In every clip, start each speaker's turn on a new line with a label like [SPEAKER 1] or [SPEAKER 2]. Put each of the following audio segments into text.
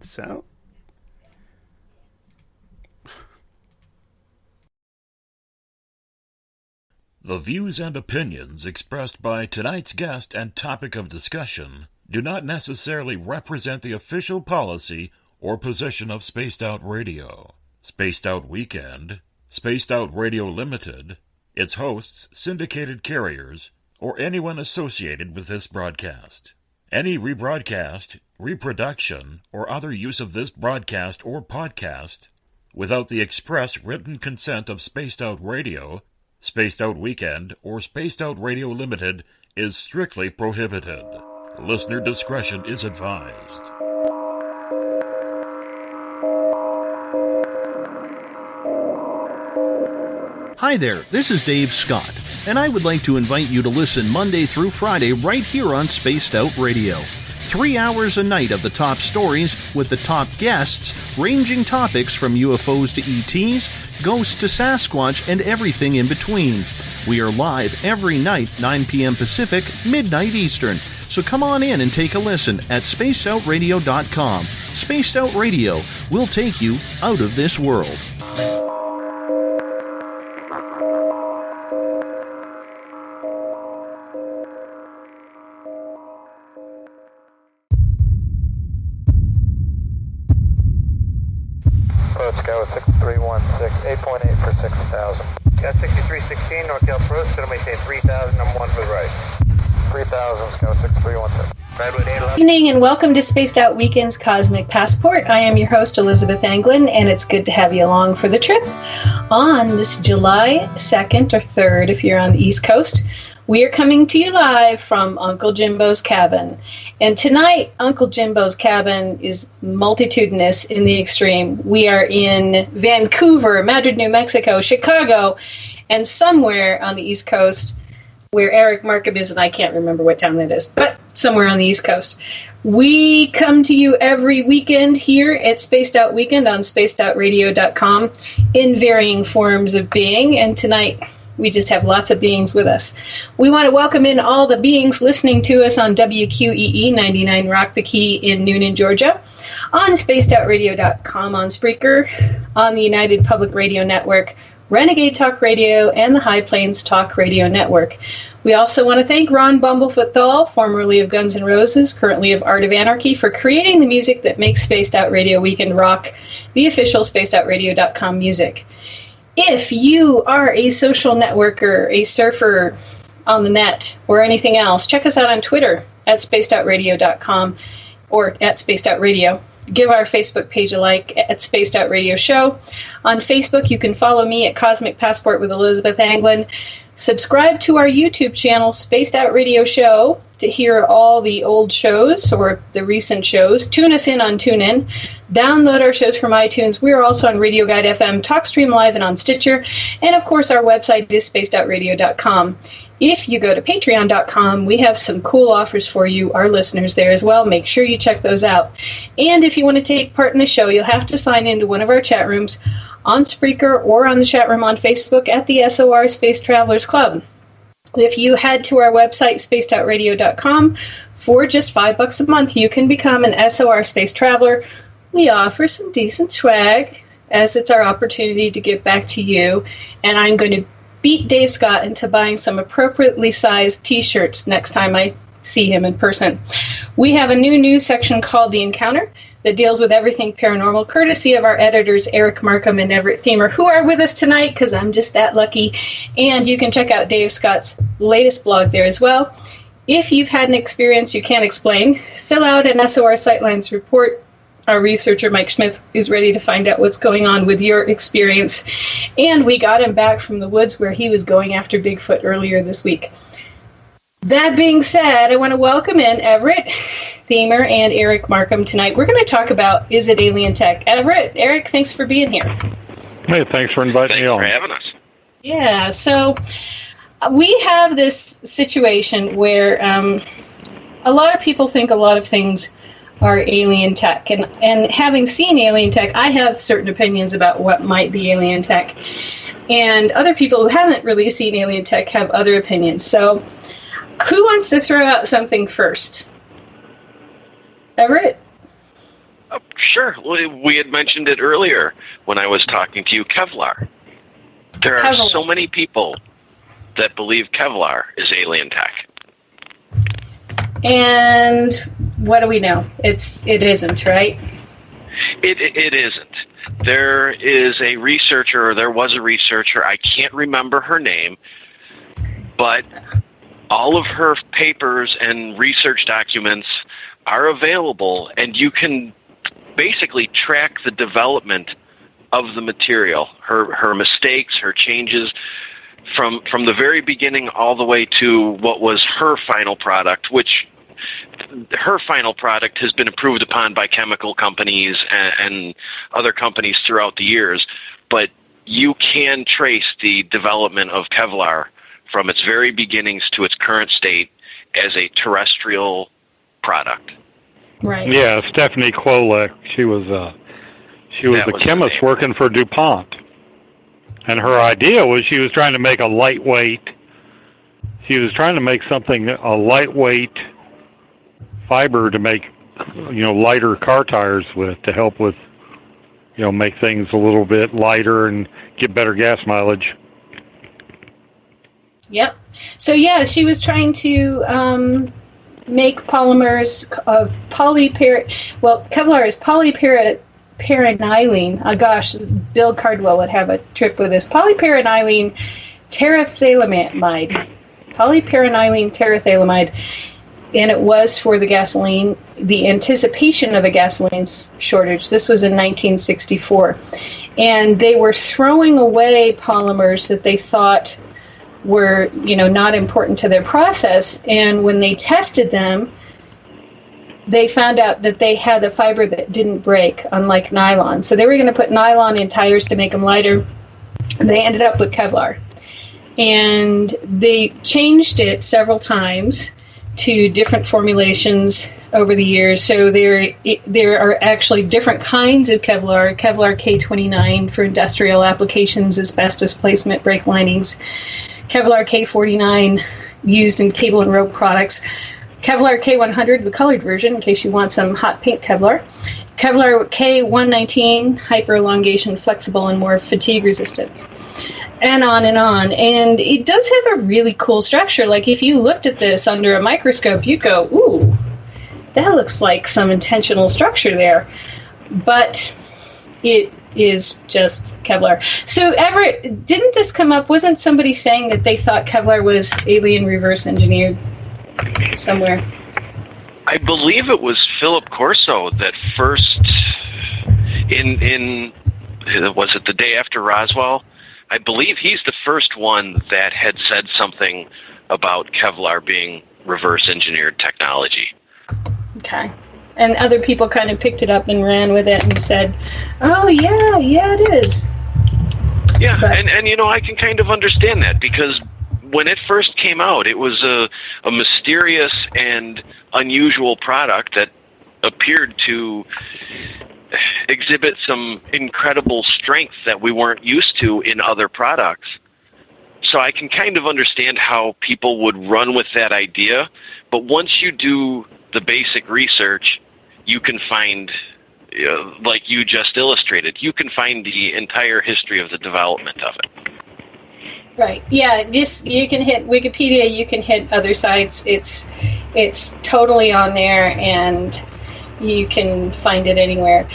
[SPEAKER 1] So?
[SPEAKER 2] The views and opinions expressed by tonight's guest and topic of discussion do not necessarily represent the official policy or position of Spaced Out Radio, Spaced Out Weekend, Spaced Out Radio Limited, its hosts, syndicated carriers, or anyone associated with this broadcast. Any rebroadcast, reproduction, or other use of this broadcast or podcast without the express written consent of Spaced Out Radio, Spaced Out Weekend, or Spaced Out Radio Limited is strictly prohibited. Listener discretion is advised.
[SPEAKER 3] Hi there, this is Dave Scott, and I would like to invite you to listen Monday through Friday right here on Spaced Out Radio. 3 hours a night of the top stories with the top guests, ranging topics from UFOs to ETs, ghosts to Sasquatch, and everything in between. We are live every night, 9 p.m. Pacific, midnight Eastern. So come on in and take a listen at spacedoutradio.com. Spaced Out Radio will take you out of this world.
[SPEAKER 4] Let's go 6316, 8.8 for 6,000.
[SPEAKER 5] Got 6316, North Hill Approach, gonna maintain 3,000, I'm 1 for the right.
[SPEAKER 4] 3,000, go 6316.
[SPEAKER 6] Good evening and welcome to Spaced Out Weekend's Cosmic Passport. I am your host, Elizabeth Anglin, and it's good to have you along for the trip. On this July 2nd or 3rd, if you're on the East Coast, we are coming to you live from Uncle Jimbo's cabin. And tonight, Uncle Jimbo's cabin is multitudinous in the extreme. We are in Vancouver, Madrid, New Mexico, Chicago, and somewhere on the East Coast where Eric Marcum is, and I can't remember what town that is, but somewhere on the East Coast. We come to you every weekend here at Spaced Out Weekend on spacedoutradio.com in varying forms of being, and tonight we just have lots of beings with us. We want to welcome in all the beings listening to us on WQEE 99 Rock the Key in Noonan, Georgia, on spacedoutradio.com, on Spreaker, on the United Public Radio Network, Renegade Talk Radio, and the High Plains Talk Radio Network. We also want to thank Ron Bumblefoot Thal, formerly of Guns N' Roses, currently of Art of Anarchy, for creating the music that makes Spaced Out Radio Weekend rock, the official spacedoutradio.com music. If you are a social networker, a surfer on the net, or anything else, check us out on Twitter at spacedoutradio.com or at spacedoutradio. Give our Facebook page a like at Spaced Out Radio Show. On Facebook, you can follow me at Cosmic Passport with Elizabeth Anglin. Subscribe to our YouTube channel, Spaced Out Radio Show, to hear all the old shows or the recent shows. Tune us in on TuneIn. Download our shows from iTunes. We're also on Radio Guide FM, TalkStream Live, and on Stitcher. And, of course, our website is spacedoutradio.com. If you go to patreon.com, we have some cool offers for you, our listeners there as well. Make sure you check those out. And if you want to take part in the show, you'll have to sign into one of our chat rooms on Spreaker or on the chat room on Facebook at the SOR Space Travelers Club. If you head to our website, spacedoutradio.com, for just $5 a month, you can become an SOR Space Traveler. We offer some decent swag, as it's our opportunity to give back to you. And I'm going to beat Dave Scott into buying some appropriately sized t-shirts next time I see him in person. We have a new news section called The Encounter that deals with everything paranormal, courtesy of our editors Eric Marcum and Everett Themer, who are with us tonight because I'm just that lucky. And you can check out Dave Scott's latest blog there as well. If you've had an experience you can't explain, fill out an SOR Sightlines report. Our researcher, Mike Smith, is ready to find out what's going on with your experience. And we got him back from the woods where he was going after Bigfoot earlier this week. That being said, I want to welcome in Everett Themer and Eric Marcum tonight. We're going to talk about, is it alien tech? Everett, Eric, thanks for being here.
[SPEAKER 7] Hey, thanks for inviting me on.
[SPEAKER 5] Thanks for having us.
[SPEAKER 6] Yeah, so we have this situation where a lot of people think a lot of things are alien tech. And having seen alien tech, I have certain opinions about what might be alien tech. And other people who haven't really seen alien tech have other opinions. So who wants to throw out something first? Everett?
[SPEAKER 1] Sure. We had mentioned it earlier when I was talking to you, Kevlar. There are
[SPEAKER 6] Kevlar.
[SPEAKER 1] so many people that believe Kevlar is alien tech.
[SPEAKER 6] And what do we know? It isn't, right?
[SPEAKER 1] It isn't. There is a researcher, or there was a researcher, I can't remember her name, but all of her papers and research documents are available, and you can basically track the development of the material, her mistakes, her changes, from the very beginning all the way to what was her final product, which her final product has been improved upon by chemical companies and other companies throughout the years. But you can trace the development of Kevlar from its very beginnings to its current state as a terrestrial product.
[SPEAKER 6] Right.
[SPEAKER 7] Yeah, Stephanie Kwolek. She was a chemist working for DuPont. And her idea was she was trying to make a lightweight fiber to make, lighter car tires with, to help with, make things a little bit lighter and get better gas mileage.
[SPEAKER 6] Yep. So yeah, she was trying to make polymers of Kevlar is polypyranylene. Oh gosh, Bill Cardwell would have a trip with this. Polypyranylene terephthalamide. Polypyranylene terephthalamide. And it was for the gasoline, the anticipation of a gasoline shortage. This was in 1964. And they were throwing away polymers that they thought were, not important to their process. And when they tested them, they found out that they had a fiber that didn't break, unlike nylon. So they were going to put nylon in tires to make them lighter. They ended up with Kevlar. And they changed it several times to different formulations over the years. So there are actually different kinds of Kevlar. Kevlar K29 for industrial applications, asbestos placement, brake linings. Kevlar K49 used in cable and rope products. Kevlar K100, the colored version, in case you want some hot pink Kevlar. Kevlar K119, hyper elongation, flexible, and more fatigue resistance. And on and on. And it does have a really cool structure. Like, if you looked at this under a microscope, you'd go, ooh, that looks like some intentional structure there. But it is just Kevlar. So, Everett, didn't this come up? Wasn't somebody saying that they thought Kevlar was alien reverse engineered somewhere?
[SPEAKER 1] I believe it was Philip Corso that first, was it the day after Roswell? I believe he's the first one that had said something about Kevlar being reverse engineered technology.
[SPEAKER 6] Okay. And other people kind of picked it up and ran with it and said, oh, yeah, it is.
[SPEAKER 1] Yeah, but, and I can kind of understand that, because when it first came out, it was a mysterious and unusual product that appeared to exhibit some incredible strength that we weren't used to in other products. So I can kind of understand how people would run with that idea, but once you do the basic research, you can find, like you just illustrated, you can find the entire history of the development of it.
[SPEAKER 6] Right. Yeah. Just, you can hit Wikipedia. You can hit other sites. It's totally on there, and you can find it anywhere.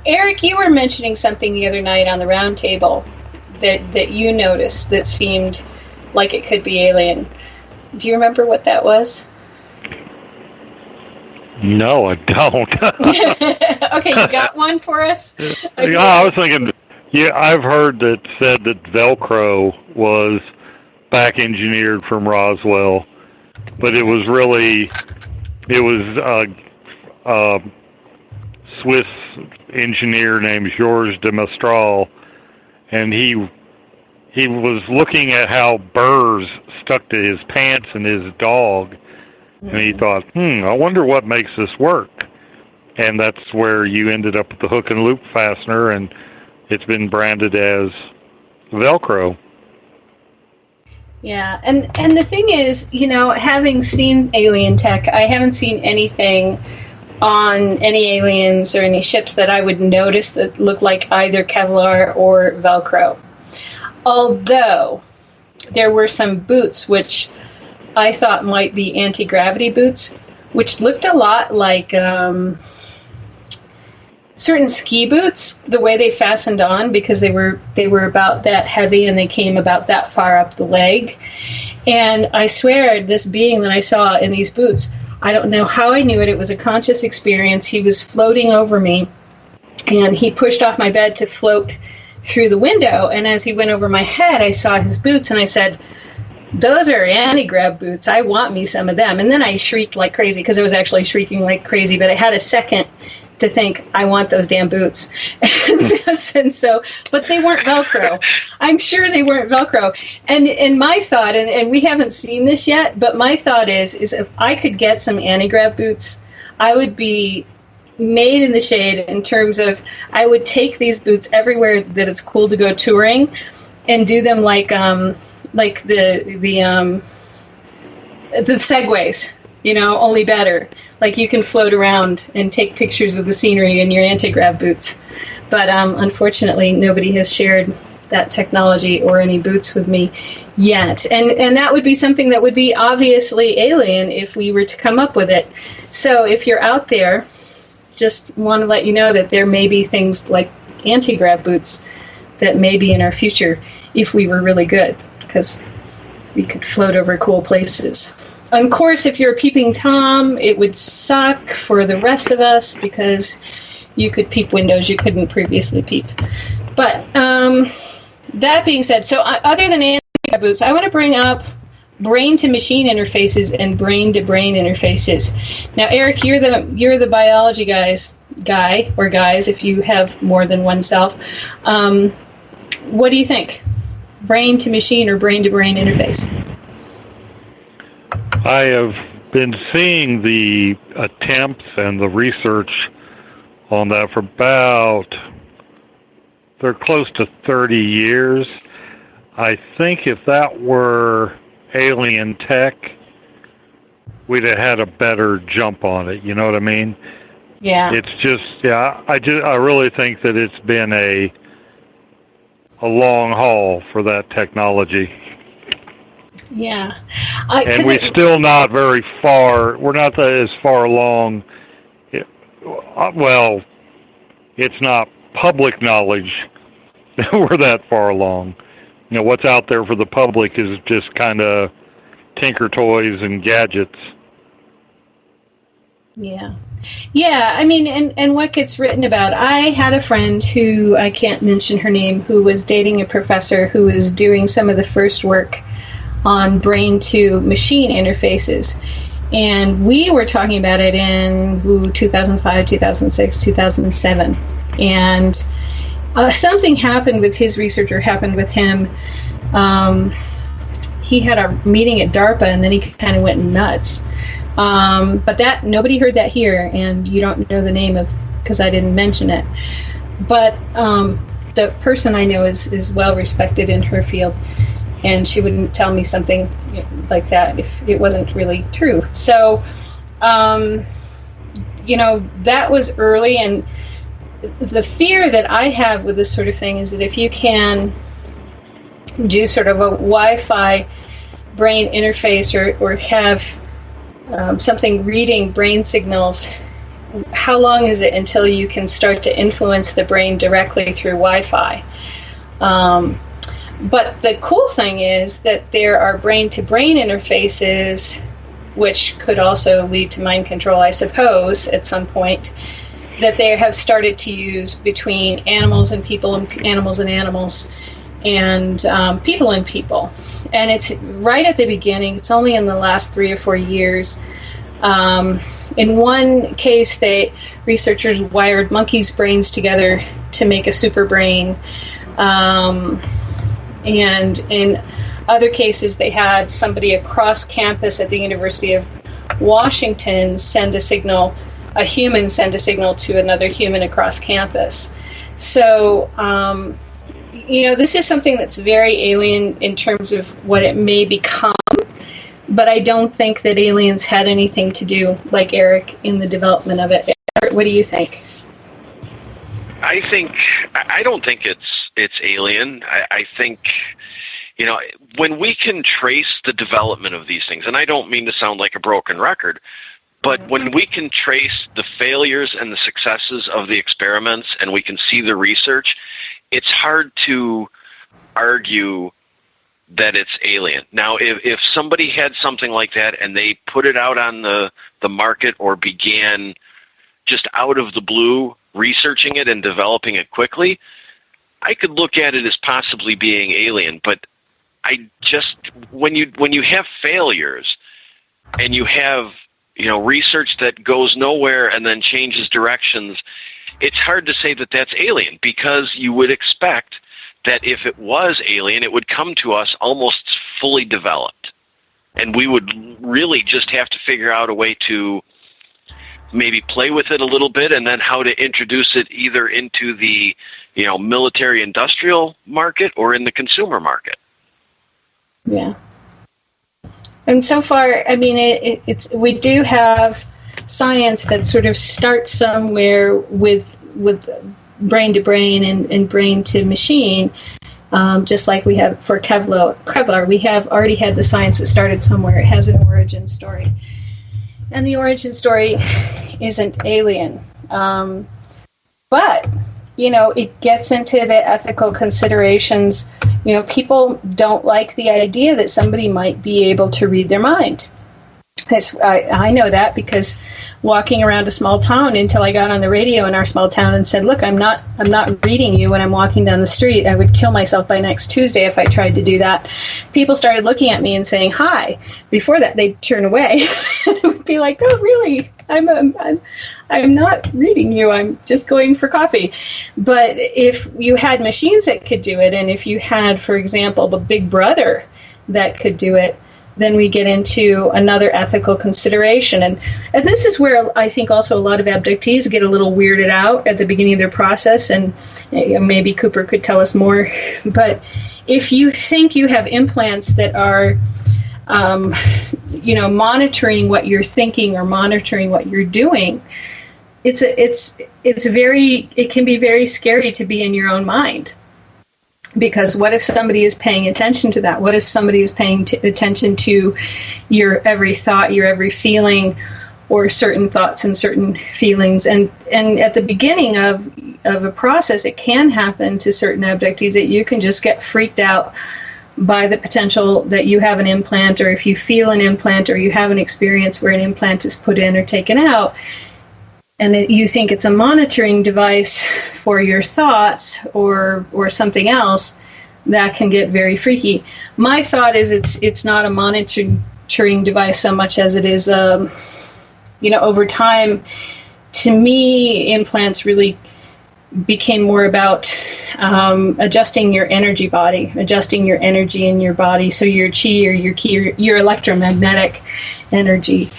[SPEAKER 6] Eric, you were mentioning something the other night on the round table that you noticed that seemed like it could be alien. Do you remember what that was?
[SPEAKER 7] No, I don't.
[SPEAKER 6] Okay, you got one for us? Okay.
[SPEAKER 7] Yeah, I was thinking. Yeah, I've heard that said that Velcro was back engineered from Roswell, but it was a Swiss engineer named Georges de Mestral, and he was looking at how burrs stuck to his pants and his dog, and he thought, I wonder what makes this work. And that's where you ended up with the hook and loop fastener, and it's been branded as Velcro.
[SPEAKER 6] Yeah, and the thing is, having seen alien tech, I haven't seen anything on any aliens or any ships that I would notice that looked like either Kevlar or Velcro. Although there were some boots which I thought might be anti-gravity boots, which looked a lot like certain ski boots, the way they fastened on, because they were about that heavy and they came about that far up the leg. And I swear, this being that I saw in these boots, I don't know how I knew it. It was a conscious experience. He was floating over me, and he pushed off my bed to float through the window. And as he went over my head, I saw his boots, and I said, "Those are anti-grav boots. I want me some of them." And then I shrieked like crazy, because I was actually shrieking like crazy, but I had a second to think, I want those damn boots. And so, but they weren't Velcro. I'm sure they weren't Velcro. And my thought, and we haven't seen this yet, but my thought is if I could get some anti-grav boots, I would be made in the shade in terms of, I would take these boots everywhere that it's cool to go touring and do them like the segways, only better. Like, you can float around and take pictures of the scenery in your anti-grav boots. But unfortunately, nobody has shared that technology or any boots with me yet. And that would be something that would be obviously alien if we were to come up with it. So if you're out there, just want to let you know that there may be things like anti-grav boots that may be in our future if we were really good, because we could float over cool places. Of course, if you're a peeping Tom, it would suck for the rest of us, because you could peep windows you couldn't previously peep. But that being said, so other than anti-grav boots, I want to bring up brain-to-machine interfaces and brain-to-brain interfaces. Now, Eric, you're the biology guys, if you have more than one self. What do you think? Brain-to-machine or brain-to-brain interface?
[SPEAKER 7] I have been seeing the attempts and the research on that for they're close to 30 years. I think if that were alien tech, we'd have had a better jump on it. You know what I mean?
[SPEAKER 6] Yeah.
[SPEAKER 7] It's just, I really think that it's been a long haul for that technology.
[SPEAKER 6] Yeah.
[SPEAKER 7] And we're still not very far. We're not as far along. Well, it's not public knowledge that we're that far along. What's out there for the public is just kind of tinker toys and gadgets. Yeah.
[SPEAKER 6] Yeah, I mean, and what gets written about. I had a friend who, I can't mention her name, who was dating a professor who was doing some of the first work on brain-to-machine interfaces. And we were talking about it in 2005, 2006, 2007. And something happened with his research, or happened with him. He had a meeting at DARPA, and then he kind of went nuts. But that nobody heard that here, and you don't know the name of, because I didn't mention it. But the person I know is well respected in her field, and she wouldn't tell me something like that if it wasn't really true. So, that was early, and the fear that I have with this sort of thing is that if you can do sort of a Wi-Fi brain interface, or have something reading brain signals, how long is it until you can start to influence the brain directly through Wi-Fi? But the cool thing is that there are brain-to-brain interfaces, which could also lead to mind control, I suppose, at some point, that they have started to use between animals and people, and animals and animals, and people and people. And it's right at the beginning. It's only in the last 3 or 4 years. In one case, researchers wired monkeys' brains together to make a super brain. And in other cases, they had somebody across campus at the University of Washington send a human send a signal to another human across campus. So, this is something that's very alien in terms of what it may become. but I don't think that aliens had anything to do, like Eric, in the development of it. Eric, what do you think?
[SPEAKER 1] I don't think it's alien. I think, when we can trace the development of these things, and I don't mean to sound like a broken record, but when we can trace the failures and the successes of the experiments and we can see the research, it's hard to argue that it's alien. Now, if somebody had something like that and they put it out on the market or began just out of the blue researching it and developing it quickly, I could look at it as possibly being alien. But I just, when you have failures and you have research that goes nowhere and then changes directions, it's hard to say that that's alien, because you would expect that if it was alien, it would come to us almost fully developed. And we would really just have to figure out a way to maybe play with it a little bit, and then how to introduce it either into the military industrial market or in the consumer market.
[SPEAKER 6] Yeah. And so far, I mean, it's we do have science that sort of starts somewhere with brain to brain and brain to machine, just like we have for Kevlar. We have already had the science that started somewhere. It has an origin story. And the origin story isn't alien. But, it gets into the ethical considerations. People don't like the idea that somebody might be able to read their mind. I know that because walking around a small town until I got on the radio in our small town and said, look, I'm not reading you when I'm walking down the street. I would kill myself by next Tuesday if I tried to do that. People started looking at me and saying hi. Before that, they'd turn away. It would be like, oh, really? I'm not reading you. I'm just going for coffee. But if you had machines that could do it, and if you had, for example, the Big Brother that could do it, then we get into another ethical consideration. And this is where I think also a lot of abductees get a little weirded out at the beginning of their process, and maybe Cooper could tell us more. But if you think you have implants that are, monitoring what you're thinking or monitoring what you're doing, it can be very scary to be in your own mind. Because what if somebody is paying attention to that? What if somebody is paying attention to your every thought, your every feeling, or certain thoughts and certain feelings? And at the beginning of a process, it can happen to certain abductees that you can just get freaked out by the potential that you have an implant, or if you feel an implant, or you have an experience where an implant is put in or taken out, and you think it's a monitoring device for your thoughts or something else, that can get very freaky. My thought is it's not a monitoring device so much as it is, over time, to me, implants really became more about adjusting your energy body, adjusting your energy in your body, so your chi or your ki, your electromagnetic energy,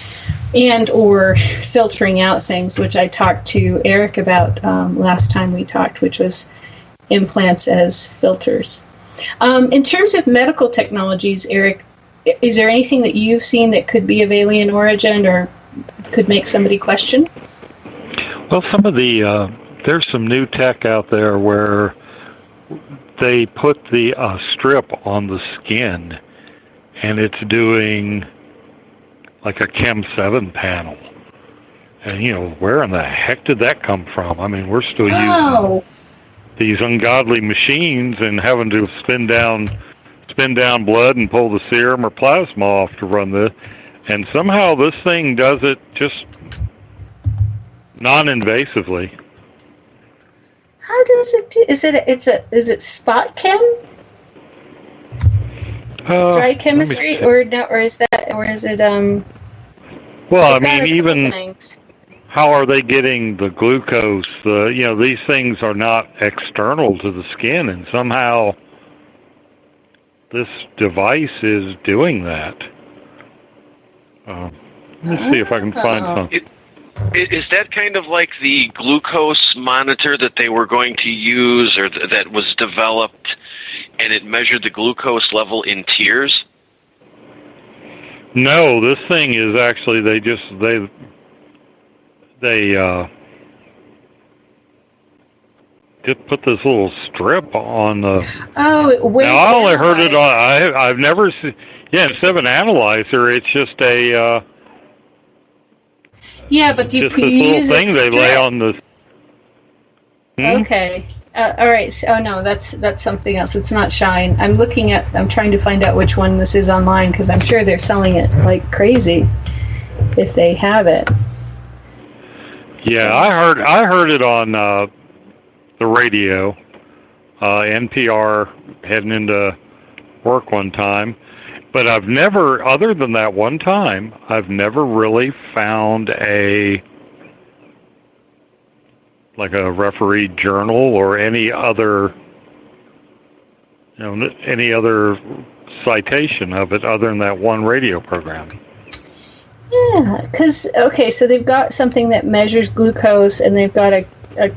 [SPEAKER 6] and or filtering out things, which I talked to Eric about last time we talked, which was implants as filters. In terms of medical technologies, Eric, is there anything that you've seen that could be of alien origin or could make somebody question?
[SPEAKER 7] Well, some of the there's some new tech out there where they put the strip on the skin, and it's doing like a Chem 7 panel. And, where in the heck did that come from? I mean, we're still using these ungodly machines and having to spin down blood and pull the serum or plasma off to run this. And somehow this thing does it just non-invasively.
[SPEAKER 6] How does it do? Is it spot chem? Dry chemistry, or no, or is it
[SPEAKER 7] Well, I mean, even things. How are they getting the glucose? These things are not external to the skin, and somehow this device is doing that. Let me see if I can find something.
[SPEAKER 1] Is that kind of like the glucose monitor that they were going to use, or that was developed, and it measured the glucose level in tears?
[SPEAKER 7] No, this thing is actually they just put this little strip on the.
[SPEAKER 6] Oh, wait.
[SPEAKER 7] Now I only heard it on. I've never seen. Yeah, instead of an analyzer, it's just a.
[SPEAKER 6] Yeah, but you
[SPEAKER 7] just this little thing they lay on the.
[SPEAKER 6] Okay. All right. Oh no, that's something else. It's not Shine. I'm trying to find out which one this is online because I'm sure they're selling it like crazy if they have it.
[SPEAKER 7] Yeah, so. I heard it on the radio, NPR, heading into work one time. But I've never, other than that one time, I've never really found a referee journal or any other citation of it other than that one radio program.
[SPEAKER 6] Yeah, because, okay, so they've got something that measures glucose and they've got a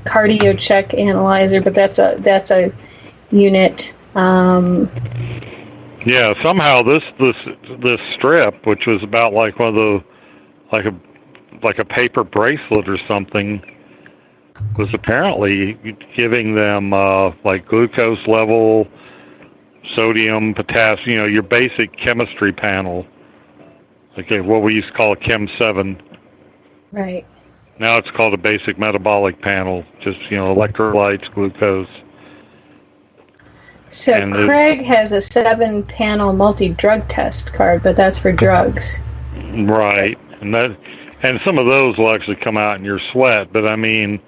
[SPEAKER 6] cardio check analyzer, but that's a unit.
[SPEAKER 7] Yeah, somehow this strip, which was about like one of the like a paper bracelet or something, was apparently giving them like glucose level, sodium, potassium, your basic chemistry panel. Okay, what we used to call a Chem 7.
[SPEAKER 6] Right.
[SPEAKER 7] Now it's called a basic metabolic panel, just, electrolytes, glucose.
[SPEAKER 6] So Craig has a 7-panel multi-drug test card, but that's for drugs.
[SPEAKER 7] Right. And some of those will actually come out in your sweat, but I mean,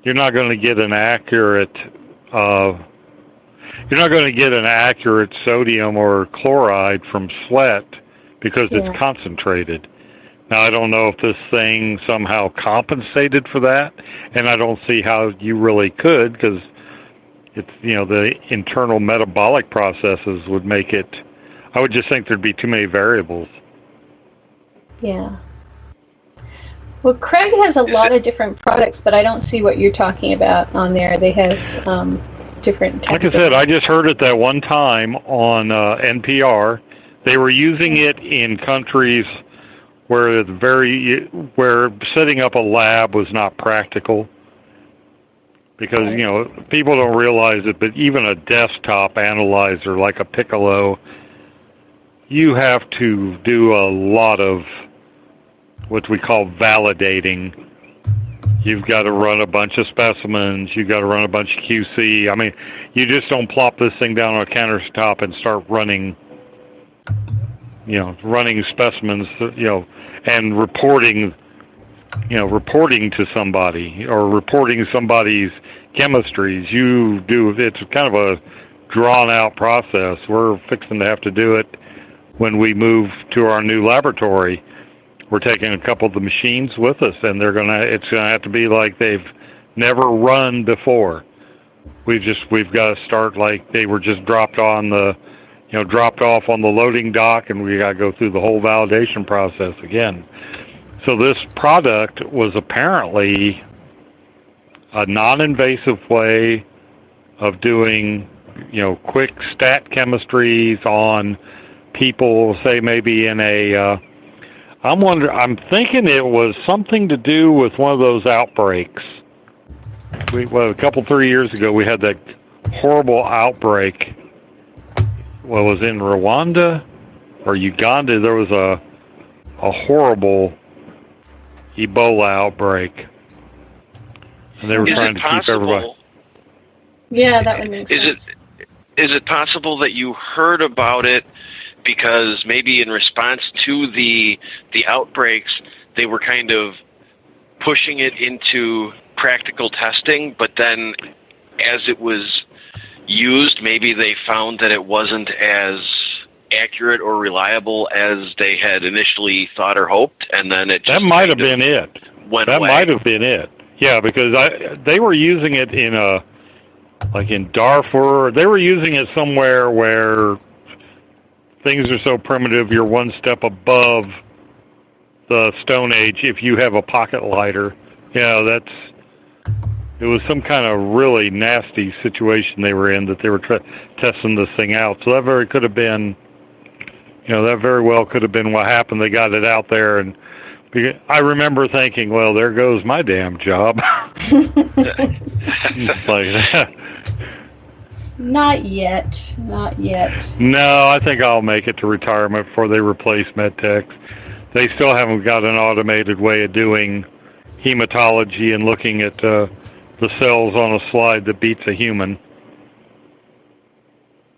[SPEAKER 7] you're not going to get an accurate sodium or chloride from sweat because it's concentrated. Now, I don't know if this thing somehow compensated for that, and I don't see how you really could because it's, the internal metabolic processes would make it, I would just think there'd be too many variables.
[SPEAKER 6] Yeah. Well, Craig has a lot of different products, but I don't see what you're talking about on there. They have different tests.
[SPEAKER 7] Like I said, I just heard it that one time on NPR. They were using it in countries where setting up a lab was not practical. Because, people don't realize it, but even a desktop analyzer like a Piccolo, you have to do a lot of what we call validating. You've got to run a bunch of specimens. You've got to run a bunch of QC. I mean, you just don't plop this thing down on a countertop and start running specimens, and reporting to somebody or reporting somebody's chemistries. It's kind of a drawn-out process. We're fixing to have to do it when we move to our new laboratory. We're taking a couple of the machines with us, and it's gonna have to be like they've never run before. We've got to start like they were just dropped off on the loading dock, and we got to go through the whole validation process again. So this product was apparently a non-invasive way of doing, quick stat chemistries on people, say maybe in a, I'm thinking it was something to do with one of those outbreaks. A couple, 3 years ago, we had that horrible outbreak. Well, it was in Rwanda or Uganda. There was a horrible Ebola outbreak. And they were trying to keep everybody.
[SPEAKER 6] Yeah, that would make sense.
[SPEAKER 1] Is it possible that you heard about it because maybe in response to the outbreaks, they were kind of pushing it into practical testing, but then as it was used, maybe they found that it wasn't as accurate or reliable as they had initially thought or hoped, and then it just
[SPEAKER 7] that might have been it.
[SPEAKER 1] That
[SPEAKER 7] might have been it. Yeah, because they were using it in Darfur. They were using it somewhere where things are so primitive, you're one step above the Stone Age if you have a pocket lighter. It was some kind of really nasty situation they were in that they were testing this thing out. So that very could have been, that very well could have been what happened. They got it out there, and I remember thinking, well, there goes my damn job. It's like that.
[SPEAKER 6] Not yet.
[SPEAKER 7] No, I think I'll make it to retirement before they replace medtechs. They still haven't got an automated way of doing hematology and looking at the cells on a slide that beats a human.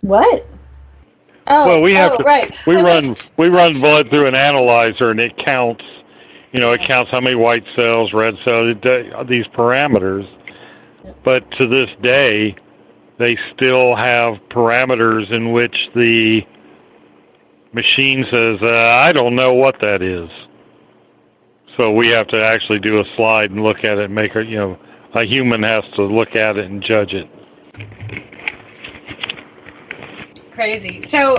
[SPEAKER 6] What? Oh,
[SPEAKER 7] well, we have to.
[SPEAKER 6] Right.
[SPEAKER 7] We run blood through an analyzer, and it counts. It counts how many white cells, red cells, these parameters. But to this day, they still have parameters in which the machine says, I don't know what that is. So we have to actually do a slide and look at it and make a human has to look at it and judge it.
[SPEAKER 6] Crazy. So,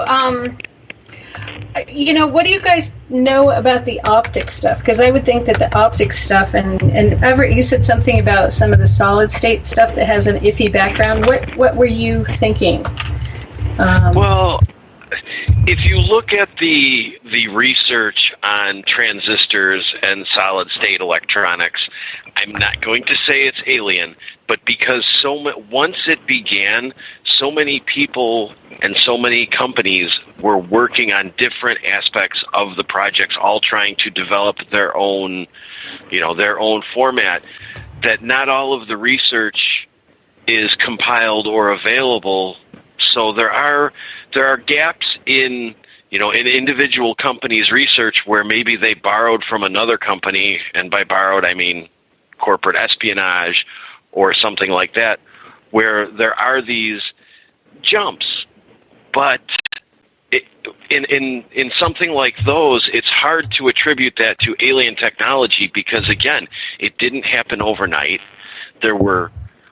[SPEAKER 6] what do you guys know about the optic stuff? Because I would think that the optic stuff, and Everett, you said something about some of the solid state stuff that has an iffy background. What were you thinking?
[SPEAKER 1] Well, if you look at the research on transistors and solid state electronics, I'm not going to say it's alien, but because once it began, so many people and so many companies were working on different aspects of the projects, all trying to develop their own format, that not all of the research is compiled or available. So there are gaps in individual companies' research where maybe they borrowed from another company, and by borrowed I mean corporate espionage or something like that, where there are these jumps. But in something like those, it's hard to attribute that to alien technology because, again, it didn't happen overnight. There were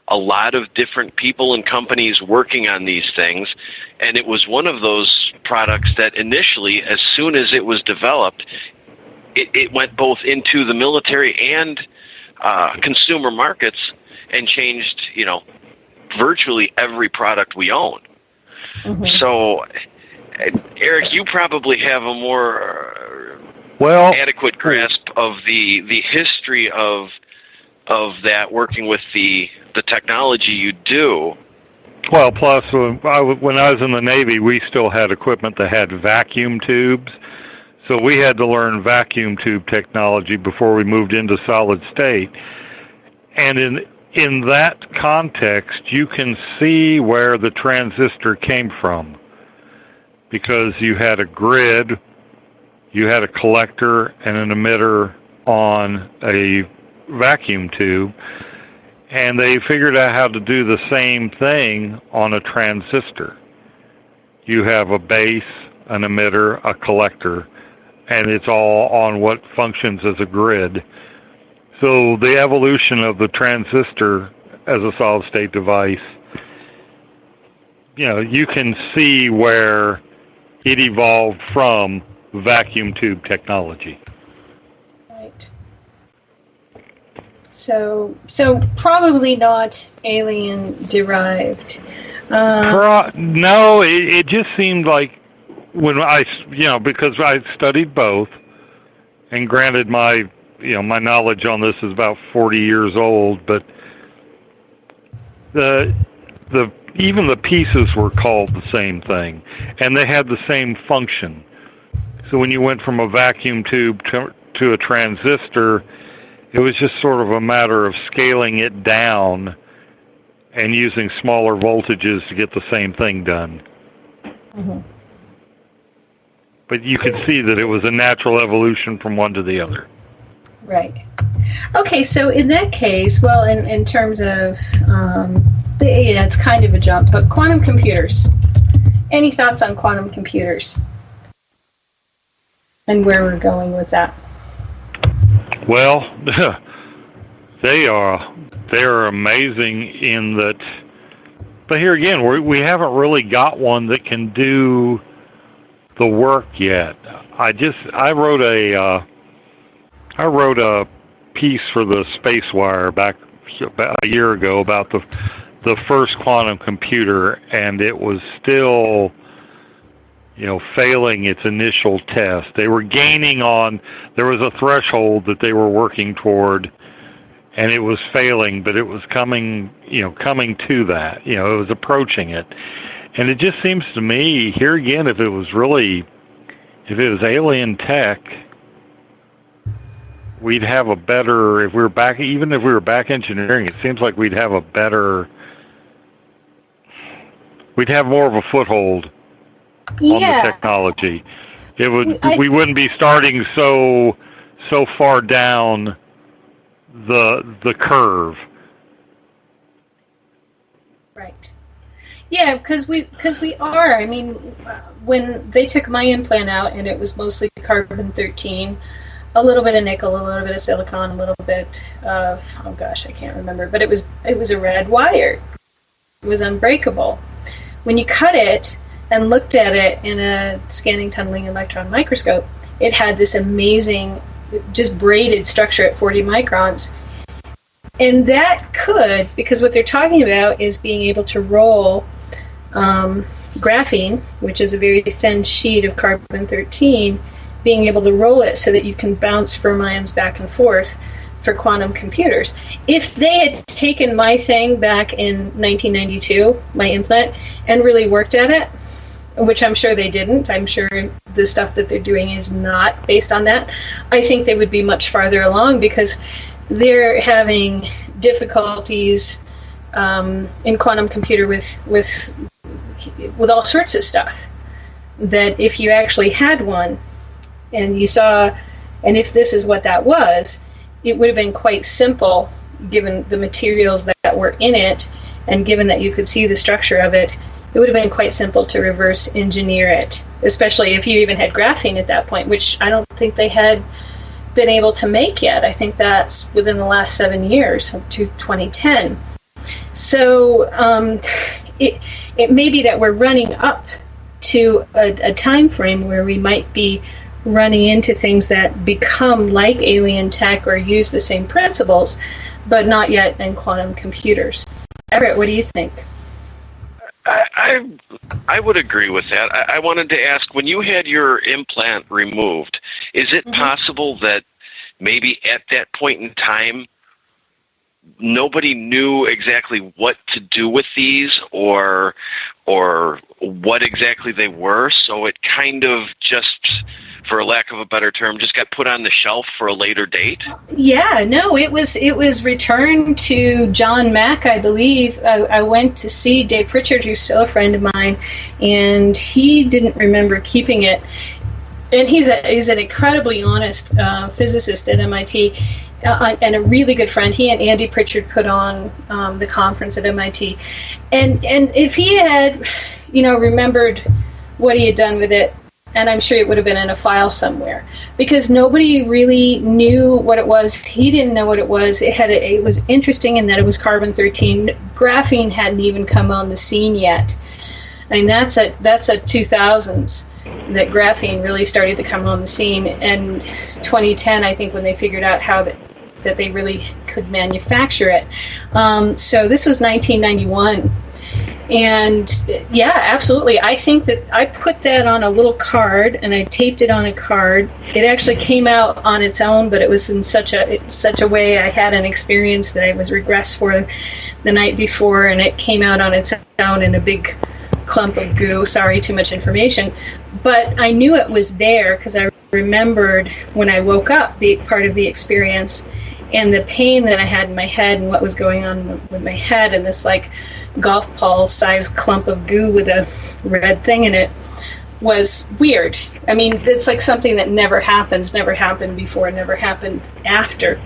[SPEAKER 1] a lot of different people and companies working on these things, and it was one of those products that initially, as soon as it was developed, it went both into the military and consumer markets and changed, virtually every product we own. Mm-hmm. So, Eric, you probably have a more adequate grasp of the history of that, working with the technology you do.
[SPEAKER 7] Well, plus, when I was in the Navy, we still had equipment that had vacuum tubes. So we had to learn vacuum tube technology before we moved into solid state. And in that context, you can see where the transistor came from. Because you had a grid, you had a collector and an emitter on a vacuum tube, and they figured out how to do the same thing on a transistor. You have a base, an emitter, a collector, and it's all on what functions as a grid. So the evolution of the transistor as a solid-state device, you can see where it evolved from vacuum tube technology.
[SPEAKER 6] Right. So probably not alien-derived.
[SPEAKER 7] No, it just seemed like when because I studied both, and granted my knowledge on this is about 40 years old, but even the pieces were called the same thing, and they had the same function. So when you went from a vacuum tube to a transistor, it was just sort of a matter of scaling it down and using smaller voltages to get the same thing done. Mm-hmm. But you could see that it was a natural evolution from one to the other.
[SPEAKER 6] Right. Okay, so in that case, well, in terms of, it's kind of a jump, but quantum computers. Any thoughts on quantum computers? And where we're going with that?
[SPEAKER 7] Well, they are amazing in that, but here again, we haven't really got one that can do the work yet. I wrote a piece for the Spacewire back about a year ago about the first quantum computer, and it was still, failing its initial test. They were gaining on, there was a threshold that they were working toward, and it was failing, but it was coming to that. It was approaching it. And it just seems to me, here again, if it was alien tech, we'd have a better, even if we were back engineering, it seems like we'd have more of a foothold on the technology. We wouldn't be starting so far down the curve.
[SPEAKER 6] Right. Yeah, because we are. I mean, when they took my implant out, and it was mostly carbon-13, a little bit of nickel, a little bit of silicon, a little bit of, oh gosh, I can't remember, but it was a red wire. It was unbreakable. When you cut it and looked at it in a scanning tunneling electron microscope, it had this amazing, just braided structure at 40 microns. And that could, because what they're talking about is being able to roll graphene, which is a very thin sheet of carbon-13, being able to roll it so that you can bounce fermions back and forth for quantum computers. If they had taken my thing back in 1992, my implant, and really worked at it, which I'm sure they didn't, I'm sure the stuff that they're doing is not based on that, I think they would be much farther along, because they're having difficulties in quantum computer with all sorts of stuff, that if you actually had one and you saw, and if this is what that was, it would have been quite simple, given the materials that were in it, and given that you could see the structure of it, it would have been quite simple to reverse engineer it, especially if you even had graphene at that point, which I don't think they had been able to make yet. I think that's within the last 7 years, up to 2010. So it may be that we're running up to a time frame where we might be running into things that become like alien tech or use the same principles, but not yet in quantum computers. Everett, what do you think?
[SPEAKER 1] I would agree with that. I wanted to ask, when you had your implant removed, is it possible that maybe at that point in time, nobody knew exactly what to do with these or what exactly they were, so it kind of just, for lack of a better term, just got put on the shelf for a later date?
[SPEAKER 6] Yeah, no, it was returned to John Mack, I believe. I went to see Dave Pritchard, who's still a friend of mine, and he didn't remember keeping it. And he's an incredibly honest physicist at MIT, and a really good friend. He and Andy Pritchard put on the conference at MIT, and if he had, remembered what he had done with it, and I'm sure it would have been in a file somewhere, because nobody really knew what it was. He didn't know what it was. It was interesting in that it was carbon-13. Graphene hadn't even come on the scene yet. I mean, that's a 2000s that graphene really started to come on the scene, and 2010, I think, when they figured out how that they really could manufacture it. So this was 1991. And yeah, absolutely. I think that I put that on a little card, and I taped it on a card. It actually came out on its own, but it was in such a way. I had an experience that I was regressed for the night before, and it came out on its own in a big clump of goo. Sorry, too much information. But I knew it was there because I remembered when I woke up the part of the experience and the pain that I had in my head and what was going on with my head, and this like golf ball sized clump of goo with a red thing in it was weird. I mean, it's like something that never happened before, never happened after.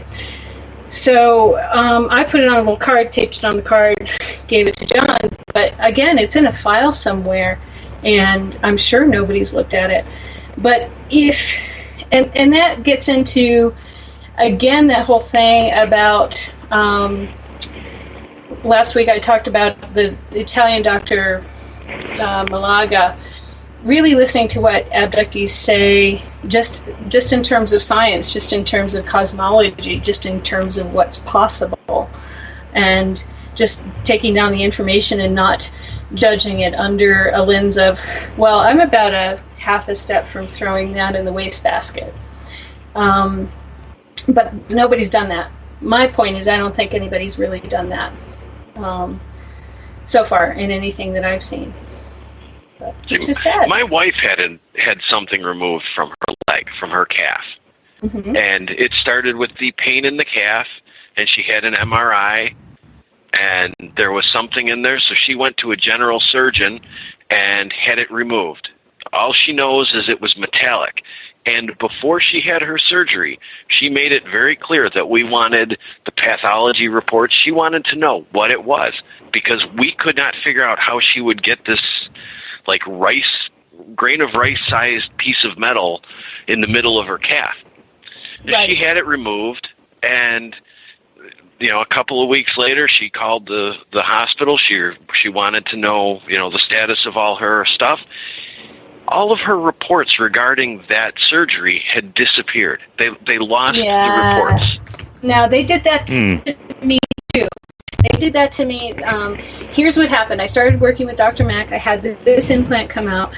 [SPEAKER 6] So I put it on a little card, taped it on the card, gave it to John. But again, it's in a file somewhere, and I'm sure nobody's looked at it. But and that gets into, again, that whole thing about, last week I talked about the Italian doctor, Malaga, really listening to what abductees say, just in terms of science, just in terms of cosmology, just in terms of what's possible. And just taking down the information and not judging it under a lens of, well, I'm about a half a step from throwing that in the wastebasket. But nobody's done that. My point is, I don't think anybody's really done that so far in anything that I've seen. But, which is sad.
[SPEAKER 1] My wife had something removed from her leg, from her calf. Mm-hmm. And it started with the pain in the calf, and she had an MRI, and there was something in there, so she went to a general surgeon and had it removed. All she knows is it was metallic. And before she had her surgery, she made it very clear that we wanted the pathology reports. She wanted to know what it was, because we could not figure out how she would get this like grain of rice-sized piece of metal in the middle of her calf. Right. She had it removed, and a couple of weeks later, she called the hospital. She wanted to know, the status of all her stuff. All of her reports regarding that surgery had disappeared. They lost the reports.
[SPEAKER 6] Now, they did that to me, too. They did that to me. Here's what happened. I started working with Dr. Mack. I had this implant come out.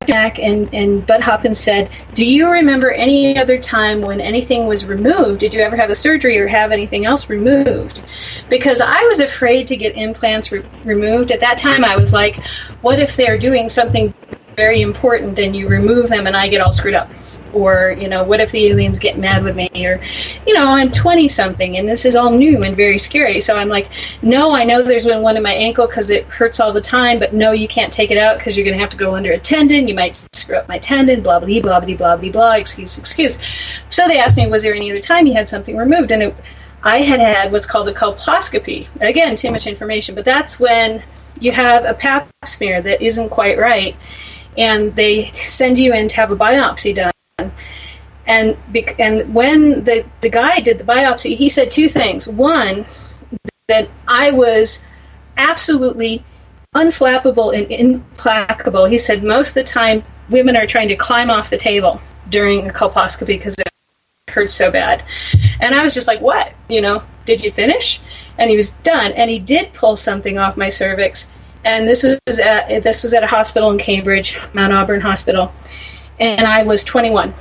[SPEAKER 6] Dr. Mack and Bud Hoppins said, do you remember any other time when anything was removed? Did you ever have a surgery or have anything else removed? Because I was afraid to get implants removed. At that time, I was like, what if they're doing something very important and you remove them and I get all screwed up? Or, what if the aliens get mad with me? Or, I'm 20-something and this is all new and very scary. So I'm like, no, I know there's been one in my ankle because it hurts all the time, but no, you can't take it out because you're going to have to go under a tendon. You might screw up my tendon, blah, blah, blah, blah, blah, blah, blah, excuse. So they asked me, was there any other time you had something removed? And I had what's called a colposcopy. Again, too much information, but that's when you have a pap smear that isn't quite right, and they send you in to have a biopsy done. And when the guy did the biopsy, he said two things. One, that I was absolutely unflappable and implacable. He said most of the time women are trying to climb off the table during a colposcopy because it hurts so bad. And I was just like, what? Did you finish? And he was done. And he did pull something off my cervix. And this was at a hospital in Cambridge, Mount Auburn Hospital. And I was 21.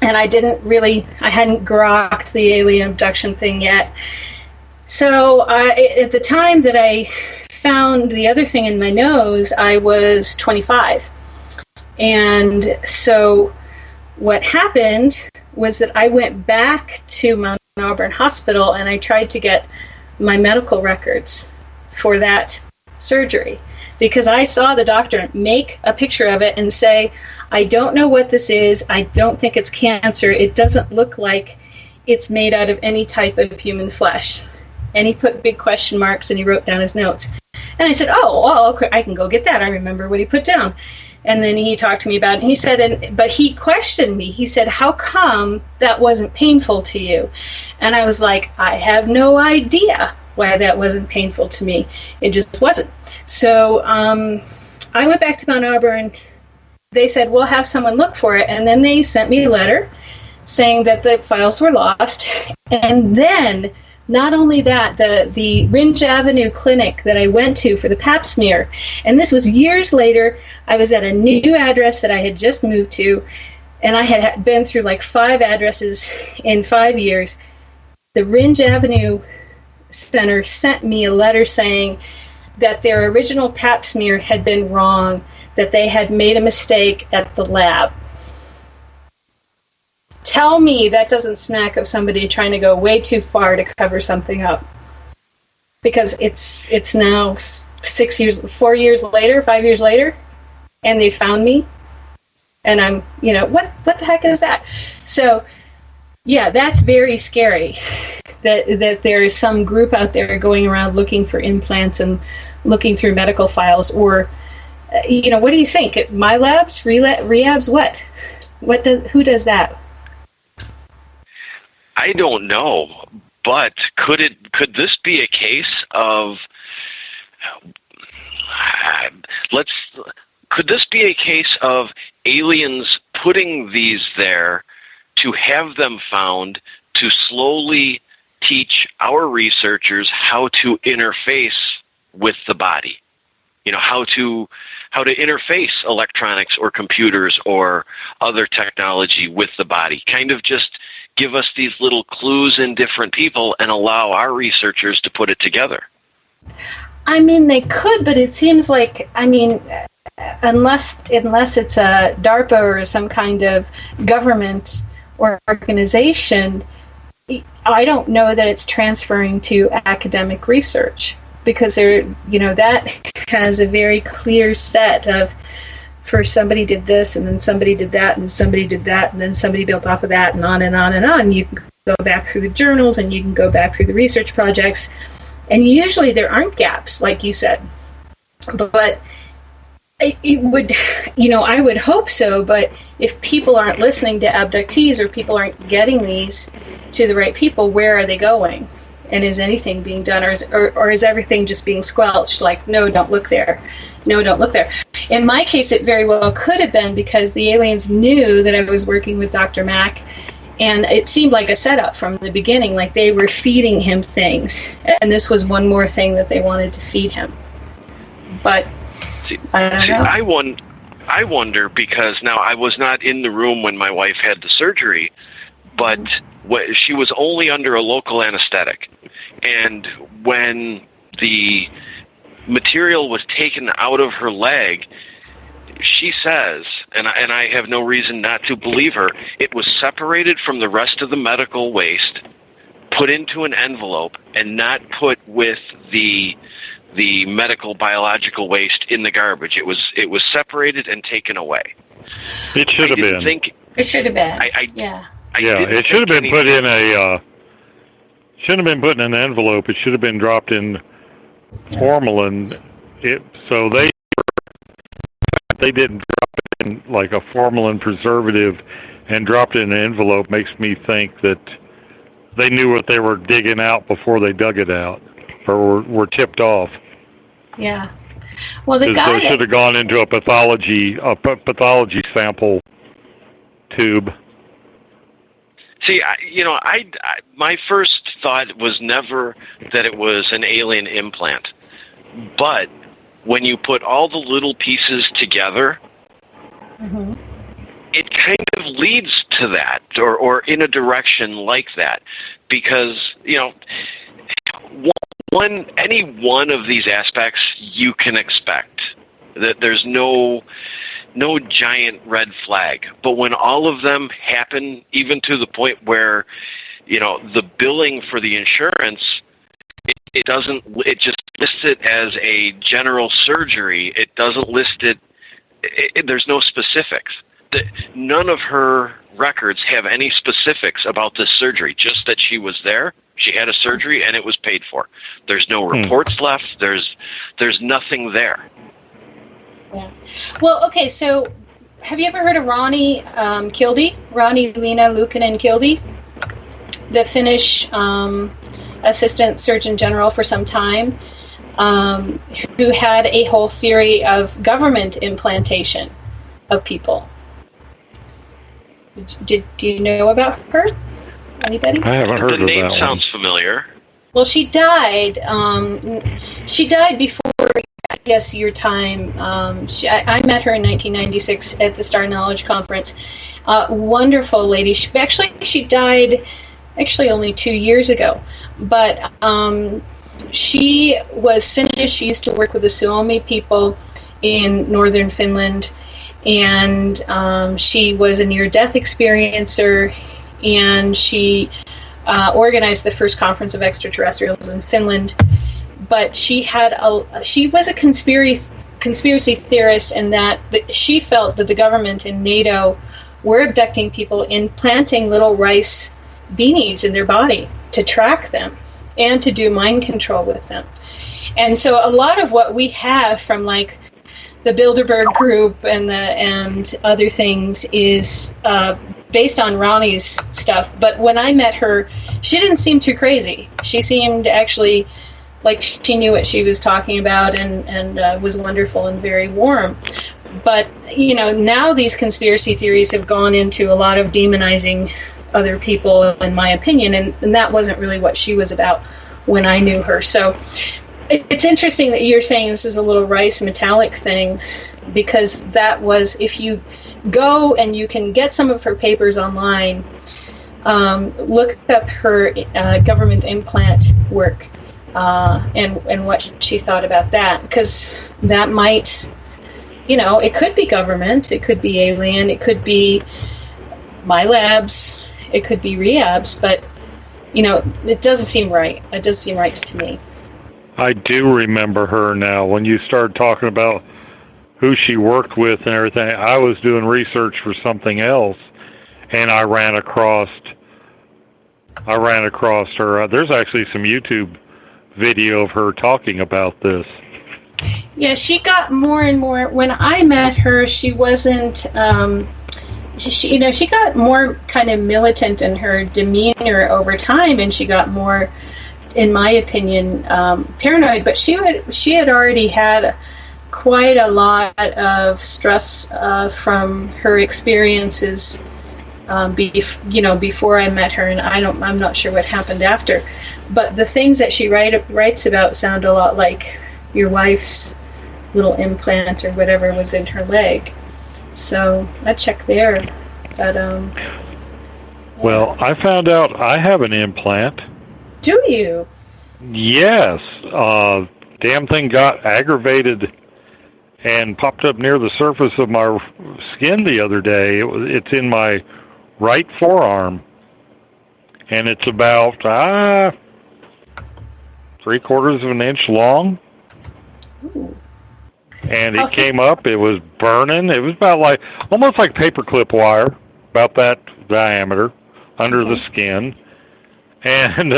[SPEAKER 6] And I hadn't grokked the alien abduction thing yet. So at the time that I found the other thing in my nose, I was 25. And so what happened was that I went back to Mount Auburn Hospital and I tried to get my medical records for that surgery, because I saw the doctor make a picture of it and say, I don't know what this is. I don't think it's cancer. It doesn't look like it's made out of any type of human flesh. And he put big question marks and he wrote down his notes. And I said, okay, I can go get that. I remember what he put down. And then he talked to me about it. And he said, but he questioned me. He said, how come that wasn't painful to you? And I was like, I have no idea why that wasn't painful to me. It just wasn't. So I went back to Mount Auburn. They said, we'll have someone look for it. And then they sent me a letter saying that the files were lost. And then, not only that, the Ringe Avenue clinic that I went to for the pap smear, and this was years later, I was at a new address that I had just moved to, and I had been through like 5 addresses in 5 years. The Ringe Avenue Center sent me a letter saying that their original pap smear had been wrong, that they had made a mistake at the lab. Tell me that doesn't smack of somebody trying to go way too far to cover something up. Because it's now 5 years later, and they found me, and I'm, what the heck is that? So, yeah, that's very scary. That there is some group out there going around looking for implants and looking through medical files, or, what do you think? My labs, rehabs, what? Who does that?
[SPEAKER 1] I don't know, but could this be a case of could this be a case of aliens putting these there to have them found to slowly teach our researchers how to interface with the body. How to interface electronics or computers or other technology with the body. Kind of just give us these little clues in different people and allow our researchers to put it together.
[SPEAKER 6] I mean, they could, but it seems like, unless it's a DARPA or some kind of government or organization, I don't know that it's transferring to academic research, because that has a very clear set of, first somebody did this, and then somebody did that, and somebody did that, and then somebody built off of that, and on and on and on. You can go back through the journals, and you can go back through the research projects, and usually there aren't gaps, like you said. But it would, I would hope so, but if people aren't listening to abductees, or people aren't getting these to the right people, where are they going? And is anything being done, or is everything just being squelched? Like, no, don't look there. No, don't look there. In my case, it very well could have been because the aliens knew that I was working with Dr. Mack, and it seemed like a setup from the beginning, like they were feeding him things, and this was one more thing that they wanted to feed him. But I don't know.
[SPEAKER 1] I wonder, because now I was not in the room when my wife had the surgery, but she was only under a local anesthetic. And when the material was taken out of her leg, she says, and I have no reason not to believe her, it was separated from the rest of the medical waste, put into an envelope, and not put with the medical biological waste in the garbage. It was separated and taken away.
[SPEAKER 7] It should have been.
[SPEAKER 6] It should have been.
[SPEAKER 7] It should have been put in a. Shouldn't have been put in an envelope. It should have been dropped in formalin. So they didn't drop it in like a formalin preservative and dropped it in an envelope. Makes me think that they knew what they were digging out before they dug it out, or were tipped off.
[SPEAKER 6] Yeah. Well, the guy
[SPEAKER 7] should have gone into a pathology sample tube.
[SPEAKER 1] See, my first thought was never that it was an alien implant, but when you put all the little pieces together, it kind of leads to that, or in a direction like that, because any one of these aspects you can expect. That there's no giant red flag. But when all of them happen, even to the point where, the billing for the insurance, it just lists it as a general surgery. It doesn't list it, there's no specifics. None of her records have any specifics about this surgery, just that she was there, she had a surgery, and it was paid for. There's no reports left. There's nothing there.
[SPEAKER 6] Yeah. Well, okay, so have you ever heard of Ronnie Kildy? Ronnie Lena Luukkonen Kildy? The Finnish Assistant Surgeon General for some time, who had a whole theory of government implantation of people. Do you know about her? Anybody?
[SPEAKER 7] I haven't heard of that.
[SPEAKER 1] The name sounds familiar.
[SPEAKER 6] Well, she died. She died before, I guess, your time. I met her in 1996 at the Star Knowledge Conference. Wonderful lady. She died only 2 years ago. But she was Finnish. She used to work with the Suomi people in northern Finland. And she was a near-death experiencer. And she organized the first conference of extraterrestrials in Finland. But she was a conspiracy theorist, in that she felt that the government and NATO were abducting people, implanting little rice beanies in their body to track them and to do mind control with them. And so a lot of what we have from like the Bilderberg group and other things is based on Ronnie's stuff. But when I met her, she didn't seem too crazy. She seemed actually like she knew what she was talking about, and was wonderful and very warm. But, now these conspiracy theories have gone into a lot of demonizing other people, in my opinion, and that wasn't really what she was about when I knew her. So it's interesting that you're saying this is a little Rice metallic thing, because that was, if you go and you can get some of her papers online, look up her government implant work and what she thought about that, because that might, it could be government, it could be alien, it could be my labs, it could be rehabs, but it doesn't seem right. It doesn't seem right to me.
[SPEAKER 7] I do remember her now. When you started talking about who she worked with and everything, I was doing research for something else, and I ran across her. There's actually some YouTube video of her talking about this.
[SPEAKER 6] Yeah, she got more and more. When I met her, she wasn't. She got more kind of militant in her demeanor over time, and she got more, in my opinion, paranoid. But she had already had quite a lot of stress from her experiences, before I met her, and I'm not sure what happened after. But the things that she writes about sound a lot like your wife's little implant or whatever was in her leg. So I checked there. But
[SPEAKER 7] well, I found out I have an implant.
[SPEAKER 6] Do you?
[SPEAKER 7] Yes. Damn thing got aggravated and popped up near the surface of my skin the other day. It's in my right forearm, and it's about 3/4 of an inch long.
[SPEAKER 6] Ooh.
[SPEAKER 7] And it came up. It was burning. It was about almost like paperclip wire, about that diameter, under the skin. And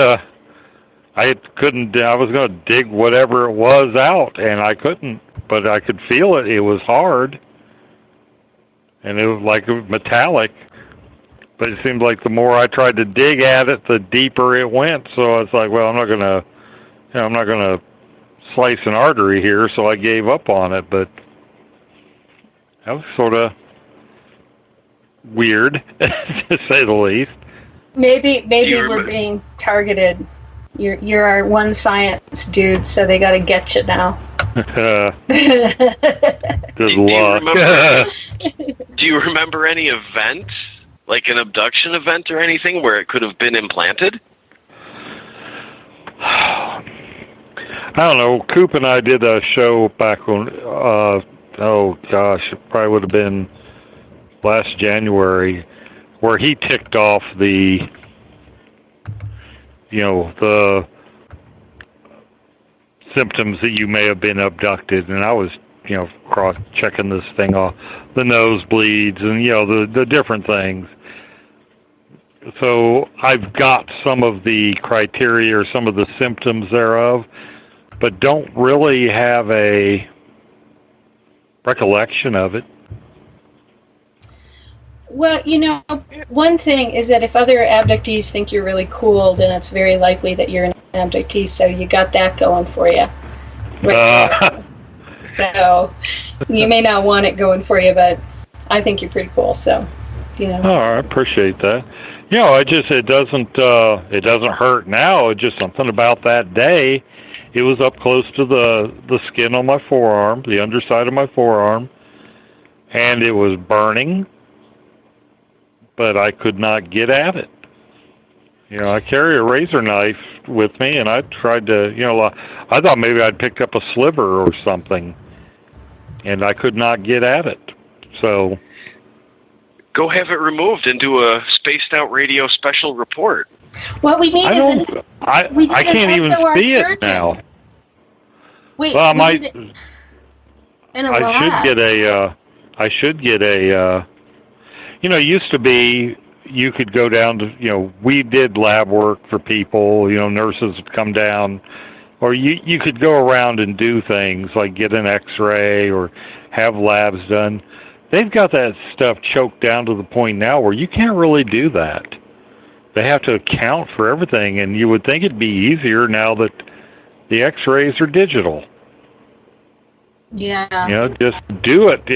[SPEAKER 7] I couldn't. I was going to dig whatever it was out, and I couldn't. But I could feel it. It was hard, and it was like metallic. But it seemed like the more I tried to dig at it, the deeper it went. So I was like, well, I'm not gonna slice an artery here. So I gave up on it. But that was sort of weird, to say the least.
[SPEAKER 6] Maybe we're being targeted. You're our one science dude, so they got to get you now.
[SPEAKER 7] Good luck.
[SPEAKER 1] Do you remember any event, like an abduction event or anything, where it could have been implanted?
[SPEAKER 7] I don't know. Coop and I did a show back when, it probably would have been last January, where he ticked off the symptoms that you may have been abducted, and I was, cross-checking this thing off, the nosebleeds and, the different things. So I've got some of the criteria or some of the symptoms thereof, but don't really have a recollection of it.
[SPEAKER 6] Well, one thing is that if other abductees think you're really cool, then it's very likely that you're an abductee, so you got that going for you. So you may not want it going for you, but I think you're pretty cool, so,
[SPEAKER 7] Oh, I appreciate that. It doesn't hurt now. It's just something about that day. It was up close to the skin on my forearm, the underside of my forearm, and it was burning, but I could not get at it. I carry a razor knife with me, and I tried to, I thought maybe I'd picked up a sliver or something, and I could not get at it. So
[SPEAKER 1] go have it removed and do a spaced out radio special report.
[SPEAKER 6] What we need
[SPEAKER 7] I can't even see it now.
[SPEAKER 6] Wait,
[SPEAKER 7] well, I should get a, used to be, you could go down to, we did lab work for people, nurses would come down, or you could go around and do things like get an x-ray or have labs done. They've got that stuff choked down to the point now where you can't really do that. They have to account for everything, and you would think it'd be easier now that the x-rays are digital.
[SPEAKER 6] Yeah.
[SPEAKER 7] Just do it.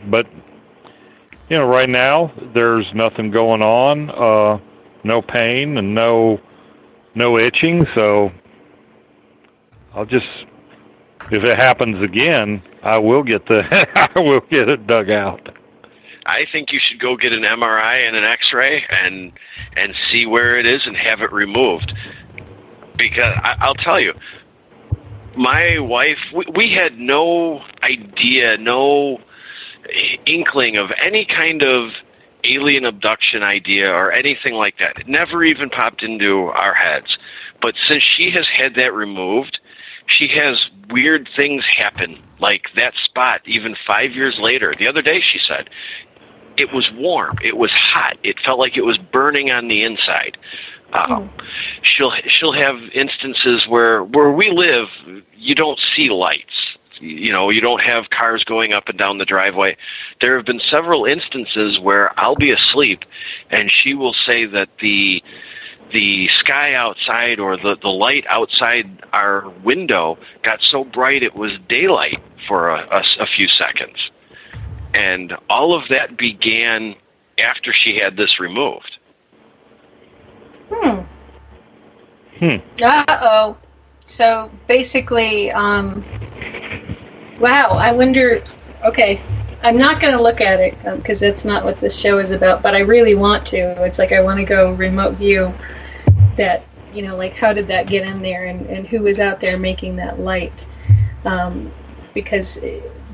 [SPEAKER 7] But right now, there's nothing going on. no pain, and no itching. So I'll just, if it happens again, I will get it dug out.
[SPEAKER 1] I think you should go get an MRI and an X-ray and see where it is and have it removed. Because I'll tell you, my wife, we had no idea, no inkling of any kind of alien abduction idea or anything like that. It never even popped into our heads. But since she has had that removed, she has weird things happen, like that spot, even 5 years later. The other day, she said, it was warm, it was hot, it felt like it was burning on the inside. She'll have instances where we live, you don't see lights. You know, you don't have cars going up and down the driveway. There have been several instances where I'll be asleep, and she will say that the sky outside or the light outside our window got so bright it was daylight for a few seconds. And all of that began after she had this removed.
[SPEAKER 6] Uh-oh. So basically, wow, I wonder, okay, I'm not going to look at it because that's not what this show is about, but I really want to. It's like I want to go remote view that, you know, like how did that get in there and who was out there making that light? Because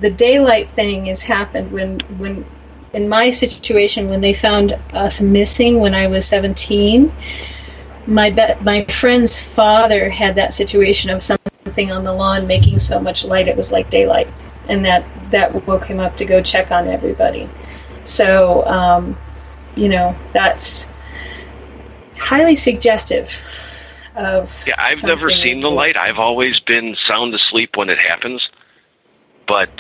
[SPEAKER 6] the daylight thing has happened when in my situation, when they found us missing when I was 17, my friend's father had that situation of something on the lawn making so much light it was like daylight, and that woke him up to go check on everybody. So, you know, that's highly suggestive of.
[SPEAKER 1] Yeah, I've never seen the light. I've always been sound asleep when it happens. But,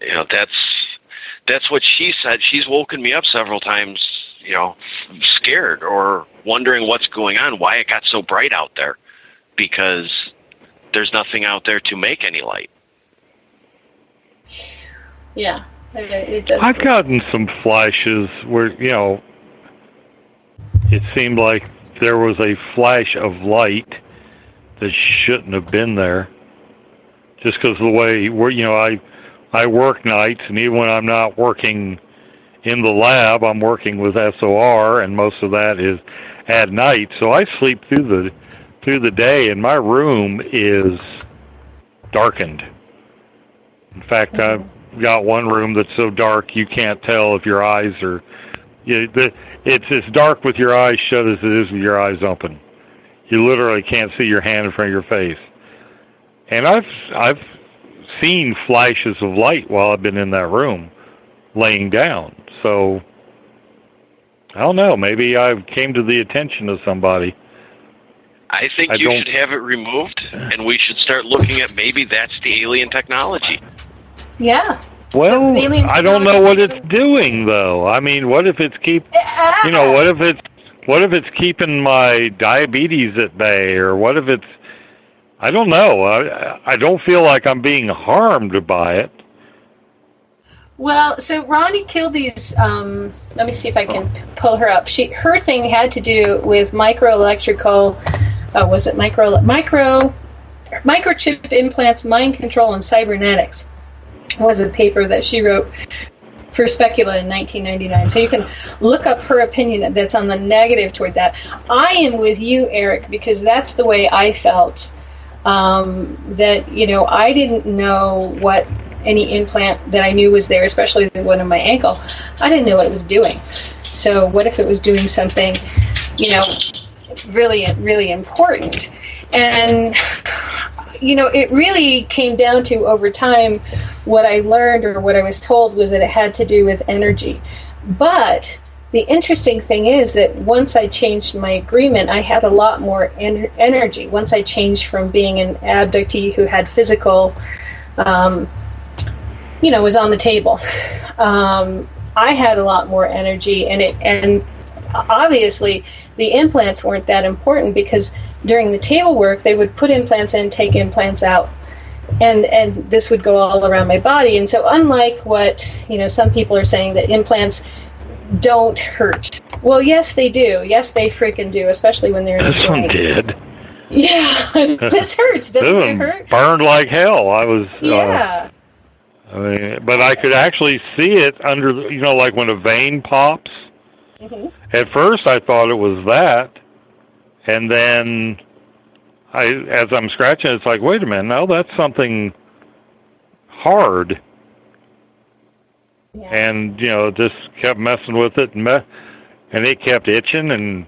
[SPEAKER 1] you know, that's what she said. She's woken me up several times, you know, scared or wondering what's going on, why it got so bright out there, because there's nothing out there to make any light.
[SPEAKER 6] Yeah, it does.
[SPEAKER 7] I've gotten some flashes where, you know, it seemed like there was a flash of light that shouldn't have been there. Just because of the way, you know, I work nights, and even when I'm not working in the lab, I'm working with SOR, and most of that is at night. So I sleep through the day, and my room is darkened. In fact, I've got one room that's so dark you can't tell if your eyes are. It's as dark with your eyes shut as it is with your eyes open. You literally can't see your hand in front of your face. And I've seen flashes of light while I've been in that room, laying down. So I don't know. Maybe I came to the attention of somebody.
[SPEAKER 1] I think you should have it removed, and we should start looking at maybe that's the alien technology.
[SPEAKER 6] Yeah.
[SPEAKER 7] Well, I don't know what it's doing, though. I mean, what if it's what if it's keeping my diabetes at bay, or what if it's, I don't know. I don't feel like I'm being harmed by it.
[SPEAKER 6] Well, so Ronnie Kilde's, let me see if I can pull her up. Her thing had to do with microelectrical, microchip implants, mind control, and cybernetics. It was a paper that she wrote for Specula in 1999. So you can look up her opinion that's on the negative toward that. I am with you, Eric, because that's the way I felt. That, you know, I didn't know what any implant that I knew was there, especially the one on my ankle. I didn't know what it was doing. So what if it was doing something, you know, really, really important? And, you know, it really came down to, over time, what I learned or what I was told was that it had to do with energy. But the interesting thing is that once I changed my agreement, I had a lot more energy. Once I changed from being an abductee who had physical, you know, was on the table, I had a lot more energy, and obviously the implants weren't that important, because during the table work they would put implants in, take implants out, and this would go all around my body. And so unlike what, you know, some people are saying, that implants don't hurt. Well, yes, they do. Yes, they freaking do, especially when they're in a
[SPEAKER 7] This one
[SPEAKER 6] joint.
[SPEAKER 7] did.
[SPEAKER 6] Yeah, this hurts. Doesn't it hurt?
[SPEAKER 7] Burned like hell. I was.
[SPEAKER 6] Yeah.
[SPEAKER 7] But I could actually see it under, like when a vein pops.
[SPEAKER 6] Mm-hmm.
[SPEAKER 7] At first, I thought it was that, and then as I'm scratching, it's like, wait a minute, no, that's something hard.
[SPEAKER 6] Yeah.
[SPEAKER 7] And just kept messing with it, and it kept itching, and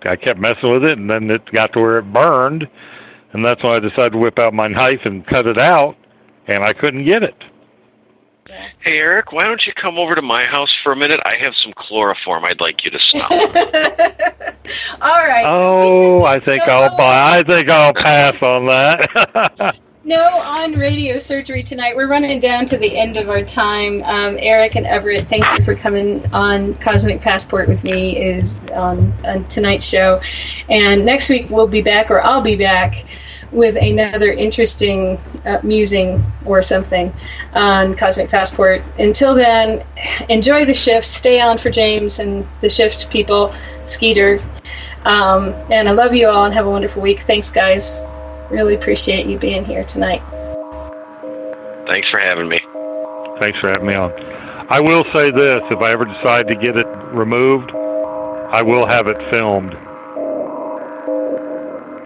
[SPEAKER 7] I kept messing with it, and then it got to where it burned, and that's when I decided to whip out my knife and cut it out, and I couldn't get it.
[SPEAKER 1] Hey, Eric, why don't you come over to my house for a minute? I have some chloroform I'd like you to smell.
[SPEAKER 6] All right.
[SPEAKER 7] Oh, I think I'll pass on that.
[SPEAKER 6] No on radio surgery tonight. We're running down to the end of our time. Eric and Everett, thank you for coming on Cosmic Passport with me is on tonight's show. And next week we'll be back, or I'll be back, with another interesting musing or something on Cosmic Passport. Until then, enjoy the shift. Stay on for James and the shift people, Skeeter. And I love you all and have a wonderful week. Thanks, guys. Really appreciate you being here tonight.
[SPEAKER 1] Thanks for having me.
[SPEAKER 7] Thanks for having me on. I will say this, if I ever decide to get it removed, I will have it filmed.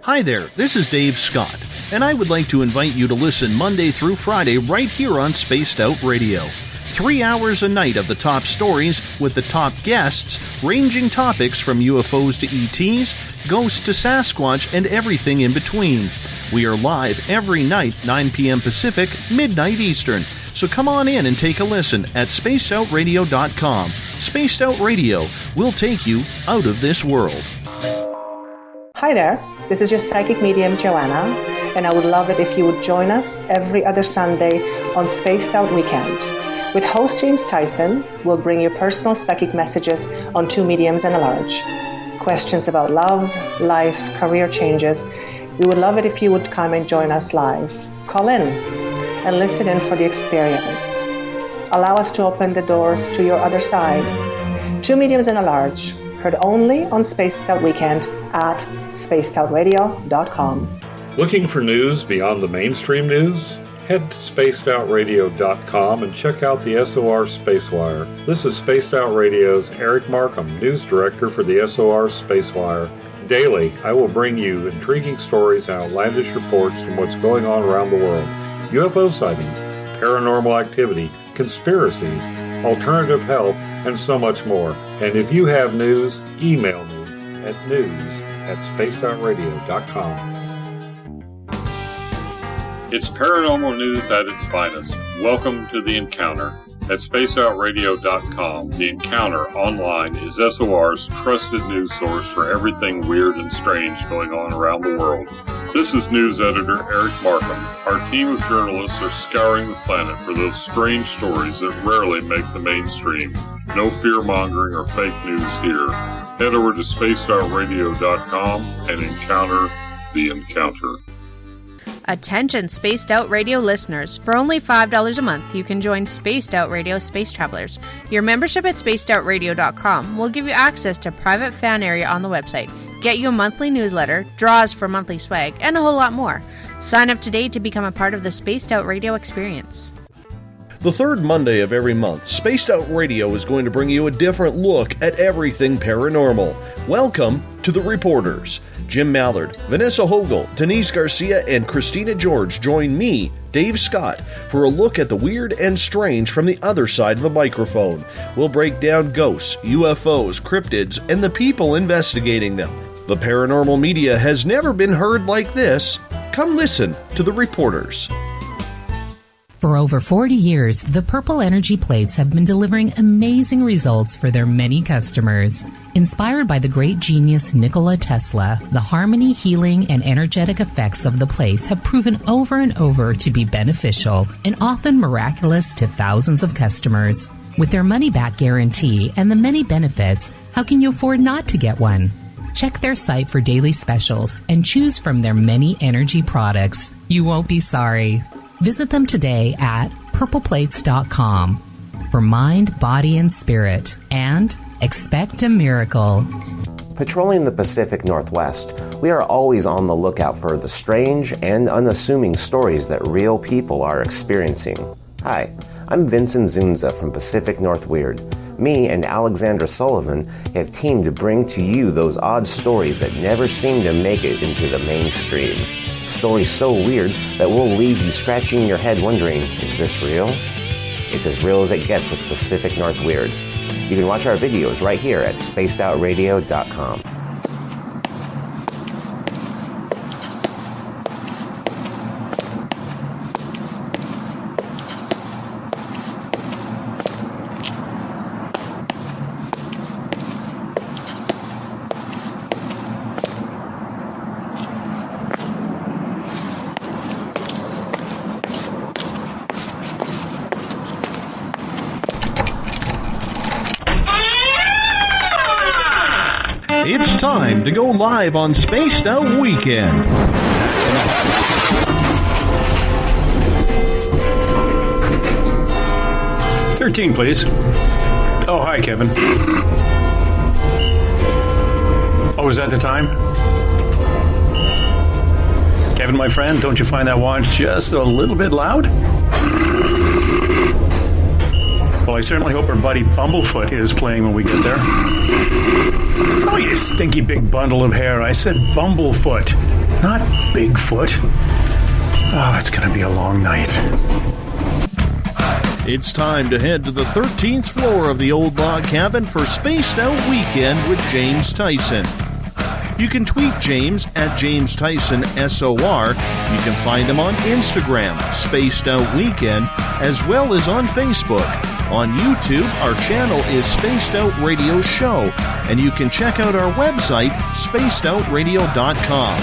[SPEAKER 3] Hi there, this is Dave Scott, and I would like to invite you to listen Monday through Friday right here on Spaced Out Radio. 3 hours a night of the top stories with the top guests, ranging topics from UFOs to ETs, ghosts to Sasquatch, and everything in between. We are live every night, 9 p.m. Pacific, midnight Eastern. So come on in and take a listen at spacedoutradio.com. Spaced Out Radio will take you out of this world.
[SPEAKER 8] Hi there, this is your psychic medium Joanna, and I would love it if you would join us every other Sunday on Spaced Out Weekend. With host James Tyson, we'll bring you personal psychic messages on two mediums and a large. Questions about love, life, career changes. We would love it if you would come and join us live. Call in and listen in for the experience. Allow us to open the doors to your other side. Two mediums and a large, heard only on Spaced Out Weekend at spacedoutradio.com.
[SPEAKER 9] Looking for news beyond the mainstream news? Head to spacedoutradio.com and check out the SOR Spacewire. This is Spaced Out Radio's Eric Marcum, news director for the SOR Spacewire. Daily, I will bring you intriguing stories and outlandish reports from what's going on around the world. UFO sightings, paranormal activity, conspiracies, alternative health, and so much more. And if you have news, email me at news@spacedoutradio.com.
[SPEAKER 10] It's paranormal news at its finest. Welcome to The Encounter. At spacedoutradio.com, The Encounter online is SOR's trusted news source for everything weird and strange going on around the world. This is news editor Eric Marcum. Our team of journalists are scouring the planet for those strange stories that rarely make the mainstream. No fear-mongering or fake news here. Head over to spacedoutradio.com and encounter The Encounter.
[SPEAKER 11] Attention Spaced Out Radio listeners, for only $5 a month you can join Spaced Out Radio Space Travelers. Your membership at spacedoutradio.com will give you access to private fan area on the website, get you a monthly newsletter, draws for monthly swag, and a whole lot more. Sign up today to become a part of the Spaced Out Radio experience.
[SPEAKER 3] The third Monday of every month, Spaced Out Radio is going to bring you a different look at everything paranormal. Welcome to The Reporters. Jim Mallard, Vanessa Hogel, Denise Garcia, and Christina George join me, Dave Scott, for a look at the weird and strange from the other side of the microphone. We'll break down ghosts, UFOs, cryptids, and the people investigating them. The paranormal media has never been heard like this. Come listen to The Reporters.
[SPEAKER 12] For over 40 years, the Purple Energy Plates have been delivering amazing results for their many customers. Inspired by the great genius Nikola Tesla, the harmony, healing, and energetic effects of the plates have proven over and over to be beneficial and often miraculous to thousands of customers. With their money-back guarantee and the many benefits, how can you afford not to get one? Check their site for daily specials and choose from their many energy products. You won't be sorry. Visit them today at purpleplates.com for mind, body, and spirit, and Expect a miracle.
[SPEAKER 13] Patrolling the Pacific Northwest, we are always on the lookout for the strange and unassuming stories that real people are experiencing. Hi, I'm Vincent Zunza from Pacific North Weird. Me and Alexandra Sullivan have teamed to bring to you those odd stories that never seem to make it into the mainstream. Stories so weird that will leave you scratching your head wondering, is this real? It's as real as it gets with Pacific North Weird. You can watch our videos right here at spacedoutradio.com.
[SPEAKER 3] It's time to go live on Spaced Out Weekend.
[SPEAKER 14] 13, please. Oh, hi, Kevin. Oh, is that the time? Kevin, my friend, don't you find that watch just a little bit loud? Well, I certainly hope our buddy Bumblefoot is playing when we get there. Oh, you stinky big bundle of hair. I said Bumblefoot, not Bigfoot. Oh, it's going to be a long night.
[SPEAKER 3] It's time to head to the 13th floor of the old log cabin for Spaced Out Weekend with James Tyson. You can tweet James at James Tyson SOR. You can find him on Instagram, Spaced Out Weekend, as well as on Facebook. On YouTube, our channel is Spaced Out Radio Show, and you can check out our website, spacedoutradio.com.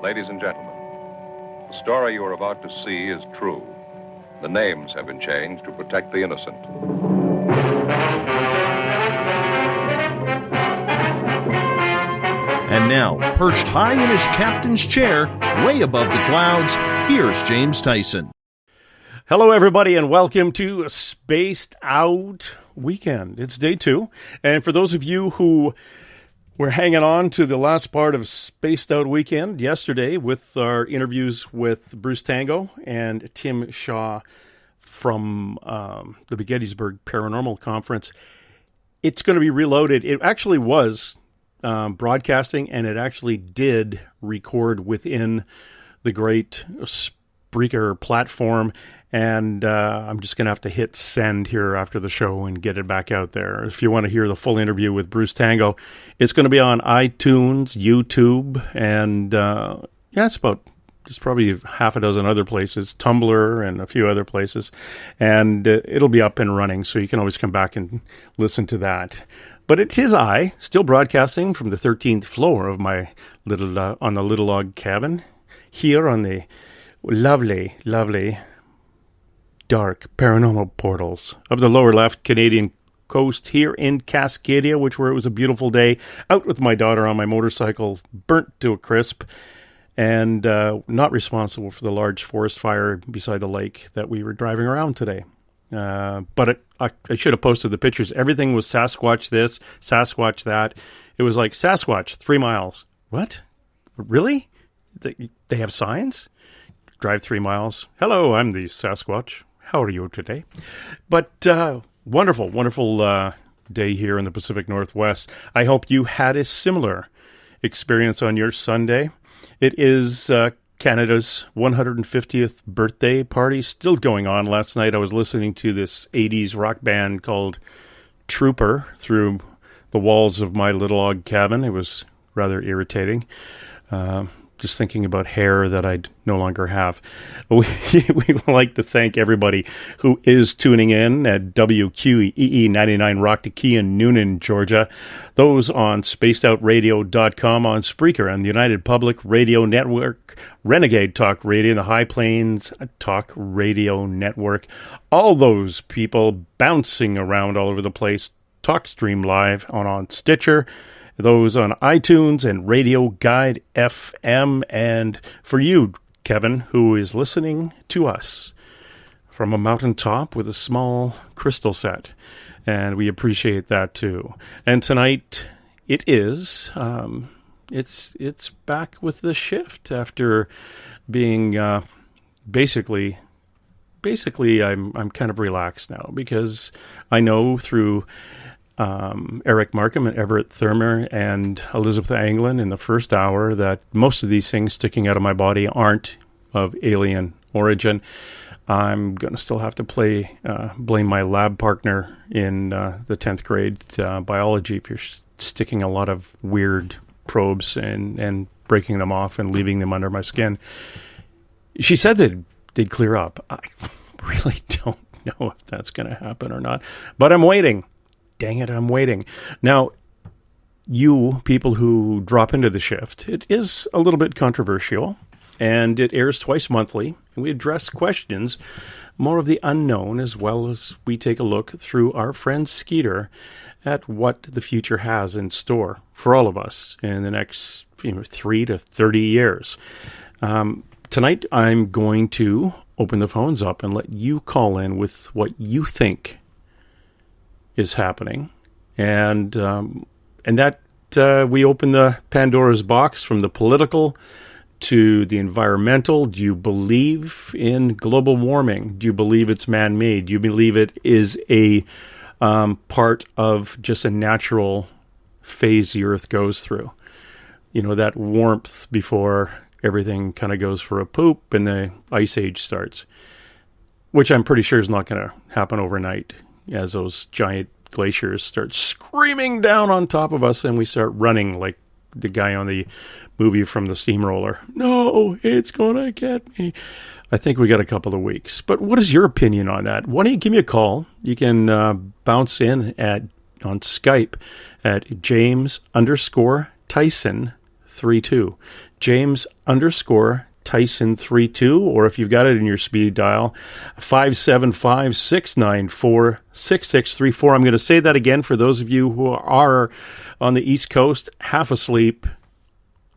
[SPEAKER 15] Ladies and gentlemen, the story you are about to see is true. The names have been changed to protect the innocent.
[SPEAKER 3] And now, perched high in his captain's chair, way above the clouds, here's James Tyson.
[SPEAKER 14] Hello, everybody, and welcome to Spaced Out Weekend. It's day 2, and for those of you who were hanging on to the last part of Spaced Out Weekend yesterday with our interviews with Bruce Tango and Tim Shaw from the Gettysburg Paranormal Conference, it's going to be reloaded. It actually was broadcasting, and it actually did record within the great Spreaker platform, and I'm just going to have to hit send here after the show and get it back out there. If you want to hear the full interview with Bruce Tango, it's going to be on iTunes, YouTube, and it's probably half a dozen other places, Tumblr and a few other places, and it'll be up and running, so you can always come back and listen to that. But it is I, still broadcasting from the 13th floor of my little on the little log cabin, here on the lovely, lovely, dark paranormal portals of the lower left Canadian coast here in Cascadia, where it was a beautiful day, out with my daughter on my motorcycle, burnt to a crisp, and not responsible for the large forest fire beside the lake that we were driving around today. But I should have posted the pictures. Everything was Sasquatch this, Sasquatch that. It was like, Sasquatch, 3 miles. What? Really? They have signs? Drive 3 miles. Hello, I'm the Sasquatch. How are you today? But wonderful, wonderful day here in the Pacific Northwest. I hope you had a similar experience on your Sunday. It is Canada's 150th birthday party still going on. Last night I was listening to this 80s rock band called Trooper through the walls of my little log cabin. It was rather irritating. Just thinking about hair that I no longer have. We would like to thank everybody who is tuning in at WQEE 99 Rock the Key in Noonan, Georgia. Those on spacedoutradio.com, on Spreaker and the United Public Radio Network, Renegade Talk Radio, and the High Plains Talk Radio Network. All those people bouncing around all over the place. TalkStream Live on Stitcher. Those on iTunes and Radio Guide FM. And for you, Kevin, who is listening to us from a mountaintop with a small crystal set. And we appreciate that too. And tonight it is, it's back with the shift after being basically I'm kind of relaxed now, because I know through Eric Marcum and Everett and Elizabeth Anglin in the first hour that most of these things sticking out of my body aren't of alien origin. I'm going to still have to blame my lab partner in the 10th grade biology if you're sticking a lot of weird probes and breaking them off and leaving them under my skin. She said that they'd clear up. I really don't know if that's going to happen or not, but I'm waiting. Dang it, I'm waiting. Now, you people who drop into the shift, it is a little bit controversial, and it airs twice monthly, and we address questions, more of the unknown, as well as we take a look through our friend Skeeter at what the future has in store for all of us in the next 3 to 30 years. Tonight, I'm going to open the phones up and let you call in with what you think is happening, and that we open the Pandora's box from the political to the environmental. Do you believe in global warming? Do you believe it's man-made? Do you believe it is a part of just a natural phase the Earth goes through? You know, that warmth before everything kind of goes for a poop and the ice age starts, which I'm pretty sure is not going to happen overnight, as those giant glaciers start screaming down on top of us and we start running like the guy on the movie from the steamroller. No, it's gonna get me. I think we got a couple of weeks. But what is your opinion on that? Why don't you give me a call? You can bounce in on Skype at James_Tyson32. James_Tyson32, or if you've got it in your speed dial, 575-694-6634. I'm going to say that again for those of you who are on the East Coast, half asleep,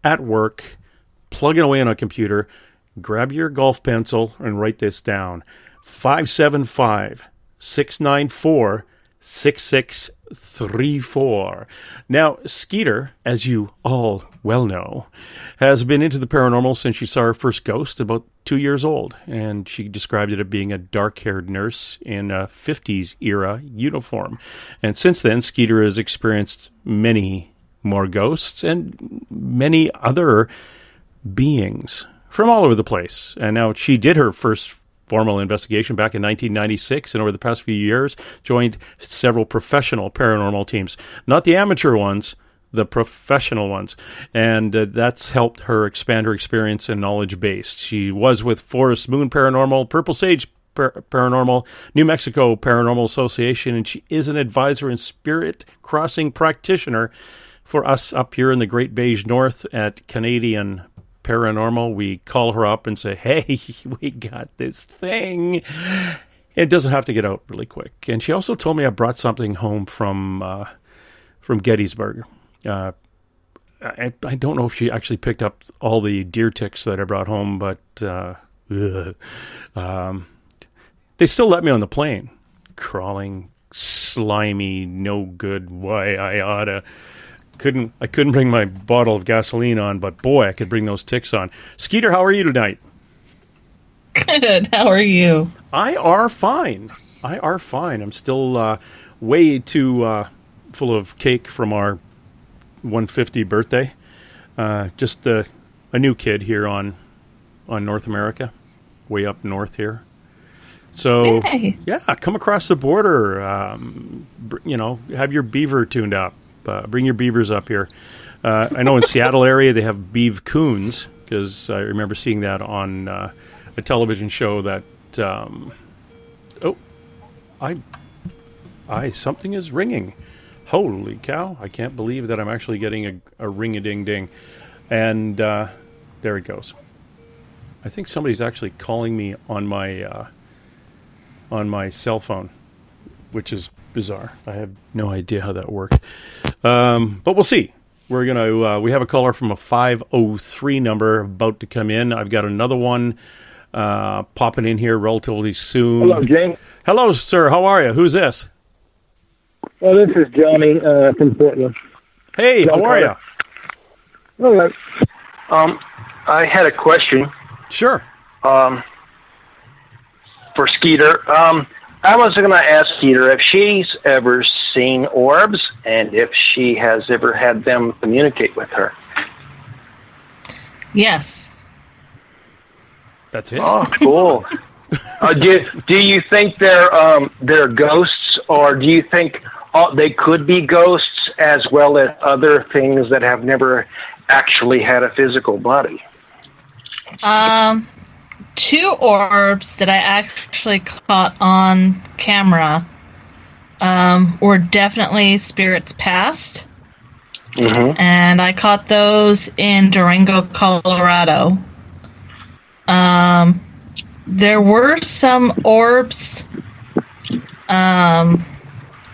[SPEAKER 14] at work, plugging away on a computer. Grab your golf pencil and write this down. 575-694-6634. Now, Skeeter, as you all well know, has been into the paranormal since she saw her first ghost about 2 years old, and she described it as being a dark-haired nurse in a 50s era uniform. And since then, Skeeter has experienced many more ghosts and many other beings from all over the place. And now she did her first formal investigation back in 1996, and over the past few years joined several professional paranormal teams. Not the amateur ones, the professional ones. And that's helped her expand her experience and knowledge base. She was with Forest Moon Paranormal, Purple Sage Paranormal, New Mexico Paranormal Association, and she is an advisor and spirit crossing practitioner for us up here in the Great Beige North at Canadian Paranormal. We call her up and say, hey, we got this thing. It doesn't have to get out really quick. And she also told me I brought something home from Gettysburg. I don't know if she actually picked up all the deer ticks that I brought home, but they still let me on the plane. Crawling, slimy, no good, why I oughta. I couldn't bring my bottle of gasoline on, but boy, I could bring those ticks on. Skeeter, how are you tonight?
[SPEAKER 16] Good. How are you?
[SPEAKER 14] I are fine. I'm still way too full of cake from our 150 birthday. Just a new kid here on North America, way up north here. So, hey. Yeah, come across the border, have your beaver tuned up. Bring your beavers up here. I know in Seattle area they have beav coons, because I remember seeing that on a television show that, something is ringing. Holy cow, I can't believe that I'm actually getting a ring-a-ding-ding. And there it goes. I think somebody's actually calling me on my cell phone, which is bizarre. I have no idea how that worked. But we'll see. We're gonna. We have a caller from a 503 number about to come in. I've got another one popping in here relatively soon.
[SPEAKER 17] Hello, James.
[SPEAKER 14] Hello, sir. How are you? Who's this?
[SPEAKER 17] Well, this is Johnny from Portland.
[SPEAKER 14] Hey, how are you?
[SPEAKER 17] All right. I had a question.
[SPEAKER 14] Sure.
[SPEAKER 17] For Skeeter. I was going to ask Skeeter if she's ever seen orbs and if she has ever had them communicate with her.
[SPEAKER 16] Yes.
[SPEAKER 14] That's it.
[SPEAKER 17] Oh, cool. Do you think they're ghosts, or do you think they could be ghosts as well as other things that have never actually had a physical body?
[SPEAKER 16] 2 orbs that I actually caught on camera were definitely spirits past.
[SPEAKER 17] Mm-hmm.
[SPEAKER 16] And I caught those in Durango, Colorado. There were some orbs up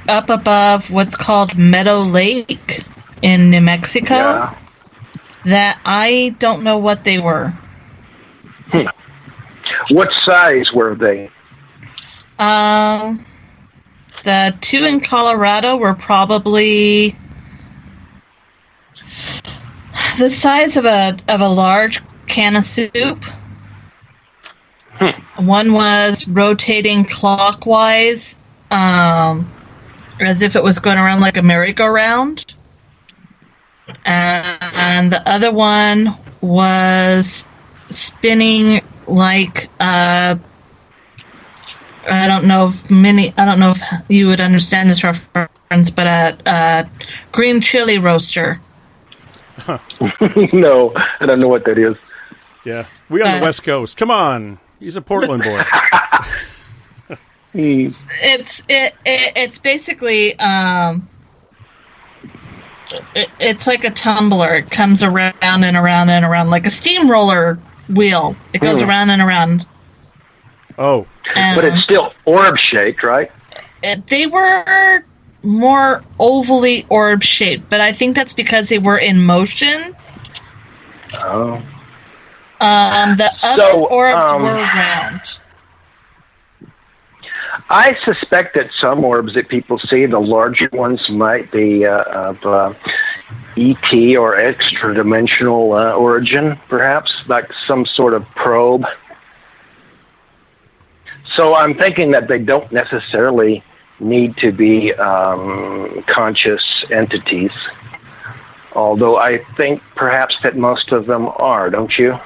[SPEAKER 16] above what's called Meadow Lake in New Mexico that I don't know what they were.
[SPEAKER 17] What size were they?
[SPEAKER 16] The 2 in Colorado were probably the size of a large can of soup. One was rotating clockwise, as if it was going around like a merry-go-round. And the other one was spinning like I don't know if you would understand this reference, but a green chili roaster.
[SPEAKER 17] No, I don't know what that is.
[SPEAKER 14] Yeah, we on the West Coast. Come on, he's a Portland boy.
[SPEAKER 16] It's basically it's like a tumbler. It comes around and around and around like a steamroller wheel. It goes around and around.
[SPEAKER 14] Oh,
[SPEAKER 17] but it's still orb-shaped, right?
[SPEAKER 16] They were more ovally orb-shaped, but I think that's because they were in motion.
[SPEAKER 17] Oh.
[SPEAKER 16] The other orbs were round.
[SPEAKER 17] I suspect that some orbs that people see, the larger ones, might be of ET or extra-dimensional origin, perhaps, like some sort of probe. So I'm thinking that they don't necessarily need to be conscious entities, although I think perhaps that most of them are, don't you?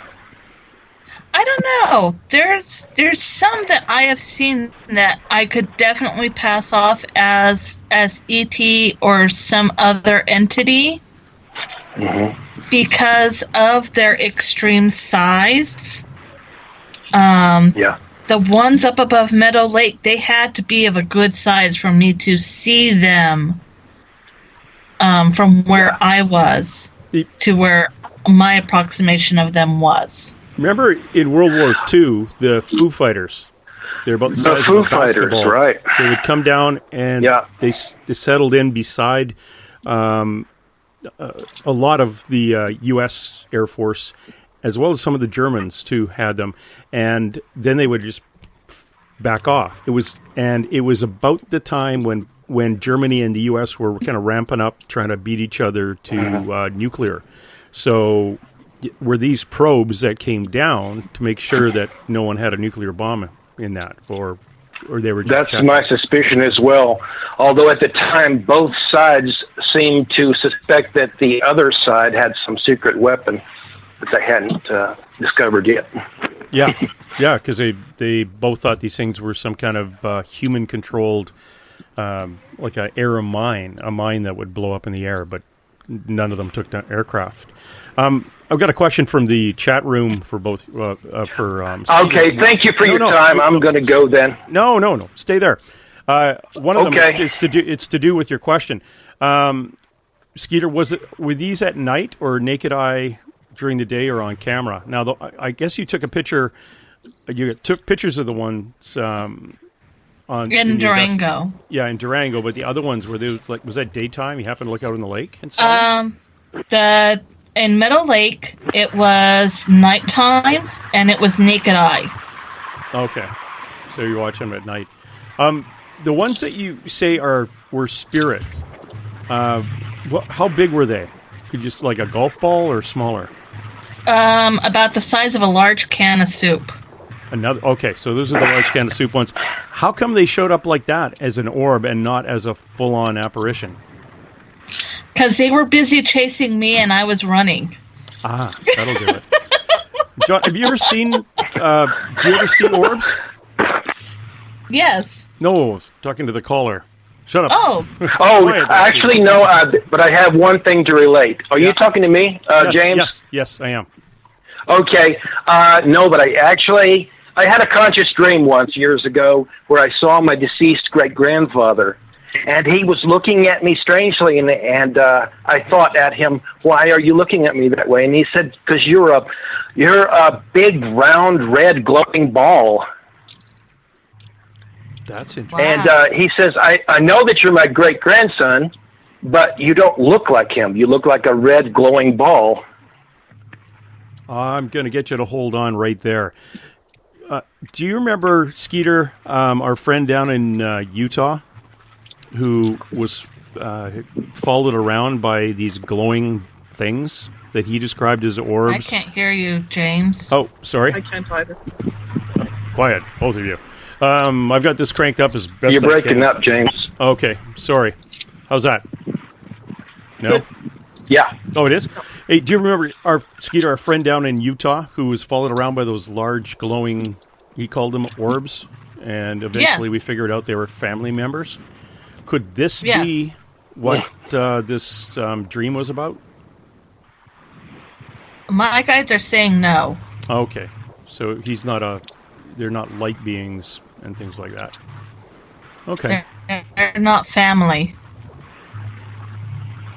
[SPEAKER 16] I don't know. There's some that I have seen that I could definitely pass off as ET or some other entity because of their extreme size. The ones up above Meadow Lake, they had to be of a good size for me to see them from where I was to where my approximation of them was.
[SPEAKER 14] Remember in World War II, the Foo Fighters? They're about the size of
[SPEAKER 17] Foo Fighters, right?
[SPEAKER 14] They would come down and they settled in beside a lot of the U.S. Air Force, as well as some of the Germans too had them, and then they would just back off. It was about the time when Germany and the U.S. were kind of ramping up, trying to beat each other to nuclear. So were these probes that came down to make sure that no one had a nuclear bomb in that, or they were just
[SPEAKER 17] That's
[SPEAKER 14] checking?
[SPEAKER 17] my suspicion as well, although at the time both sides seemed to suspect that the other side had some secret weapon that they hadn't discovered yet.
[SPEAKER 14] Yeah, because they both thought these things were some kind of human-controlled, like a mine that would blow up in the air, but none of them took down aircraft. I've got a question from the chat room for both.
[SPEAKER 17] Okay, thank you for your time. I'm going to go then.
[SPEAKER 14] No, stay there. One of them is to do with your question. Skeeter, were these at night or naked eye during the day or on camera? Now, I guess you took a picture. You took pictures of the ones
[SPEAKER 16] in Durango.
[SPEAKER 14] In Durango, but the other ones was that daytime? You happened to look out on the lake and stuff.
[SPEAKER 16] In Meadow Lake, it was nighttime, and it was naked eye.
[SPEAKER 14] Okay, so you watch them at night. The ones that you say were spirits, how big were they? Could you like a golf ball or smaller?
[SPEAKER 16] About the size of a large can of soup.
[SPEAKER 14] Okay, so those are the large can of soup ones. How come they showed up like that as an orb and not as a full-on apparition?
[SPEAKER 16] Because they were busy chasing me and I was running.
[SPEAKER 14] Ah, that'll do it. John, have you ever seen? Do you ever see orbs?
[SPEAKER 16] Yes.
[SPEAKER 14] No, talking to the caller. Shut up.
[SPEAKER 16] Oh,
[SPEAKER 17] actually, no. But I have one thing to relate. Are you talking to me,
[SPEAKER 14] yes,
[SPEAKER 17] James?
[SPEAKER 14] Yes, I am.
[SPEAKER 17] Okay. No, but I had a conscious dream once years ago where I saw my deceased great-grandfather, and he was looking at me strangely, and I thought at him, "Why are you looking at me that way?" And he said, "Because you're a big, round, red, glowing ball."
[SPEAKER 14] That's interesting.
[SPEAKER 17] And he says, I know that you're my great-grandson, but you don't look like him. You look like a red, glowing ball.
[SPEAKER 14] I'm going to get you to hold on right there. Do you remember, Skeeter, our friend down in Utah, who was followed around by these glowing things that he described as orbs?
[SPEAKER 16] I can't hear you, James.
[SPEAKER 14] Oh, sorry.
[SPEAKER 18] I can't either.
[SPEAKER 14] Quiet, both of you. I've got this cranked up as best
[SPEAKER 17] You're
[SPEAKER 14] I
[SPEAKER 17] breaking
[SPEAKER 14] can.
[SPEAKER 17] up, James.
[SPEAKER 14] Okay, sorry. How's that? No?
[SPEAKER 17] Yeah.
[SPEAKER 14] Oh, it is? Hey, do you remember our friend down in Utah who was followed around by those large glowing, he called them orbs, and eventually we figured out they were family members? Could this be what this dream was about?
[SPEAKER 16] My guides are saying no.
[SPEAKER 14] Okay. So they're not light beings and things like that. Okay.
[SPEAKER 16] They're not family.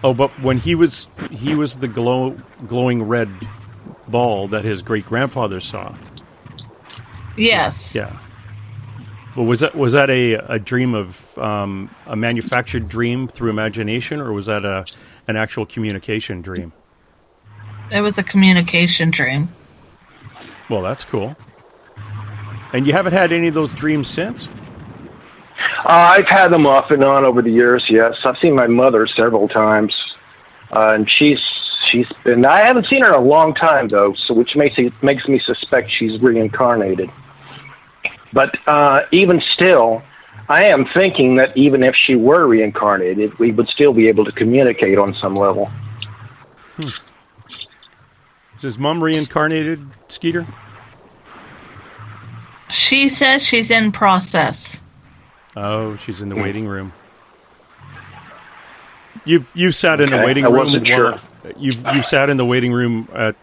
[SPEAKER 14] Oh, but when he was the glowing red ball that his great grandfather saw.
[SPEAKER 16] Yes.
[SPEAKER 14] Yeah. But was that a dream of a manufactured dream through imagination, or was that an actual communication dream?
[SPEAKER 16] It was a communication dream.
[SPEAKER 14] Well, that's cool. And you haven't had any of those dreams since?
[SPEAKER 17] I've had them off and on over the years, yes. I've seen my mother several times, and she's been... I haven't seen her in a long time, though, so which makes me suspect she's reincarnated. But even still, I am thinking that even if she were reincarnated, we would still be able to communicate on some level.
[SPEAKER 14] Is Mom reincarnated, Skeeter?
[SPEAKER 16] She says she's in process.
[SPEAKER 14] Oh, she's in the waiting room. You've sat in the waiting room. I wasn't sure. You've sat in the waiting room at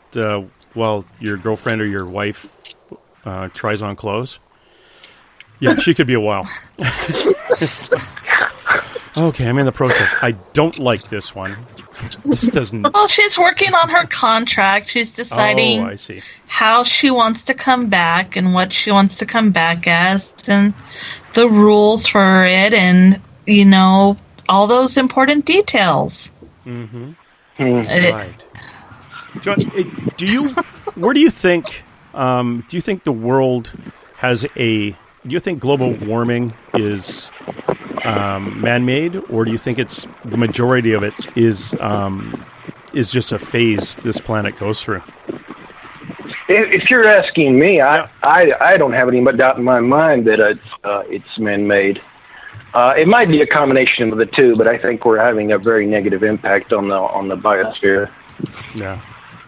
[SPEAKER 14] while your girlfriend or your wife tries on clothes. Yeah, she could be a while. It's like, okay, I'm in the process. I don't like this one. This doesn't.
[SPEAKER 16] Well, she's working on her contract. She's deciding
[SPEAKER 14] I see.
[SPEAKER 16] how she wants to come back and what she wants to come back as, and the rules for it, and all those important details.
[SPEAKER 14] Mm-hmm. Right. John, where do you think? Do you think the world has a? Do you think global warming is man-made, or do you think it's the majority of it is just a phase this planet goes through?
[SPEAKER 17] If you're asking me, I don't have any doubt in my mind that it's man-made. It might be a combination of the two, but I think we're having a very negative impact on the biosphere.
[SPEAKER 14] Yeah,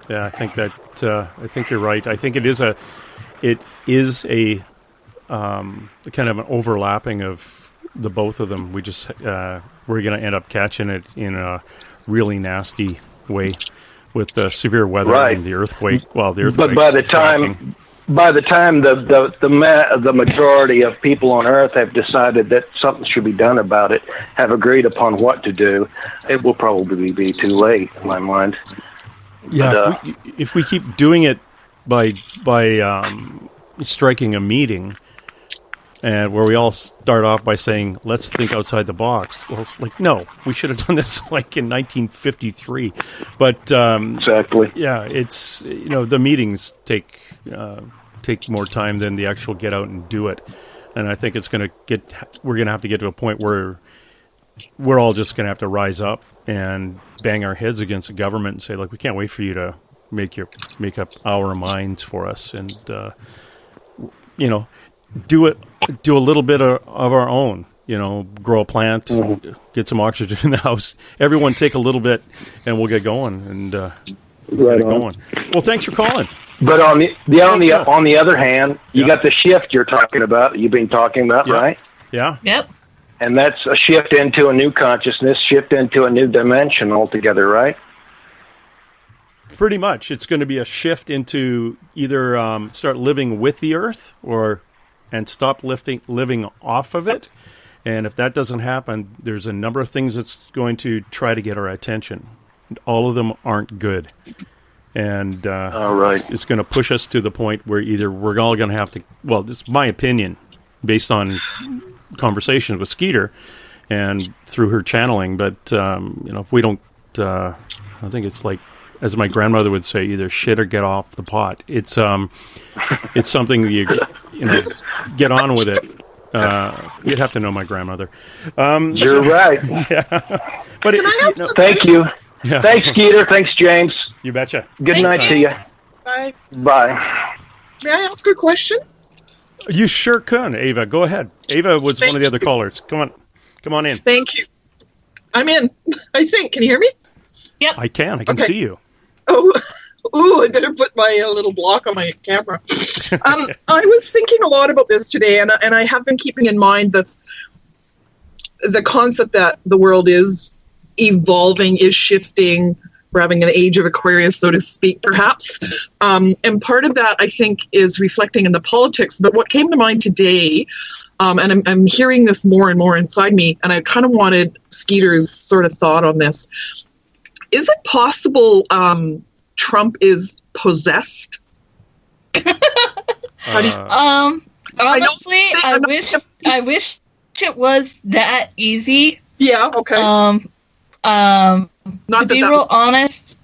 [SPEAKER 14] I think that I think you're right. I think it is a kind of an overlapping of the both of them. We just we're going to end up catching it in a really nasty way with the severe weather and the earthquake. Well, the earthquake.
[SPEAKER 17] But by the time the majority of people on Earth have decided that something should be done about it, have agreed upon what to do, it will probably be too late, in my mind.
[SPEAKER 14] Yeah,
[SPEAKER 17] but,
[SPEAKER 14] if we keep doing it by striking a meeting, and where we all start off by saying, let's think outside the box. Well, like, no, we should have done this like in 1953. But
[SPEAKER 17] exactly.
[SPEAKER 14] Yeah, it's, the meetings take more time than the actual get out and do it. And I think we're going to have to get to a point where we're all just going to have to rise up and bang our heads against the government and say, like, we can't wait for you to make up our minds for us, and do a little bit of our own. Grow a plant, get some oxygen in the house. Everyone take a little bit, and we'll get going. And
[SPEAKER 17] right on.
[SPEAKER 14] Going. Well, thanks for calling.
[SPEAKER 17] But on the other hand, you got the shift you're talking about. You've been talking about, right?
[SPEAKER 14] Yeah.
[SPEAKER 16] Yep.
[SPEAKER 17] And that's a shift into a new consciousness, shift into a new dimension altogether, right?
[SPEAKER 14] Pretty much. It's going to be a shift into either start living with the earth and stop living off of it. And if that doesn't happen, there's a number of things that's going to try to get our attention. All of them aren't good. And
[SPEAKER 17] all right.
[SPEAKER 14] It's going to push us to the point where either we're all going to have to, well, this is my opinion based on conversations with Skeeter and through her channeling, but if we don't, I think it's like, as my grandmother would say, either shit or get off the pot. It's something that you get on with it. You'd have to know my grandmother.
[SPEAKER 17] You're right.
[SPEAKER 14] Yeah. But
[SPEAKER 17] thank you.
[SPEAKER 14] Yeah.
[SPEAKER 17] Thanks, Skeeter. Thanks, James.
[SPEAKER 14] You betcha.
[SPEAKER 17] Good night to you.
[SPEAKER 18] Bye.
[SPEAKER 17] Bye.
[SPEAKER 18] May I ask a question?
[SPEAKER 14] You sure can, Ava. Go ahead. Ava was one of the other callers. Come on in.
[SPEAKER 18] Thank you. I'm in. I think. Can you hear me?
[SPEAKER 16] Yep.
[SPEAKER 14] I can see you.
[SPEAKER 18] Oh, I better put my little block on my camera. I was thinking a lot about this today, and I have been keeping in mind the concept that the world is evolving, is shifting. We're having an age of Aquarius, so to speak, perhaps. And part of that, I think, is reflecting in the politics. But what came to mind today, and I'm hearing this more and more inside me, and I kind of wanted Skeeter's sort of thought on this. Is it possible Trump is possessed?
[SPEAKER 16] Honestly, I wish it was that easy.
[SPEAKER 18] Yeah, okay.
[SPEAKER 16] To be real honest,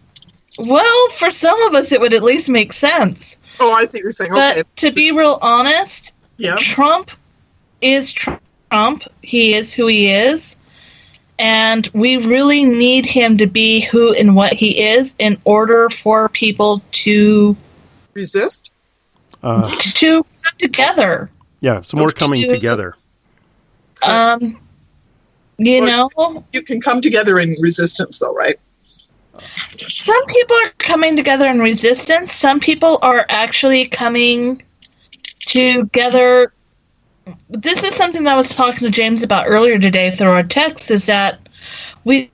[SPEAKER 16] well, for some of us, it would at least make sense.
[SPEAKER 18] Oh, I see what you're saying.
[SPEAKER 16] But
[SPEAKER 18] okay.
[SPEAKER 16] To be real honest,
[SPEAKER 18] yeah.
[SPEAKER 16] Trump is Trump. He is who he is. And we really need him to be who and what he is in order for people to
[SPEAKER 18] resist,
[SPEAKER 16] to come together.
[SPEAKER 14] Yeah, some more coming together.
[SPEAKER 18] You can come together in resistance, though, right?
[SPEAKER 16] Some people are coming together in resistance. Some people are actually coming together. This is something that I was talking to James about earlier today through our text, is that we've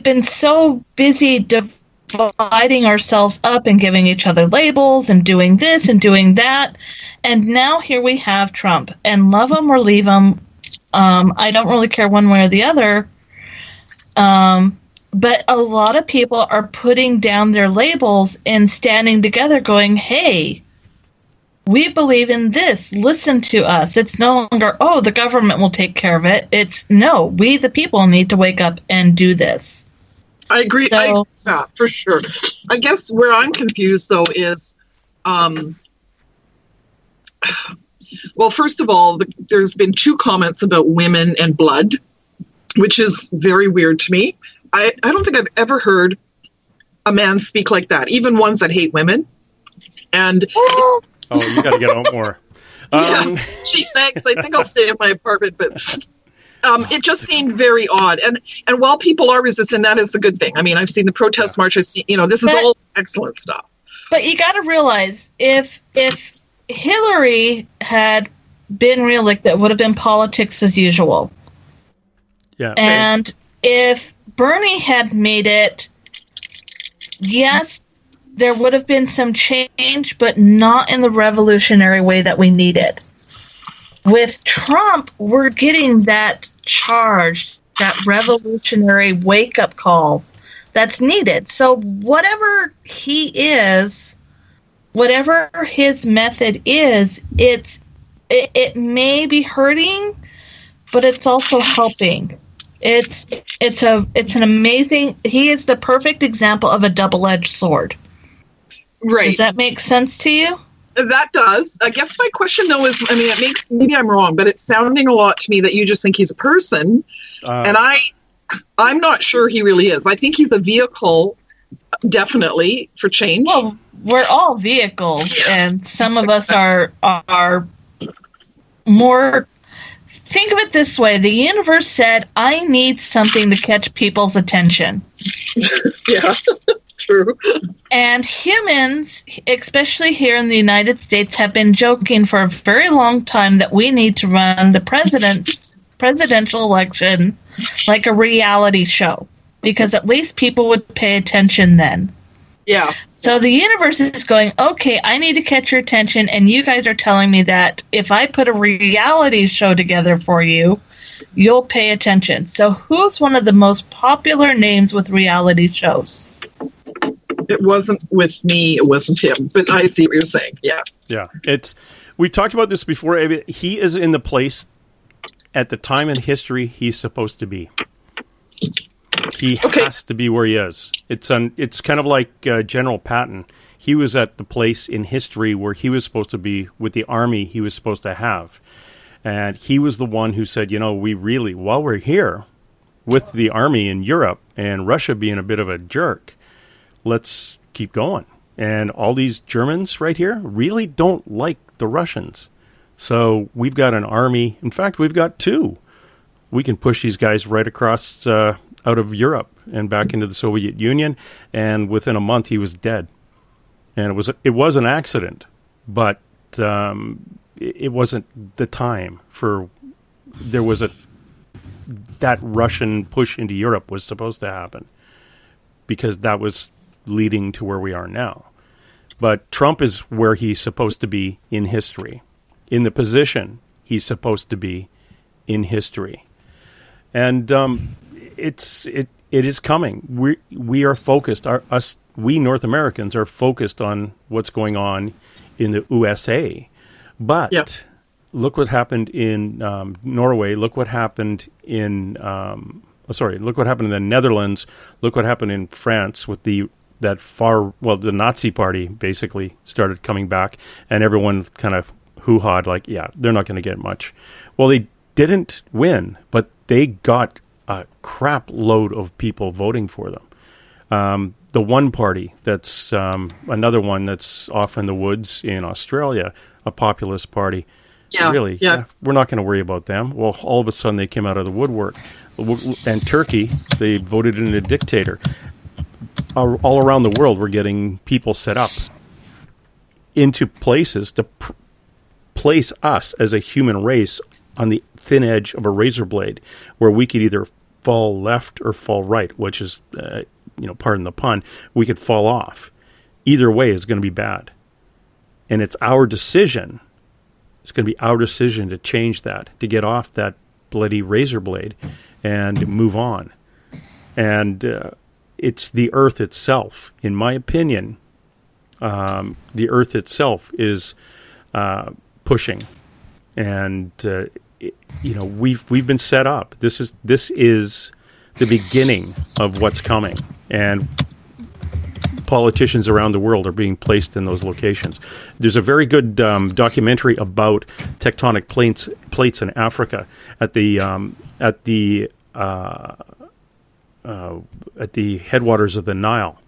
[SPEAKER 16] been so busy dividing ourselves up and giving each other labels and doing this and doing that. And now here we have Trump. And love him or leave him. I don't really care one way or the other. But a lot of people are putting down their labels and standing together going, hey, we believe in this. Listen to us. It's no longer, the government will take care of it. It's, no, we the people need to wake up and do this.
[SPEAKER 18] I agree.
[SPEAKER 16] So,
[SPEAKER 18] for sure. I guess where I'm confused, though, is, well, first of all, there's been 2 comments about women and blood, which is very weird to me. I don't think I've ever heard a man speak like that, even ones that hate women. And
[SPEAKER 14] you got to get out more.
[SPEAKER 18] Yeah, gee, thanks. I think I'll stay in my apartment, but it just seemed very odd. And while people are resistant, that is a good thing. I mean, I've seen the protest march. I've seen, this is all excellent stuff.
[SPEAKER 16] But you got to realize, if Hillary had been reelected, it would have been politics as usual.
[SPEAKER 14] Yeah.
[SPEAKER 16] And if Bernie had made it, yes, there would have been some change, but not in the revolutionary way that we needed. With Trump, we're getting that charge, that revolutionary wake-up call that's needed. So whatever he is, whatever his method is, it's it may be hurting, but it's also helping. It's an amazing. He is the perfect example of a double-edged sword.
[SPEAKER 18] Right.
[SPEAKER 16] Does that make sense to you?
[SPEAKER 18] That does. I guess my question, though, is, I mean, it makes, maybe I'm wrong, but it's sounding a lot to me that you just think he's a person, and I'm not sure he really is. I think he's a vehicle, definitely, for change.
[SPEAKER 16] Well, we're all vehicles, and some of us are more. Think of it this way: the universe said, "I need something to catch people's attention."
[SPEAKER 18] Yeah. True.
[SPEAKER 16] And humans, especially here in the United States, have been joking for a very long time that we need to run the presidential election like a reality show, because at least people would pay attention then.
[SPEAKER 18] Yeah.
[SPEAKER 16] So the universe is going, okay, I need to catch your attention, and you guys are telling me that if I put a reality show together for you, you'll pay attention. So who's one of the most popular names with reality shows?
[SPEAKER 18] It wasn't with me, it wasn't him, but I see what you're saying. Yeah.
[SPEAKER 14] Yeah. We've talked about this before. He is in the place at the time in history he's supposed to be. He has to be where he is. It's kind of like General Patton. He was at the place in history where he was supposed to be with the army he was supposed to have. And he was the one who said, while we're here with the army in Europe and Russia being a bit of a jerk, let's keep going. And all these Germans right here really don't like the Russians. So we've got an army. In fact, we've got two. We can push these guys right across out of Europe and back into the Soviet Union. And within a month, he was dead. And it was an accident, but it wasn't the time for. There was that Russian push into Europe was supposed to happen, because that was leading to where we are now. But Trump is where he's supposed to be in history, in the position he's supposed to be in history. And it is coming. We are focused. We North Americans are focused on what's going on in the USA. But look what happened in Norway. Look what happened in look what happened in the Netherlands. Look what happened in France with the Nazi party basically started coming back, and everyone kind of hoo-hawed like, yeah, they're not going to get much. Well, they didn't win, but they got a crap load of people voting for them. The one party that's another one that's off in the woods in Australia, a populist party. We're not going to worry about them. Well, all of a sudden they came out of the woodwork. And Turkey, they voted in a dictator. All around the world, we're getting people set up into places to place us as a human race on the thin edge of a razor blade, where we could either fall left or fall right, which is, pardon the pun, we could fall off. Either way is going to be bad. And it's our decision. It's going to be our decision to change that, to get off that bloody razor blade and move on. And it's the earth itself, in my opinion. The earth itself is pushing, and we've been set up. This is the beginning of what's coming, and politicians around the world are being placed in those locations. There's a very good documentary about tectonic plates in Africa at the headwaters of the Nile.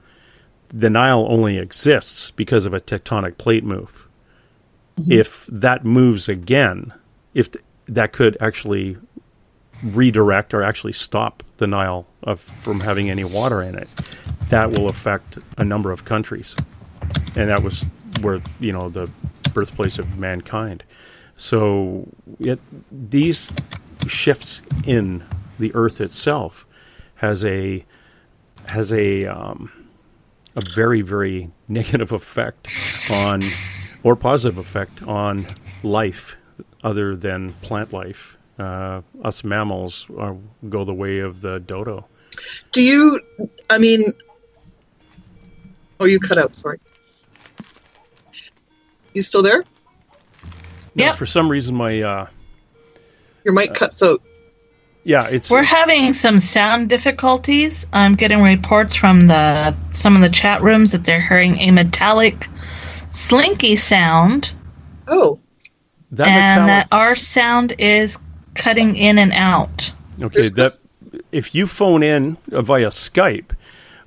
[SPEAKER 14] The Nile only exists because of a tectonic plate move. Mm-hmm. If that moves again, that could actually redirect or actually stop the Nile from having any water in it, that will affect a number of countries. And that was where, the birthplace of mankind. So these shifts in the earth itself has a very, very negative effect on, or positive effect on life other than plant life. Us mammals go the way of the dodo.
[SPEAKER 18] You cut out, sorry. You still there?
[SPEAKER 16] Yep.
[SPEAKER 14] For some reason, my
[SPEAKER 18] your mic cuts out.
[SPEAKER 14] Yeah,
[SPEAKER 16] we're having some sound difficulties. I'm getting reports from some of the chat rooms that they're hearing a metallic slinky sound.
[SPEAKER 18] Oh.
[SPEAKER 16] That our sound is cutting in and out.
[SPEAKER 14] Okay, if you phone in via Skype,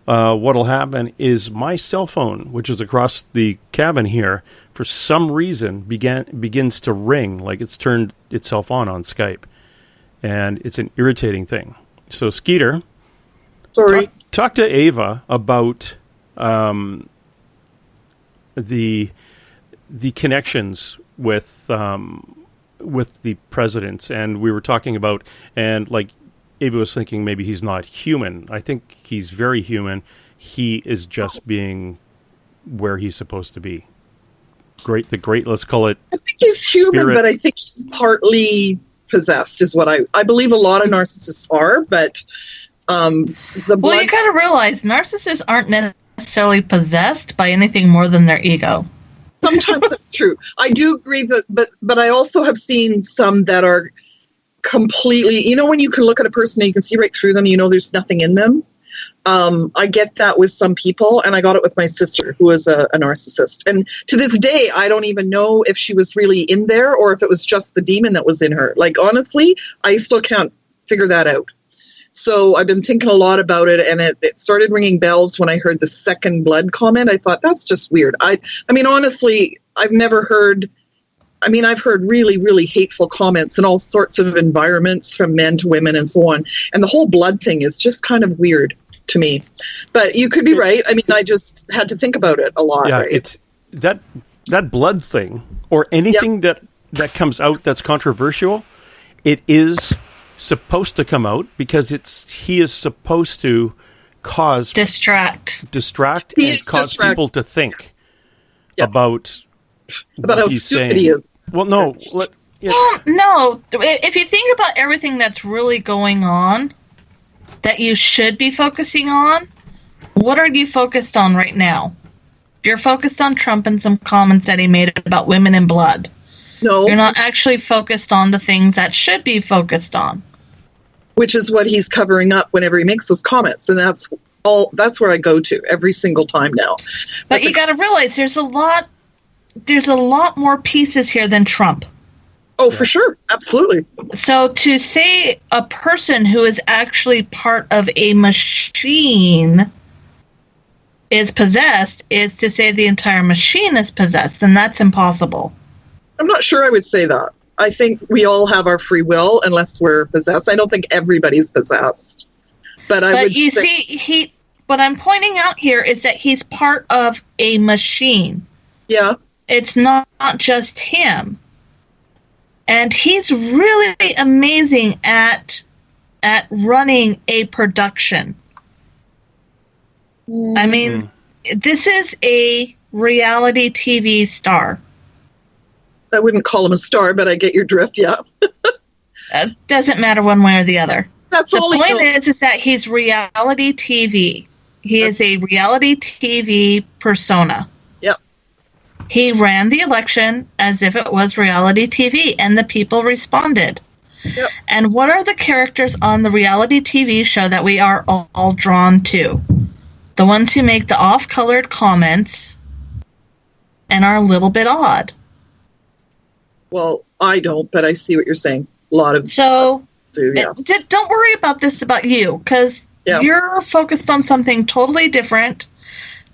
[SPEAKER 14] what'll happen is my cell phone, which is across the cabin here, for some reason begins to ring like it's turned itself on Skype. And it's an irritating thing. So, Skeeter,
[SPEAKER 18] sorry,
[SPEAKER 14] talk to Ava about the connections with the presidents, and we were talking about, and like Ava was thinking maybe he's not human. I think he's very human. He is just being where he's supposed to be. Let's call it.
[SPEAKER 18] I think he's human,
[SPEAKER 14] spirit.
[SPEAKER 18] but I think he's partly possessed is what I believe a lot of narcissists are, but
[SPEAKER 16] well, you got to realize narcissists aren't necessarily possessed by anything more than their ego.
[SPEAKER 18] Sometimes that's true. I do agree that, but I also have seen some that are completely, when you can look at a person and you can see right through them, there's nothing in them. I get that with some people, and I got it with my sister, who is a narcissist. And to this day, I don't even know if she was really in there or if it was just the demon that was in her. Like, honestly, I still can't figure that out. So I've been thinking a lot about it, and it started ringing bells when I heard the second blood comment. I thought, that's just weird. I mean, honestly, I've heard really, really hateful comments in all sorts of environments, from men to women and so on. And the whole blood thing is just kind of weird to me. But you could be right. I mean, I just had to think about it a lot.
[SPEAKER 14] Yeah,
[SPEAKER 18] right?
[SPEAKER 14] it's that blood thing, or anything that comes out that's controversial, it is supposed to come out because he is supposed to
[SPEAKER 16] distract
[SPEAKER 14] and cause people to think about
[SPEAKER 18] how
[SPEAKER 14] he's
[SPEAKER 18] stupid
[SPEAKER 14] saying.
[SPEAKER 18] he is.
[SPEAKER 14] Well, no.
[SPEAKER 16] Well, no. If you think about everything that's really going on that you should be focusing on, what are you focused on right now? You're focused on Trump and some comments that he made about women and blood.
[SPEAKER 18] No.
[SPEAKER 16] You're not actually focused on the things that should be focused on.
[SPEAKER 18] Which is what he's covering up whenever he makes those comments. And that's where I go to every single time now.
[SPEAKER 16] But you got to realize there's a lot more pieces here than Trump.
[SPEAKER 18] Oh, for sure. Absolutely.
[SPEAKER 16] So to say a person who is actually part of a machine is possessed is to say the entire machine is possessed, and that's impossible.
[SPEAKER 18] I'm not sure I would say that. I think we all have our free will unless we're possessed. I don't think everybody's possessed. But
[SPEAKER 16] you see, what I'm pointing out here is that he's part of a machine.
[SPEAKER 18] Yeah.
[SPEAKER 16] It's not just him. And he's really amazing at running a production. I mean, this is a reality TV star.
[SPEAKER 18] I wouldn't call him a star, but I get your drift, yeah.
[SPEAKER 16] Doesn't matter one way or the other.
[SPEAKER 18] That's
[SPEAKER 16] the
[SPEAKER 18] all
[SPEAKER 16] point is that he's reality TV. He is a reality TV persona.
[SPEAKER 18] Yep.
[SPEAKER 16] He ran the election as if it was reality TV, and the people responded.
[SPEAKER 18] Yep.
[SPEAKER 16] And what are the characters on the reality TV show that we are all drawn to? The ones who make the off-colored comments and are a little bit odd.
[SPEAKER 18] Well, I don't, but I see what you're saying. A lot of do, yeah.
[SPEAKER 16] Don't worry about this about you, because you're focused on something totally different.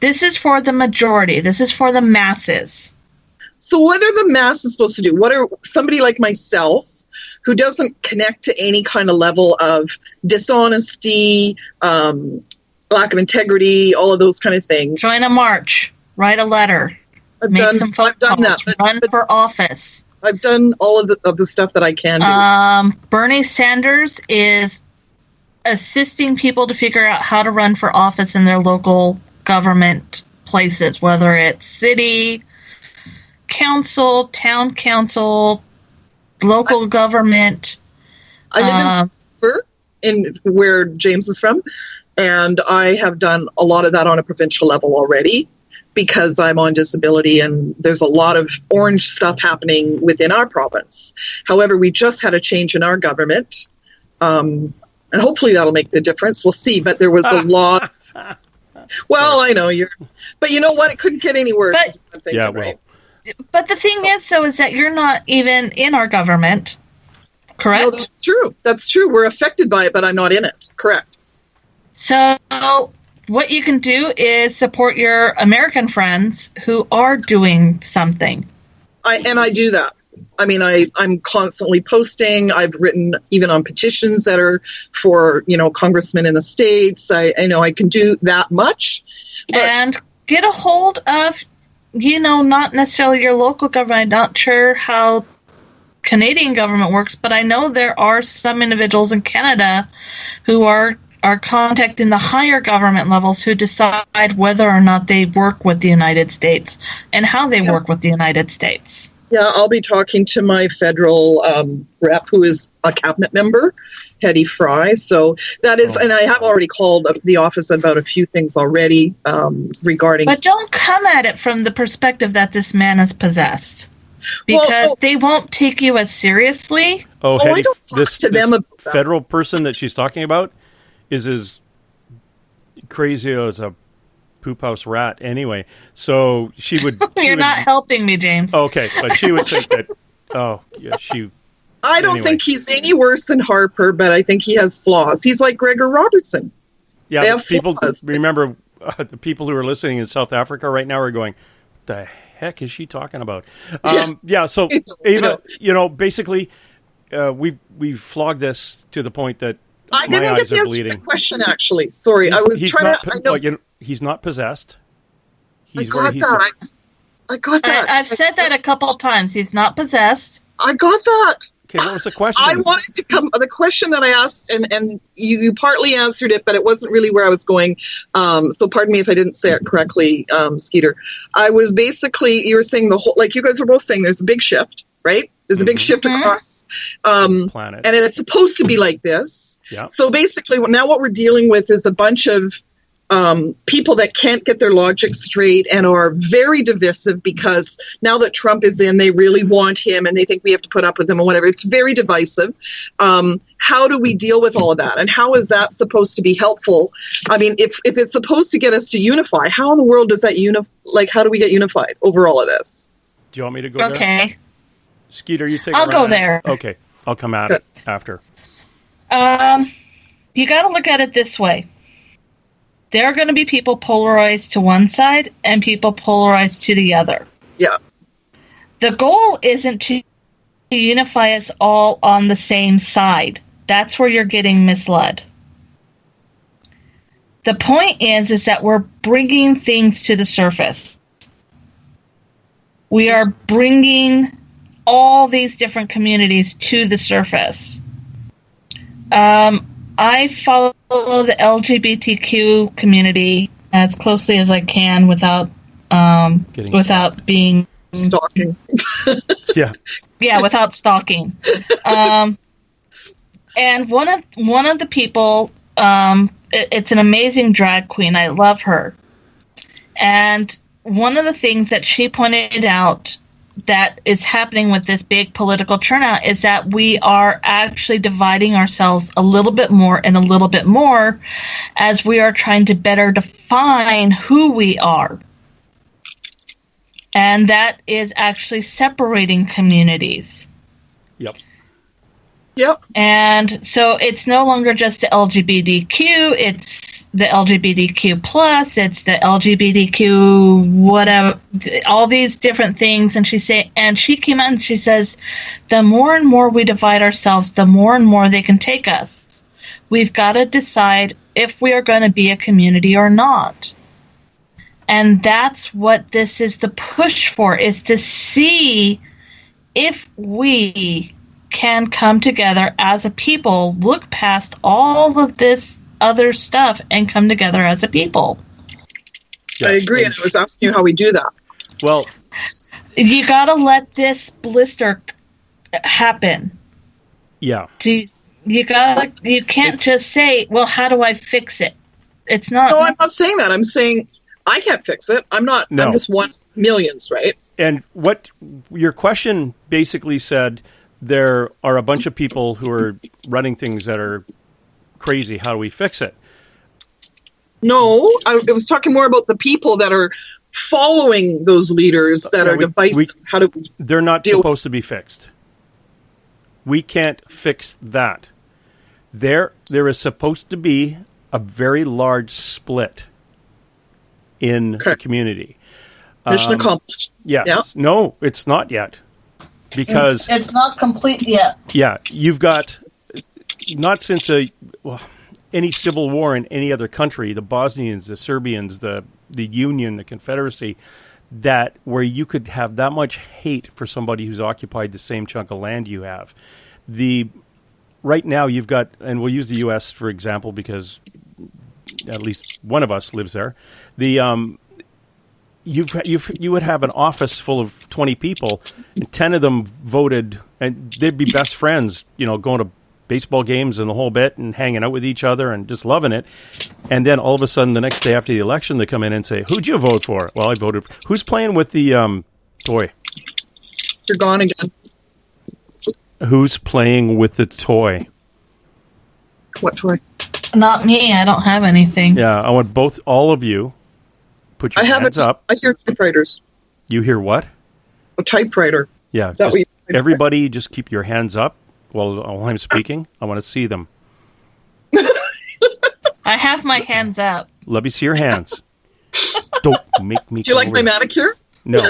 [SPEAKER 16] This is for the majority. This is for the masses.
[SPEAKER 18] So what are the masses supposed to do? What are somebody like myself who doesn't connect to any kind of level of dishonesty, lack of integrity, all of those kind of things?
[SPEAKER 16] Join a march. Write a letter. I've done that. Run for office.
[SPEAKER 18] I've done all of the stuff that I can do.
[SPEAKER 16] Bernie Sanders is assisting people to figure out how to run for office in their local government places, whether it's city, council, town council, local government.
[SPEAKER 18] I live in where James is from, and I have done a lot of that on a provincial level already. because I'm on disability and there's a lot of orange stuff happening within our province. However, we just had a change in our government, and hopefully that'll make the difference. We'll see. But there was a lot. Well, I know but you know what? It couldn't get any worse. Right?
[SPEAKER 16] But the thing is, though, is that you're not even in our government, correct?
[SPEAKER 18] No, that's true. That's true. We're affected by it, but I'm not in it. Correct.
[SPEAKER 16] So what you can do is support your American friends who are doing something.
[SPEAKER 18] I do that. I mean, I'm constantly posting. I've written even on petitions that are for, congressmen in the States. I know I can do that much.
[SPEAKER 16] And get a hold of, not necessarily your local government. I'm not sure how Canadian government works, but I know there are some individuals in Canada who are contacting the higher government levels who decide whether or not they work with the United States and how they work with the United States.
[SPEAKER 18] Yeah, I'll be talking to my federal rep, who is a cabinet member, Hetty Fry. So that is, and I have already called the office about a few things already regarding.
[SPEAKER 16] But don't come at it from the perspective that this man is possessed, because they won't take you as seriously.
[SPEAKER 14] Hetty,
[SPEAKER 18] I don't talk to them about that.
[SPEAKER 14] Federal person that she's talking about is as crazy as a poop house rat anyway. So she would...
[SPEAKER 16] You're not helping me, James.
[SPEAKER 14] Okay, but she would think that...
[SPEAKER 18] I don't think he's any worse than Harper, but I think he has flaws. He's like Gregor Robertson.
[SPEAKER 14] Yeah, people remember the people who are listening in South Africa right now are going, what the heck is she talking about? So Ava, basically, we've flogged this to the point that
[SPEAKER 18] I didn't get the answer to the question, actually. Sorry, I was trying to...
[SPEAKER 14] he's not possessed.
[SPEAKER 18] I got that.
[SPEAKER 16] I've said that a couple of times. He's not possessed.
[SPEAKER 18] I got that.
[SPEAKER 14] Okay, what was the question?
[SPEAKER 18] I wanted to the question that I asked, and you partly answered it, but it wasn't really where I was going. So pardon me if I didn't say it correctly, Skeeter. I was basically, you were saying like you guys were both saying, there's a big shift, right? There's a big shift across
[SPEAKER 14] planet.
[SPEAKER 18] And it's supposed to be like this.
[SPEAKER 14] Yeah.
[SPEAKER 18] So basically, now what we're dealing with is a bunch of people that can't get their logic straight and are very divisive, because now that Trump is in, they really want him and they think we have to put up with him and whatever. It's very divisive. How do we deal with all of that? And how is that supposed to be helpful? I mean, if it's supposed to get us to unify, how in the world does that how do we get unified over all of this?
[SPEAKER 14] Do you want me to go there?
[SPEAKER 16] Okay.
[SPEAKER 14] Skeeter, you take
[SPEAKER 16] I'll go there.
[SPEAKER 14] Okay. I'll come at it after.
[SPEAKER 16] You got to look at it this way. There are going to be people polarized to one side and people polarized to the other.
[SPEAKER 18] Yeah.
[SPEAKER 16] The goal isn't to unify us all on the same side. That's where you're getting misled. The point is that we're bringing things to the surface. We are bringing all these different communities to the surface. I follow the LGBTQ community as closely as I can without being
[SPEAKER 18] stalking.
[SPEAKER 16] Without stalking. And one of the people, it's an amazing drag queen. I love her. And one of the things that she pointed out that is happening with this big political turnout is that we are actually dividing ourselves a little bit more and a little bit more as we are trying to better define who we are. And that is actually separating communities.
[SPEAKER 18] Yep.
[SPEAKER 16] And so it's no longer just the LGBTQ, it's the LGBTQ plus, it's the LGBTQ whatever, all these different things. And she came out and she says, the more and more we divide ourselves, the more and more they can take us. We've got to decide if we are going to be a community or not. And that's what this is the push for, is to see if we can come together as a people, look past all of this other stuff and come together as a people.
[SPEAKER 18] I agree, and I was asking you how we do that.
[SPEAKER 14] Well,
[SPEAKER 16] you got to let this blister happen.
[SPEAKER 14] Yeah.
[SPEAKER 16] You can't just say, well, how do I fix it? It's not.
[SPEAKER 18] No, I'm not saying that. I'm saying I can't fix it. I'm not.
[SPEAKER 14] No.
[SPEAKER 18] I'm just one millions, right?
[SPEAKER 14] And what your question basically said, there are a bunch of people who are running things that are crazy. How do we fix it?
[SPEAKER 18] No, I was talking more about the people that are following those leaders that are divisive.
[SPEAKER 14] They're not supposed to be fixed. We can't fix that. There is supposed to be a very large split in the community.
[SPEAKER 18] Mission accomplished.
[SPEAKER 14] Yes.
[SPEAKER 18] Yeah.
[SPEAKER 14] No, it's not yet. Because
[SPEAKER 16] it's not complete yet.
[SPEAKER 14] Yeah, you've got, not since any civil war in any other country, the Bosnians, the Serbians, the Union, the Confederacy, that where you could have that much hate for somebody who's occupied the same chunk of land you have. Right now you've got, and we'll use the U.S. for example because at least one of us lives there. You would have an office full of 20 people, and 10 of them voted, and they'd be best friends, going to baseball games and the whole bit and hanging out with each other and just loving it. And then all of a sudden, the next day after the election, they come in and say, "Who'd you vote for?" "Well, I voted." "Who's playing with the toy?"
[SPEAKER 18] You're gone again.
[SPEAKER 14] Who's playing with the toy?
[SPEAKER 18] What toy?
[SPEAKER 16] Not me. I don't have anything.
[SPEAKER 14] Yeah, I want all of you. Put your hands up.
[SPEAKER 18] I hear typewriters.
[SPEAKER 14] You hear what?
[SPEAKER 18] A typewriter.
[SPEAKER 14] Yeah. Everybody just keep your hands up while I'm speaking. I want to see them.
[SPEAKER 16] I have my hands up.
[SPEAKER 14] Let me see your hands. Don't make me.
[SPEAKER 18] Do you like my manicure?
[SPEAKER 14] No.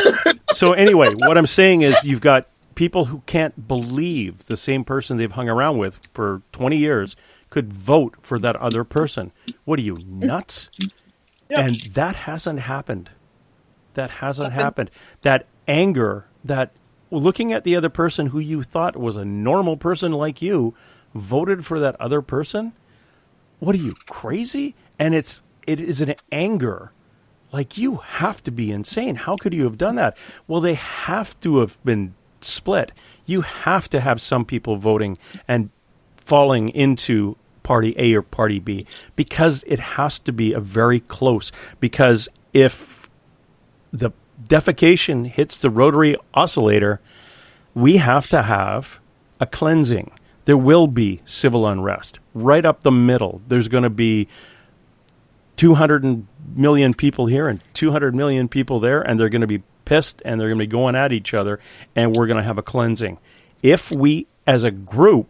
[SPEAKER 14] So anyway, what I'm saying is you've got people who can't believe the same person they've hung around with for 20 years could vote for that other person. What are you, nuts? And that hasn't happened. That hasn't happened. That anger, that looking at the other person who you thought was a normal person like you, voted for that other person? What are you, crazy? And it is an anger. Like, you have to be insane. How could you have done that? Well, they have to have been split. You have to have some people voting and falling into Party A or Party B, because it has to be a very close. Because if the defecation hits the rotary oscillator, we have to have a cleansing. There will be civil unrest right up the middle. There's going to be 200 million people here and 200 million people there, and they're going to be pissed and they're going to be going at each other, and we're going to have a cleansing. If we, as a group,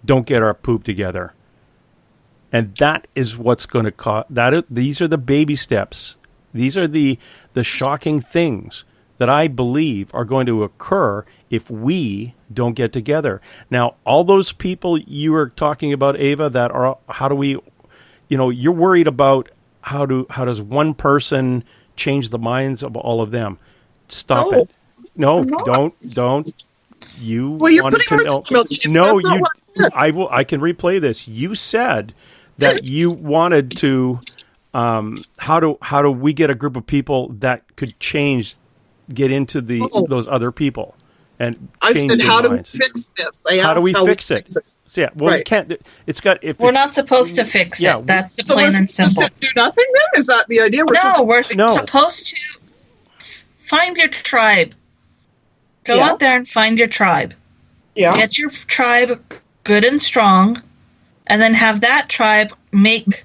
[SPEAKER 14] don't get our poop together. And that is what's going to cause these are the baby steps. These are the shocking things that I believe are going to occur if we don't get together. Now, all those people you were talking about, Ava, that are, how do we, you're worried about how does one person change the minds of all of them? Stop it. No, don't. You
[SPEAKER 18] you're
[SPEAKER 14] wanted
[SPEAKER 18] putting
[SPEAKER 14] to know. No, you. I can replay this. You said that you wanted to. How do we get a group of people that could get into those other people and
[SPEAKER 18] I
[SPEAKER 14] change
[SPEAKER 18] said,
[SPEAKER 14] their
[SPEAKER 18] how
[SPEAKER 14] minds?
[SPEAKER 18] do we fix this?
[SPEAKER 14] How do we fix it? So, yeah, well, we can't. It's got.
[SPEAKER 16] We're not supposed to fix it. That's plain and simple.
[SPEAKER 18] To do nothing. Then is that the idea?
[SPEAKER 16] We're supposed to find your tribe. Go out there and find your tribe.
[SPEAKER 18] Yeah.
[SPEAKER 16] Get your tribe good and strong, and then have that tribe make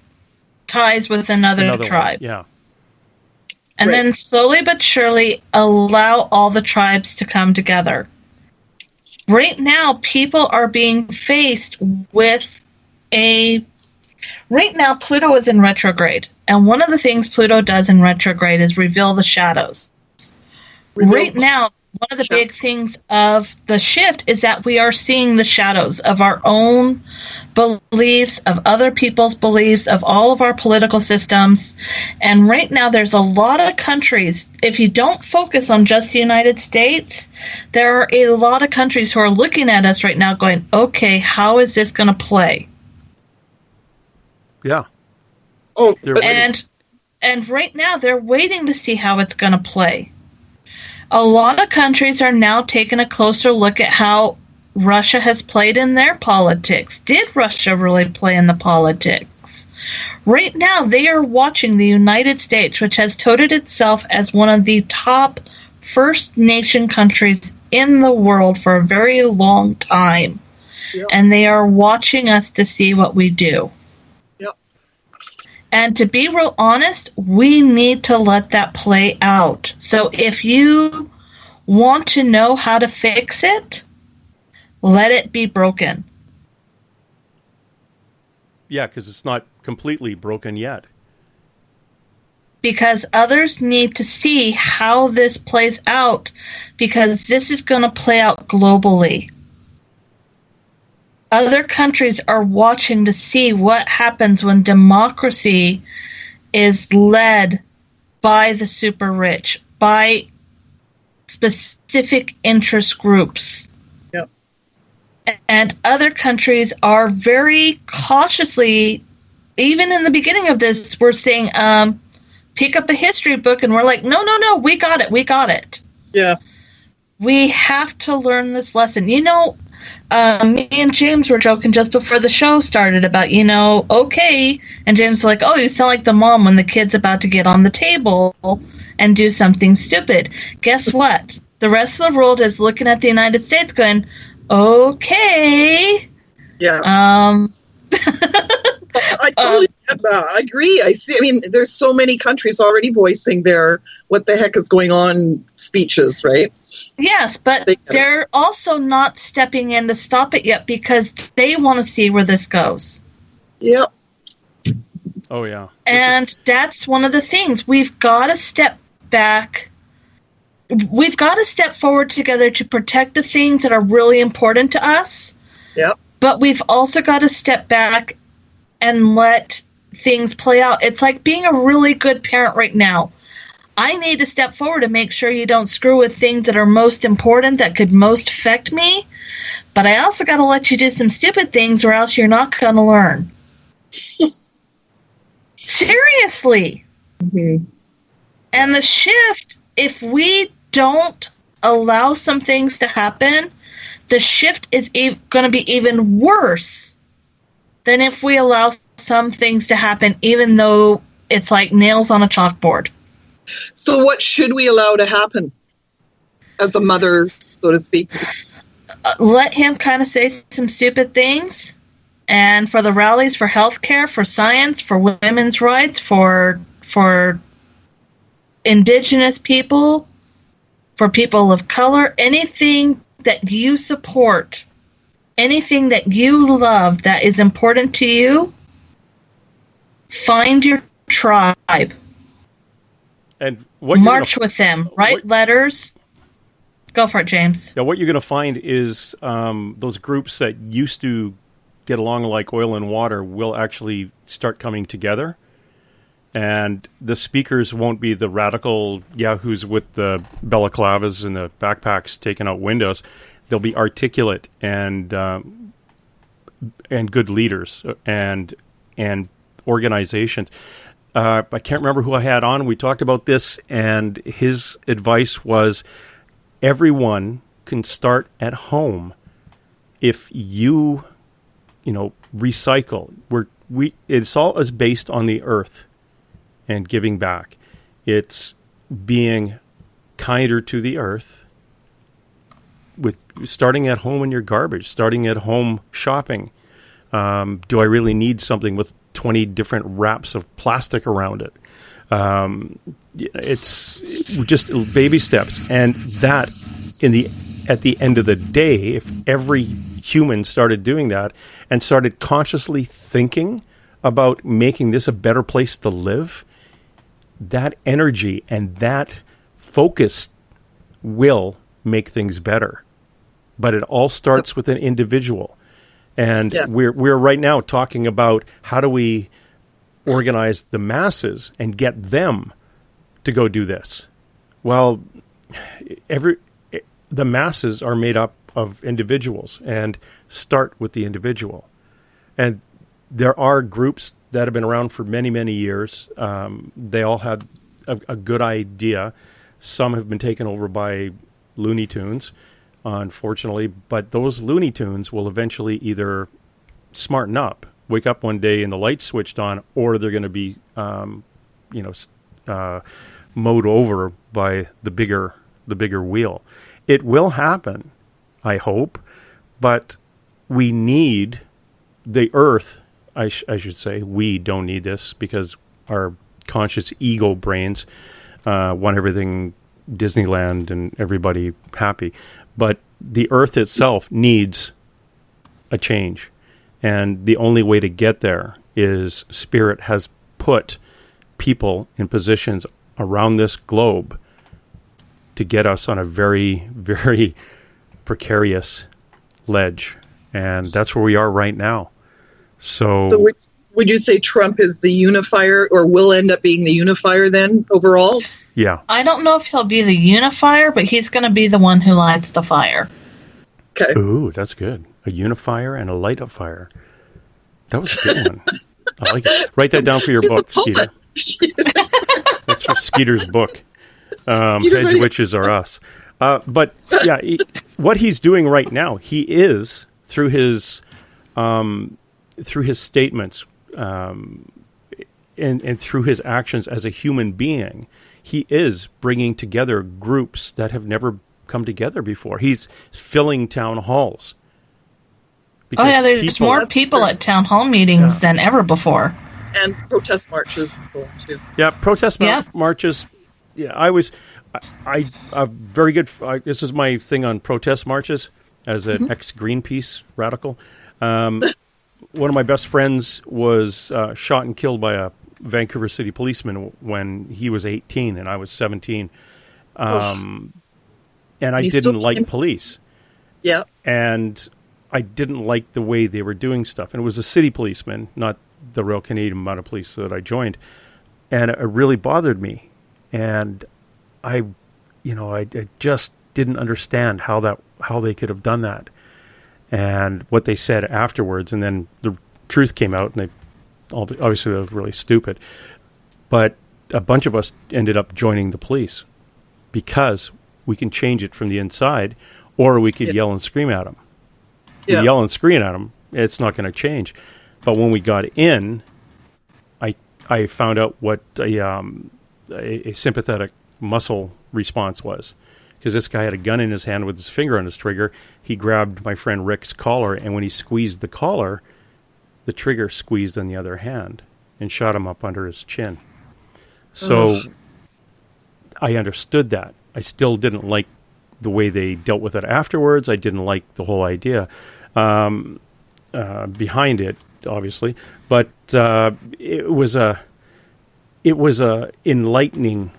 [SPEAKER 16] ties with another tribe.
[SPEAKER 14] One. Yeah.
[SPEAKER 16] And then slowly but surely allow all the tribes to come together. Right now, people are being faced with right now, Pluto is in retrograde. And one of the things Pluto does in retrograde is reveal the shadows. Right now, one of the big things of the shift is that we are seeing the shadows of our own beliefs, of other people's beliefs, of all of our political systems. And right now there's a lot of countries, if you don't focus on just the United States, there are a lot of countries who are looking at us right now going, okay, how is this going to play?
[SPEAKER 14] Yeah.
[SPEAKER 16] And right now they're waiting to see how it's going to play. A lot of countries are now taking a closer look at how Russia has played in their politics. Did Russia really play in the politics? Right now, they are watching the United States, which has touted itself as one of the top First Nation countries in the world for a very long time. Yep. And they are watching us to see what we do.
[SPEAKER 18] Yep.
[SPEAKER 16] And to be real honest, we need to let that play out. So if you want to know how to fix it, let it be broken.
[SPEAKER 14] Yeah, because it's not completely broken yet.
[SPEAKER 16] Because others need to see how this plays out, because this is going to play out globally. Other countries are watching to see what happens when democracy is led by the super rich, by specific interest groups.
[SPEAKER 18] Yep.
[SPEAKER 16] And other countries are very cautiously, even in the beginning of this, we're saying, pick up a history book, and we're like, no, we got it.
[SPEAKER 18] Yeah.
[SPEAKER 16] We have to learn this lesson. You know, me and James were joking just before the show started about, okay. And James was like, oh, you sound like the mom when the kid's about to get on the table and do something stupid. Guess what? The rest of the world is looking at the United States going, okay.
[SPEAKER 18] Yeah. I totally get that. I agree. I mean, there's so many countries already voicing their what the heck is going on speeches, right?
[SPEAKER 16] Yes, but they're also not stepping in to stop it yet because they want to see where this goes.
[SPEAKER 18] Yep.
[SPEAKER 14] Oh, yeah.
[SPEAKER 16] And that's one of the things. We've got to step back. We've got to step forward together to protect the things that are really important to us.
[SPEAKER 18] Yep.
[SPEAKER 16] But we've also got to step back and let things play out. It's like being a really good parent right now. I need to step forward and make sure you don't screw with things that are most important, that could most affect me. But I also got to let you do some stupid things or else you're not going to learn. Seriously.
[SPEAKER 18] Mm-hmm.
[SPEAKER 16] And the shift, if we don't allow some things to happen, the shift is going to be even worse than if we allow some things to happen, even though it's like nails on a chalkboard.
[SPEAKER 18] So what should we allow to happen as a mother, so to speak?
[SPEAKER 16] Let him kind of say some stupid things. And for the rallies for healthcare, for science, for women's rights, for indigenous people, for people of color, anything that you support, anything that you love that is important to you, find your tribe.
[SPEAKER 14] And what
[SPEAKER 16] march with them, write letters. Go for it, James.
[SPEAKER 14] Yeah, what you're going to find is those groups that used to get along like oil and water will actually start coming together. And the speakers won't be the radical yahoos with the balaclavas and the backpacks taking out windows. They'll be articulate and good leaders and organizations. I can't remember who I had on. We talked about this, and his advice was everyone can start at home if you recycle. It's all is based on the earth and giving back. It's being kinder to the earth with starting at home in your garbage, starting at home shopping. Do I really need something with 20 different wraps of plastic around it? It's just baby steps. And that, at the end of the day, if every human started doing that and started consciously thinking about making this a better place to live, that energy and that focus will make things better. But it all starts with an individual. And we're right now talking about how do we organize the masses and get them to go do this. Well, the masses are made up of individuals, and start with the individual. And there are groups that have been around for many, many years. They all had a good idea. Some have been taken over by Looney Tunes, unfortunately, but those Looney Tunes will eventually either smarten up, wake up one day and the lights switched on, or they're going to be, mowed over by the bigger wheel. It will happen, I hope, but we need the Earth. I should say we don't need this because our conscious ego brains want everything Disneyland and everybody happy. But the Earth itself needs a change. And the only way to get there is Spirit has put people in positions around this globe to get us on a very, very precarious ledge. And that's where we are right now. So
[SPEAKER 18] would you say Trump is the unifier, or will end up being the unifier then overall?
[SPEAKER 14] Yeah.
[SPEAKER 16] I don't know if he'll be the unifier, but he's going to be the one who lights the fire.
[SPEAKER 18] Okay.
[SPEAKER 14] Ooh, that's good. A unifier and a light up fire. That was a good one. I like it. Write that down for your book, Skeeter. That's from Skeeter's book. Hedge Witches Are Us. But yeah, what he's doing right now, he is through his statements and through his actions as a human being, he is bringing together groups that have never come together before. He's filling town halls.
[SPEAKER 16] There's more people at town hall meetings than ever before.
[SPEAKER 18] And protest marches too.
[SPEAKER 14] Yeah, marches. Yeah, I very good. This is my thing on protest marches as an ex-Greenpeace radical. One of my best friends was shot and killed by a Vancouver City policeman when he was 18 and I was 17. And I didn't like police.
[SPEAKER 18] Yeah.
[SPEAKER 14] And I didn't like the way they were doing stuff. And it was a city policeman, not the Royal Canadian Mounted Police that I joined. And it really bothered me. And I just didn't understand how they could have done that. And what they said afterwards, and then the truth came out, and obviously that was really stupid. But a bunch of us ended up joining the police because we can change it from the inside, or we could yell and scream at them. We yell and scream at them, it's not going to change. But when we got in, I found out what a sympathetic muscle response was. Because this guy had a gun in his hand with his finger on his trigger. He grabbed my friend Rick's collar, and when he squeezed the collar, the trigger squeezed on the other hand and shot him up under his chin. So I understood that. I still didn't like the way they dealt with it afterwards. I didn't like the whole idea behind it, obviously. But it was enlightening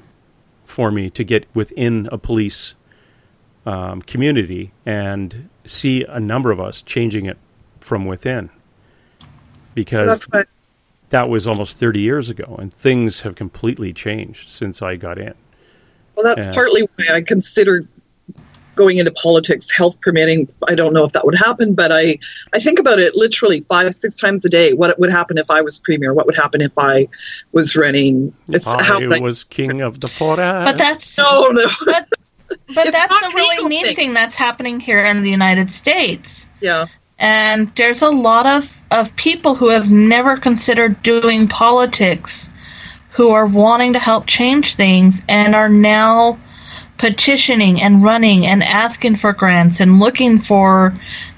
[SPEAKER 14] for me to get within a police community and see a number of us changing it from within. Because that was almost 30 years ago, and things have completely changed since I got in.
[SPEAKER 18] Well, that's partly why I considered going into politics, health permitting. I don't know if that would happen, but I think about it literally 5-6 times a day. What would happen if I was premier? What would happen if I was running?
[SPEAKER 14] I was king of the forest.
[SPEAKER 16] But that's But that's a really neat thing that's happening here in the United States.
[SPEAKER 18] Yeah.
[SPEAKER 16] And there's a lot of people who have never considered doing politics who are wanting to help change things and are now petitioning and running and asking for grants and looking for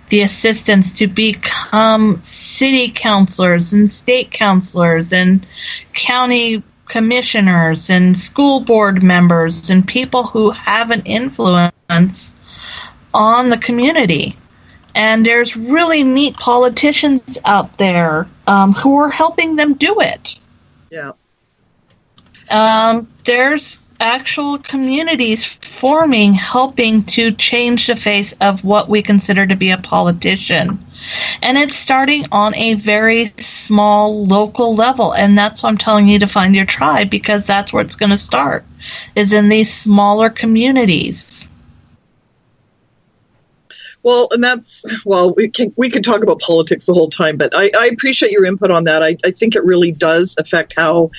[SPEAKER 16] the assistance to become city councilors and state councilors and county commissioners and school board members and people who have an influence on the community. And there's really neat politicians out there who are helping them do it.
[SPEAKER 18] Yeah.
[SPEAKER 16] There's actual communities forming, helping to change the face of what we consider to be a politician. And it's starting on a very small local level. And that's why I'm telling you to find your tribe, because that's where it's going to start, is in these smaller communities.
[SPEAKER 18] Well, we could talk about politics the whole time, but I appreciate your input on that. I think it really does affect how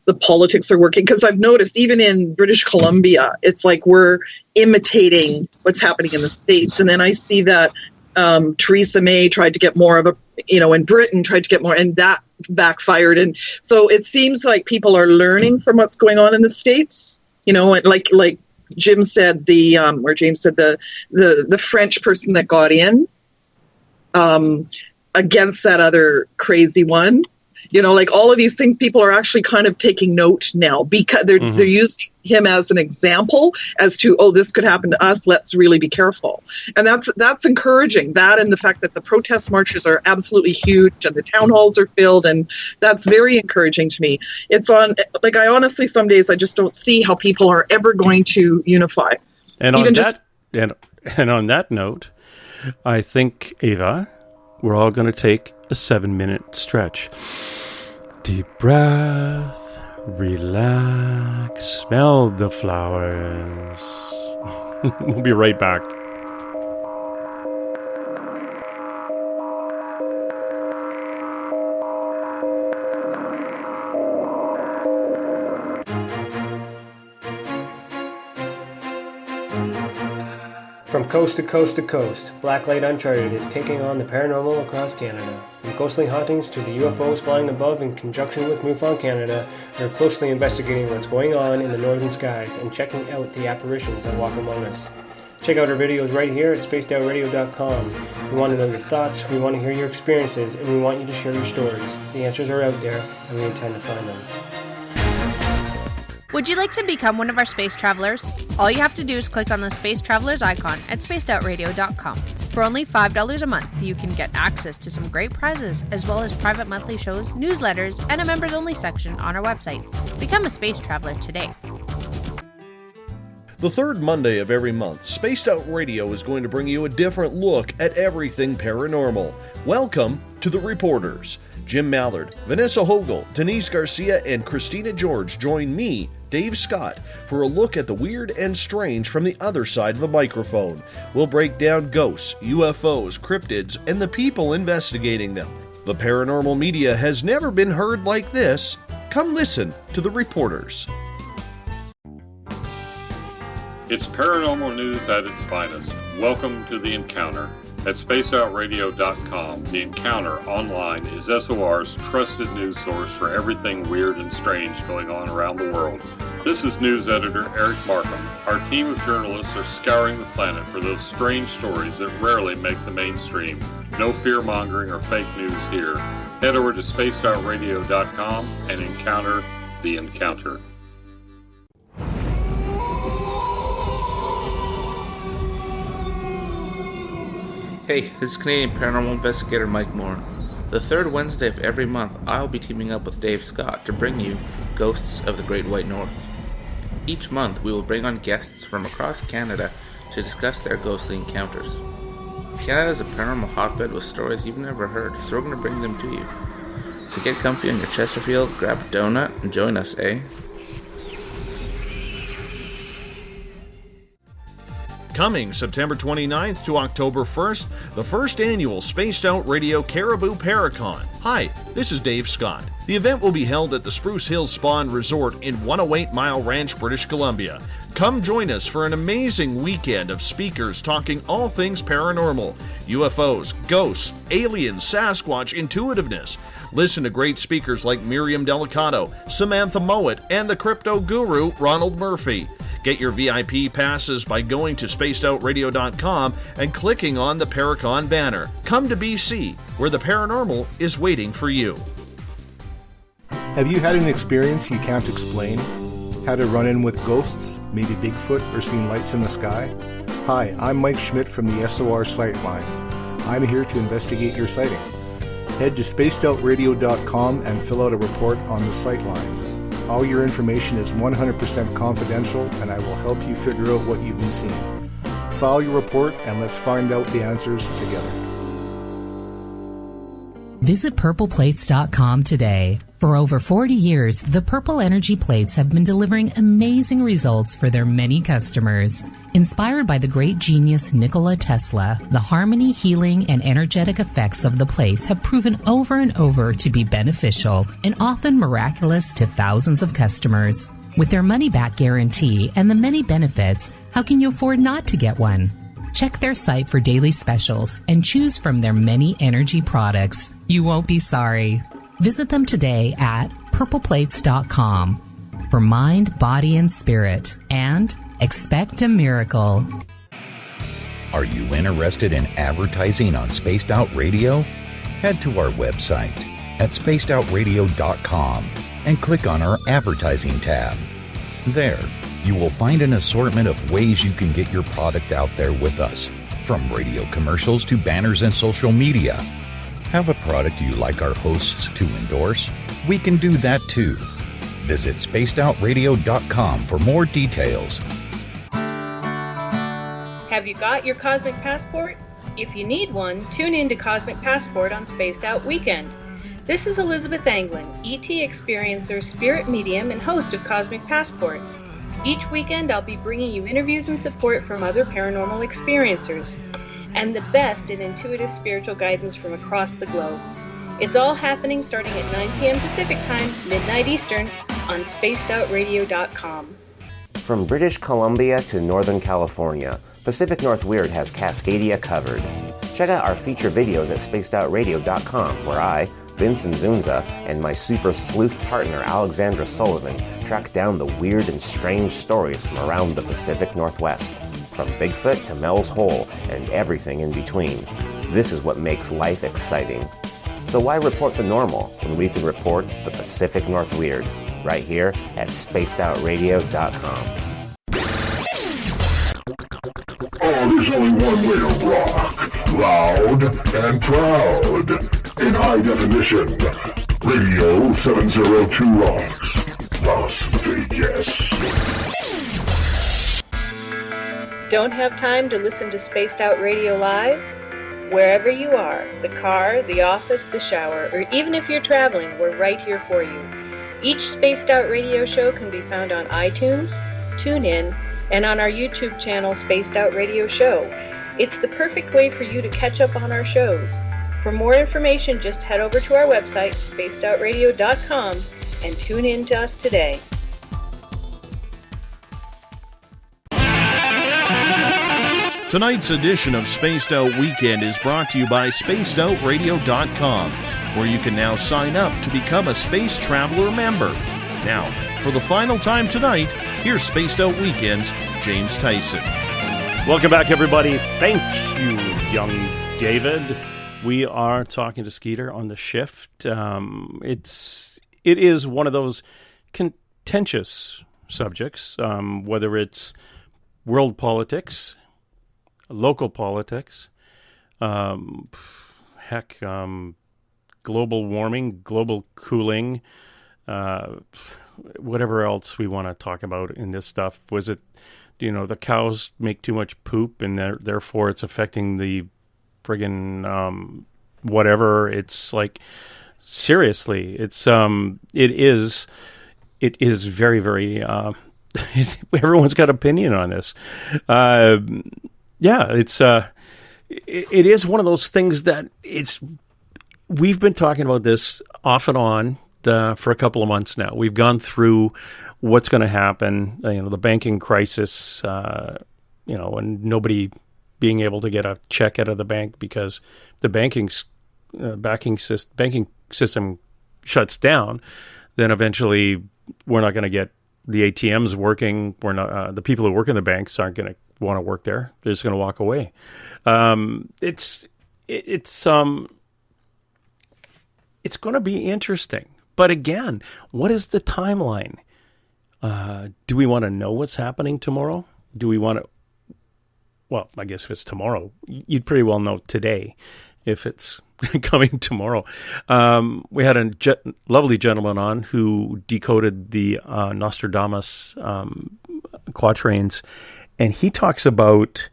[SPEAKER 18] the politics are working, because I've noticed even in British Columbia, it's like we're imitating what's happening in the States. And then I see that Theresa May tried to get more of a, in Britain tried to get more, and that backfired. And so it seems like people are learning from what's going on in the States, like Jim said, or James said, the French person that got in against that other crazy one. Like all of these things, people are actually kind of taking note now because they're using him as an example as to, this could happen to us. Let's really be careful. And that's encouraging. That and the fact that the protest marches are absolutely huge and the town halls are filled. And that's very encouraging to me. It's on, I honestly, some days I just don't see how people are ever going to unify.
[SPEAKER 14] And on and on that note, I think, Ava, we're all going to take a 7-minute stretch. Deep breath, relax, smell the flowers. We'll be right back.
[SPEAKER 19] From coast to coast to coast, Blacklight Uncharted is taking on the paranormal across Canada. From ghostly hauntings to the UFOs flying above in conjunction with MUFON Canada, we're closely investigating what's going on in the northern skies and checking out the apparitions that walk among us. Check out our videos right here at spacedoutradio.com. We want to know your thoughts, we want to hear your experiences, and we want you to share your stories. The answers are out there, and we intend to find them.
[SPEAKER 11] Would you like to become one of our space travelers? All you have to do is click on the Space Travelers icon at spacedoutradio.com. For only $5 a month, you can get access to some great prizes, as well as private monthly shows, newsletters, and a members-only section on our website. Become a space traveler today.
[SPEAKER 3] The third Monday of every month, Spaced Out Radio is going to bring you a different look at everything paranormal. Welcome to The Reporters. Jim Mallard, Vanessa Hogel, Denise Garcia, and Christina George join me, Dave Scott, for a look at the weird and strange from the other side of the microphone. We'll break down ghosts, UFOs, cryptids, and the people investigating them. The paranormal media has never been heard like this. Come listen to The Reporters.
[SPEAKER 10] It's paranormal news at its finest. Welcome to The Encounter. At spaceoutradio.com, The Encounter online is SOR's trusted news source for everything weird and strange going on around the world. This is news editor Eric Marcum. Our team of journalists are scouring the planet for those strange stories that rarely make the mainstream. No fear-mongering or fake news here. Head over to spaceoutradio.com and encounter The Encounter.
[SPEAKER 20] Hey, this is Canadian paranormal investigator Mike Moore. The third Wednesday of every month, I'll be teaming up with Dave Scott to bring you Ghosts of the Great White North. Each month, we will bring on guests from across Canada to discuss their ghostly encounters. Canada is a paranormal hotbed with stories you've never heard, so we're going to bring them to you. So get comfy on your Chesterfield, grab a donut, and join us, eh?
[SPEAKER 3] Coming September 29th to October 1st, the first annual Spaced Out Radio Caribou Paracon. Hi, this is Dave Scott. The event will be held at the Spruce Hills Spa and Resort in 108 Mile Ranch, British Columbia. Come join us for an amazing weekend of speakers talking all things paranormal, UFOs, ghosts, aliens, Sasquatch, intuitiveness. Listen to great speakers like Miriam Delicato, Samantha Mowat, and the crypto guru Ronald Murphy. Get your VIP passes by going to spacedoutradio.com and clicking on the Paracon banner. Come to BC, where the paranormal is waiting for you.
[SPEAKER 21] Have you had an experience you can't explain? Had a run-in with ghosts, maybe Bigfoot, or seen lights in the sky? Hi, I'm Mike Schmidt from the SOR Sightlines. I'm here to investigate your sighting. Head to spacedoutradio.com and fill out a report on the Sightlines. All your information is 100% confidential, and I will help you figure out what you've been seeing. File your report, and let's find out the answers together.
[SPEAKER 12] Visit purpleplates.com today. For over 40 years, the Purple Energy Plates have been delivering amazing results for their many customers. Inspired by the great genius Nikola Tesla, the harmony, healing, and energetic effects of the plates have proven over and over to be beneficial and often miraculous to thousands of customers. With their money-back guarantee and the many benefits, how can you afford not to get one? Check their site for daily specials and choose from their many energy products. You won't be sorry. Visit them today at purpleplates.com for mind, body, and spirit, and expect a miracle.
[SPEAKER 2] Are you interested in advertising on Spaced Out Radio? Head to our website at spacedoutradio.com and click on our advertising tab. There, you will find an assortment of ways you can get your product out there with us, from radio commercials to banners and social media. Have a product you like our hosts to endorse? We can do that too. Visit spacedoutradio.com for more details.
[SPEAKER 6] Have you got your Cosmic Passport? If you need one, tune in to Cosmic Passport on Spaced Out Weekend. This is Elizabeth Anglin, ET experiencer, spirit medium, and host of Cosmic Passport. Each weekend I'll be bringing you interviews and support from other paranormal experiencers, and the best in intuitive spiritual guidance from across the globe. It's all happening starting at 9 p.m. Pacific Time, midnight Eastern, on spacedoutradio.com.
[SPEAKER 13] From British Columbia to Northern California, Pacific North Weird has Cascadia covered. Check out our feature videos at spacedoutradio.com, where I, Vincent Zunza, and my super sleuth partner Alexandra Sullivan track down the weird and strange stories from around the Pacific Northwest. From Bigfoot to Mel's Hole and everything in between. This is what makes life exciting. So why report the normal when we can report the Pacific North Weird right here at spacedoutradio.com.
[SPEAKER 22] Oh, there's only one way to rock. Loud and proud. In high definition. Radio 702 rocks. Las Vegas.
[SPEAKER 6] Don't have time to listen to Spaced Out Radio live? Wherever you are, the car, the office, the shower, or even if you're traveling, we're right here for you. Each Spaced Out Radio show can be found on iTunes, TuneIn, and on our YouTube channel, Spaced Out Radio Show. It's the perfect way for you to catch up on our shows. For more information, just head over to our website, spacedoutradio.com, and tune in to us today.
[SPEAKER 3] Tonight's edition of Spaced Out Weekend is brought to you by spacedoutradio.com, where you can now sign up to become a Space Traveler member. Now, for the final time tonight, here's Spaced Out Weekend's James Tyson.
[SPEAKER 14] Welcome back, everybody. Thank you, young David. We are talking to Skeeter on the shift. It is one of those contentious subjects, whether it's world politics, local politics, global warming, global cooling, whatever else we want to talk about in this stuff. Was it, the cows make too much poop and therefore it's affecting the friggin' whatever. It's like, seriously, it is very, very, everyone's got opinion on this. Yeah, it is one of those things that we've been talking about this off and on for a couple of months now. We've gone through what's going to happen, the banking crisis, and nobody being able to get a check out of the bank because the banking system shuts down. Then eventually we're not going to get the ATMs working. We're not, the people who work in the banks aren't going to want to work there. They're just going to walk away. It's going to be interesting. But again, what is the timeline? Do we want to know what's happening tomorrow? Do we want to? Well, I guess if it's tomorrow, you'd pretty well know today if it's coming tomorrow. We had a lovely gentleman on who decoded the Nostradamus quatrains, and he talks about,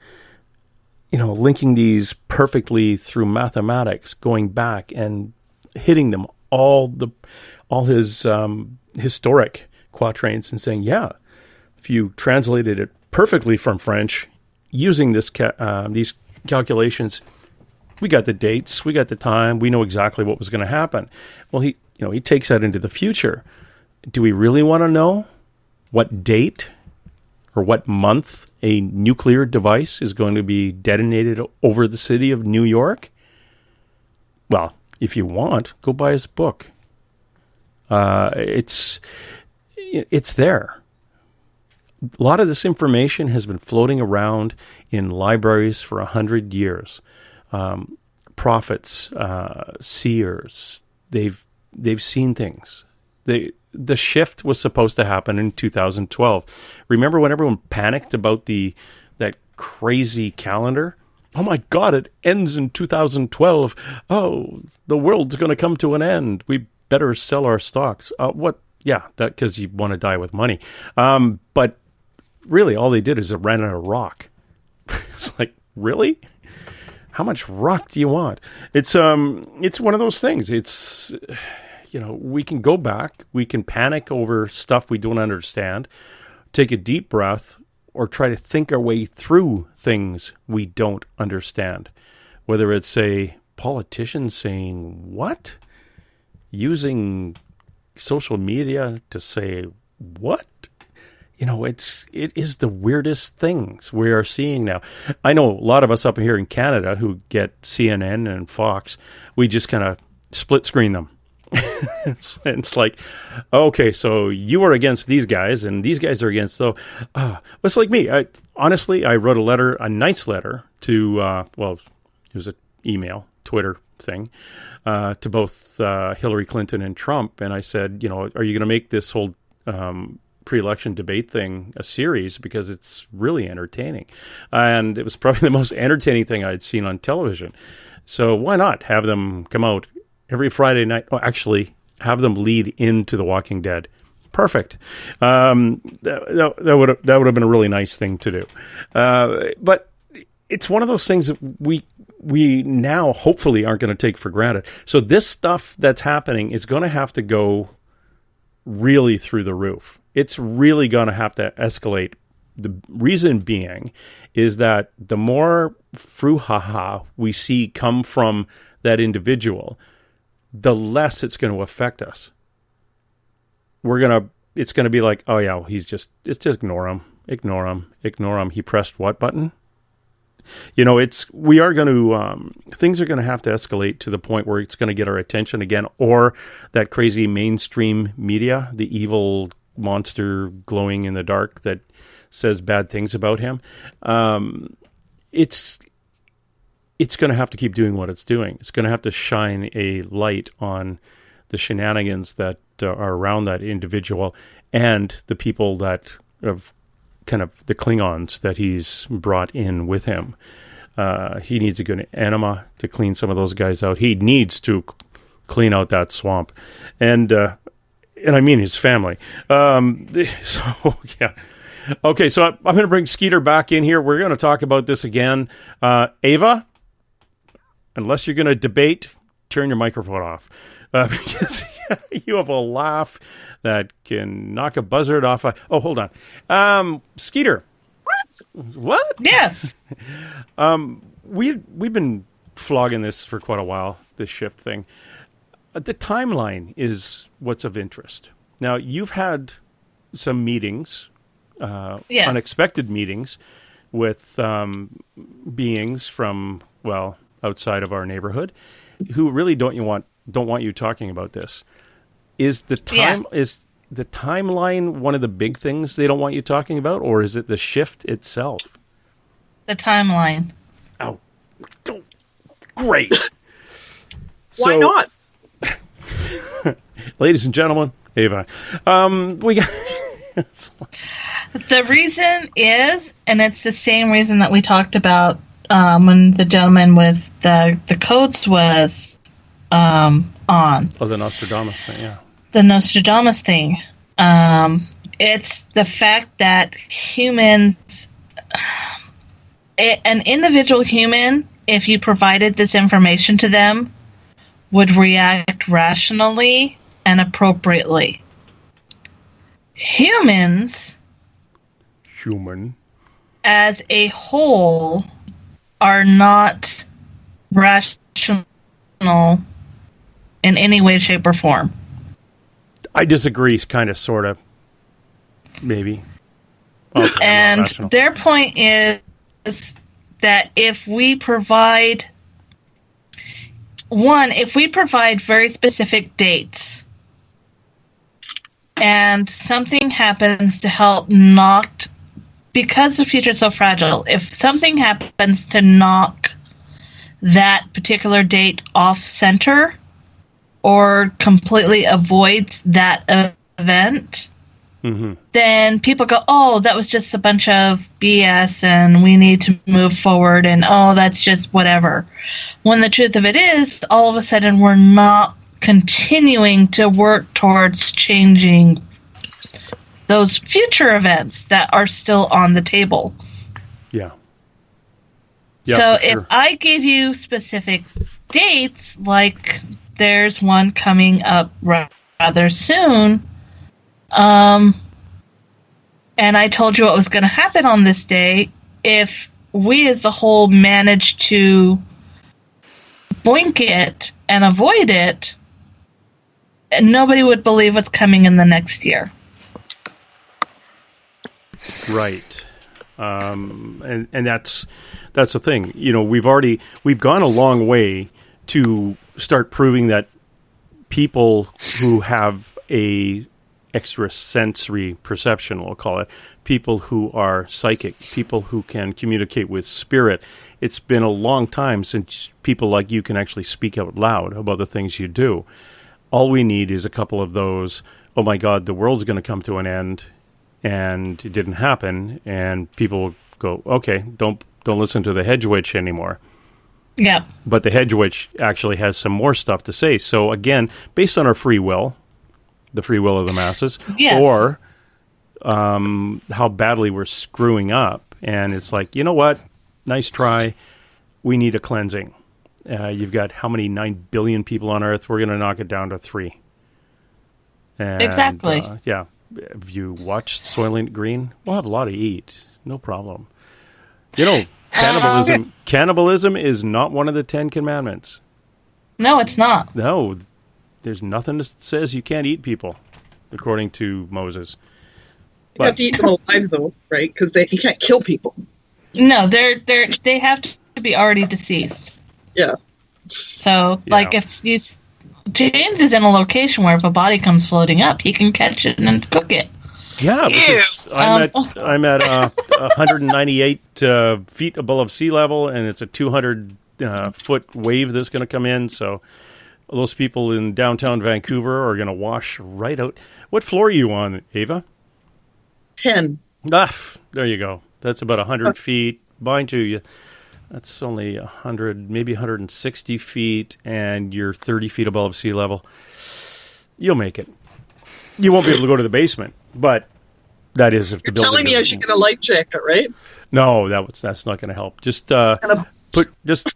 [SPEAKER 14] linking these perfectly through mathematics, going back and hitting them all his historic quatrains and saying, yeah, if you translated it perfectly from French using these calculations, we got the dates, we got the time, we know exactly what was going to happen. Well, he takes that into the future. Do we really want to know what date or what month a nuclear device is going to be detonated over the city of New York? Well, if you want, go buy his book. It's there. A lot of this information has been floating around in libraries for 100 years. Prophets, seers, they've seen things. The shift was supposed to happen in 2012. Remember when everyone panicked about that crazy calendar? Oh my God, it ends in 2012. Oh, the world's going to come to an end. We better sell our stocks. What? Yeah, that because you want to die with money. But really, all they did is it ran out of rock. It's like, really? How much rock do you want? It's one of those things. It's, we can go back. We can panic over stuff we don't understand, take a deep breath, or try to think our way through things we don't understand. Whether it's a politician saying, what? Using social media to say, what? It is the weirdest things we are seeing now. I know a lot of us up here in Canada who get CNN and Fox, we just kind of split screen them. It's like, okay, so you are against these guys and these guys are against those. It's like me. Honestly, I wrote a nice letter to, it was an email, Twitter thing, to both Hillary Clinton and Trump. And I said, are you going to make this whole pre-election debate thing a series, because it's really entertaining. And it was probably the most entertaining thing I'd seen on television. So why not have them come out every Friday night? Oh, actually, have them lead into The Walking Dead. Perfect. That would have been a really nice thing to do. But it's one of those things that we now hopefully aren't going to take for granted. So this stuff that's happening is going to have to go really through the roof. It's really going to have to escalate. The reason being is that the more brouhaha we see come from that individual, the less it's going to affect us. It's going to be like, oh yeah, just ignore him. He pressed what button? Things are going to have to escalate to the point where it's going to get our attention again, or that crazy mainstream media, the evil monster glowing in the dark that says bad things about him. It's going to have to keep doing what it's doing. It's going to have to shine a light on the shenanigans that are around that individual and the people that have kind of the Klingons that he's brought in with him. He needs a good enema to clean some of those guys out. He needs to clean out that swamp. And I mean his family. So, yeah. Okay, so I'm going to bring Skeeter back in here. We're going to talk about this again. Ava, unless you're going to debate, turn your microphone off. Because you have a laugh that can knock a buzzard off. Hold on. Skeeter. What?
[SPEAKER 16] Yes.
[SPEAKER 14] We've been flogging this for quite a while, this shift thing. The timeline is what's of interest. Now, you've had some meetings,
[SPEAKER 16] yes,
[SPEAKER 14] unexpected meetings with beings from, outside of our neighborhood who really don't want you talking about this. Is the timeline one of the big things they don't want you talking about, or is it the shift itself?
[SPEAKER 16] The timeline.
[SPEAKER 14] Oh, great.
[SPEAKER 18] Why not?
[SPEAKER 14] Ladies and gentlemen, Ava, we got...
[SPEAKER 16] The reason is, and it's the same reason that we talked about when the gentleman with the codes was on.
[SPEAKER 14] Oh, the Nostradamus thing, yeah.
[SPEAKER 16] The Nostradamus thing. It's the fact that humans, an individual human, if you provided this information to them, would react rationally and appropriately. Humans, as a whole, are not rational in any way, shape, or form.
[SPEAKER 14] I disagree, kind of, sort of, maybe. Okay,
[SPEAKER 16] and their point is that if we provide very specific dates and something happens to help because the future is so fragile, if something happens to knock that particular date off center or completely avoids that event, then people go, oh, that was just a bunch of BS and we need to move forward, and oh, that's just whatever. When the truth of it is, all of a sudden we're not continuing to work towards changing those future events that are still on the table.
[SPEAKER 14] Yeah.
[SPEAKER 16] So if I gave you specific dates, like there's one coming up rather soon, and I told you what was going to happen on this day, if we as a whole manage to boink it and avoid it, nobody would believe what's coming in the next year.
[SPEAKER 14] Right. And that's the thing. You know, we've gone a long way to start proving that people who have a extrasensory perception, we'll call it, people who are psychic, people who can communicate with spirit. It's been a long time since people like you can actually speak out loud about the things you do. All we need is a couple of those, oh my God, the world's going to come to an end, and it didn't happen, and people go, okay, don't listen to the hedge witch anymore.
[SPEAKER 16] Yeah.
[SPEAKER 14] But the hedge witch actually has some more stuff to say. So again, based on our free will, the free will of the masses,
[SPEAKER 16] yes,
[SPEAKER 14] or how badly we're screwing up, and it's like, you know what? Nice try. We need a cleansing. You've got how many 9 billion people on Earth? We're going to knock it down to 3. And,
[SPEAKER 16] exactly.
[SPEAKER 14] Yeah. Have you watched Soylent Green? We'll have a lot to eat. No problem. You know, cannibalism is not one of the 10 commandments.
[SPEAKER 16] No, it's not.
[SPEAKER 14] No, there's nothing that says you can't eat people, according to Moses.
[SPEAKER 18] You have to eat them alive, though, right? Because you can't kill people.
[SPEAKER 16] No, they have to be already deceased.
[SPEAKER 18] Yeah.
[SPEAKER 16] So, like, if James is in a location where if a body comes floating up, he can catch it and cook it.
[SPEAKER 14] Yeah, because I'm at 198 feet above sea level, and it's a 200 foot wave that's going to come in. So those people in downtown Vancouver are going to wash right out. What floor are you on, Ava?
[SPEAKER 18] 10.
[SPEAKER 14] There you go. That's about 100 feet. Mind you, that's only 100, maybe 160 feet, and you're 30 feet above sea level. You'll make it. You won't be able to go to the basement, but that is if the building.
[SPEAKER 18] You're telling me I should get a life jacket, right?
[SPEAKER 14] No, that's not going to help. Just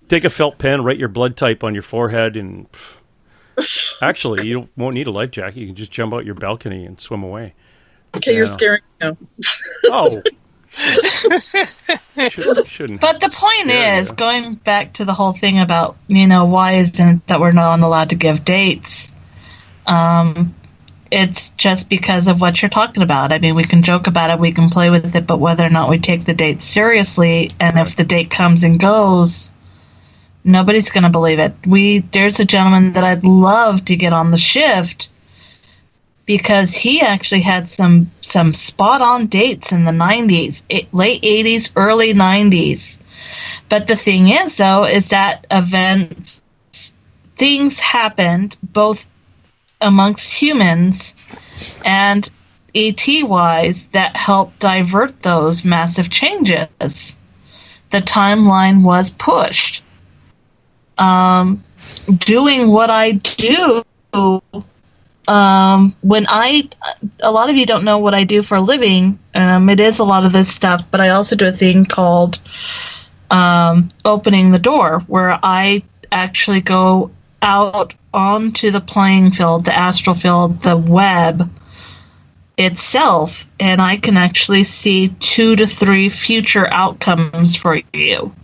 [SPEAKER 14] take a felt pen, write your blood type on your forehead, and actually, you won't need a life jacket. You can just jump out your balcony and swim away.
[SPEAKER 18] Okay, you're scaring me now.
[SPEAKER 14] Oh. Shouldn't.
[SPEAKER 16] But the point is, going back to the whole thing about, why isn't it that we're not allowed to give dates? It's just because of what you're talking about. I mean, we can joke about it, we can play with it, but whether or not we take the date seriously, and if the date comes and goes, nobody's going to believe it. There's a gentleman that I'd love to get on the shift, because he actually had some spot-on dates in the 90s, late 80s, early 90s. But the thing is, though, is that things happened both amongst humans and ET-wise that helped divert those massive changes. The timeline was pushed. Doing what I do, when a lot of you don't know what I do for a living. It is a lot of this stuff, but I also do a thing called opening the door, where I actually go out onto the playing field, the astral field, the web itself, and I can actually see 2 to 3 future outcomes for you.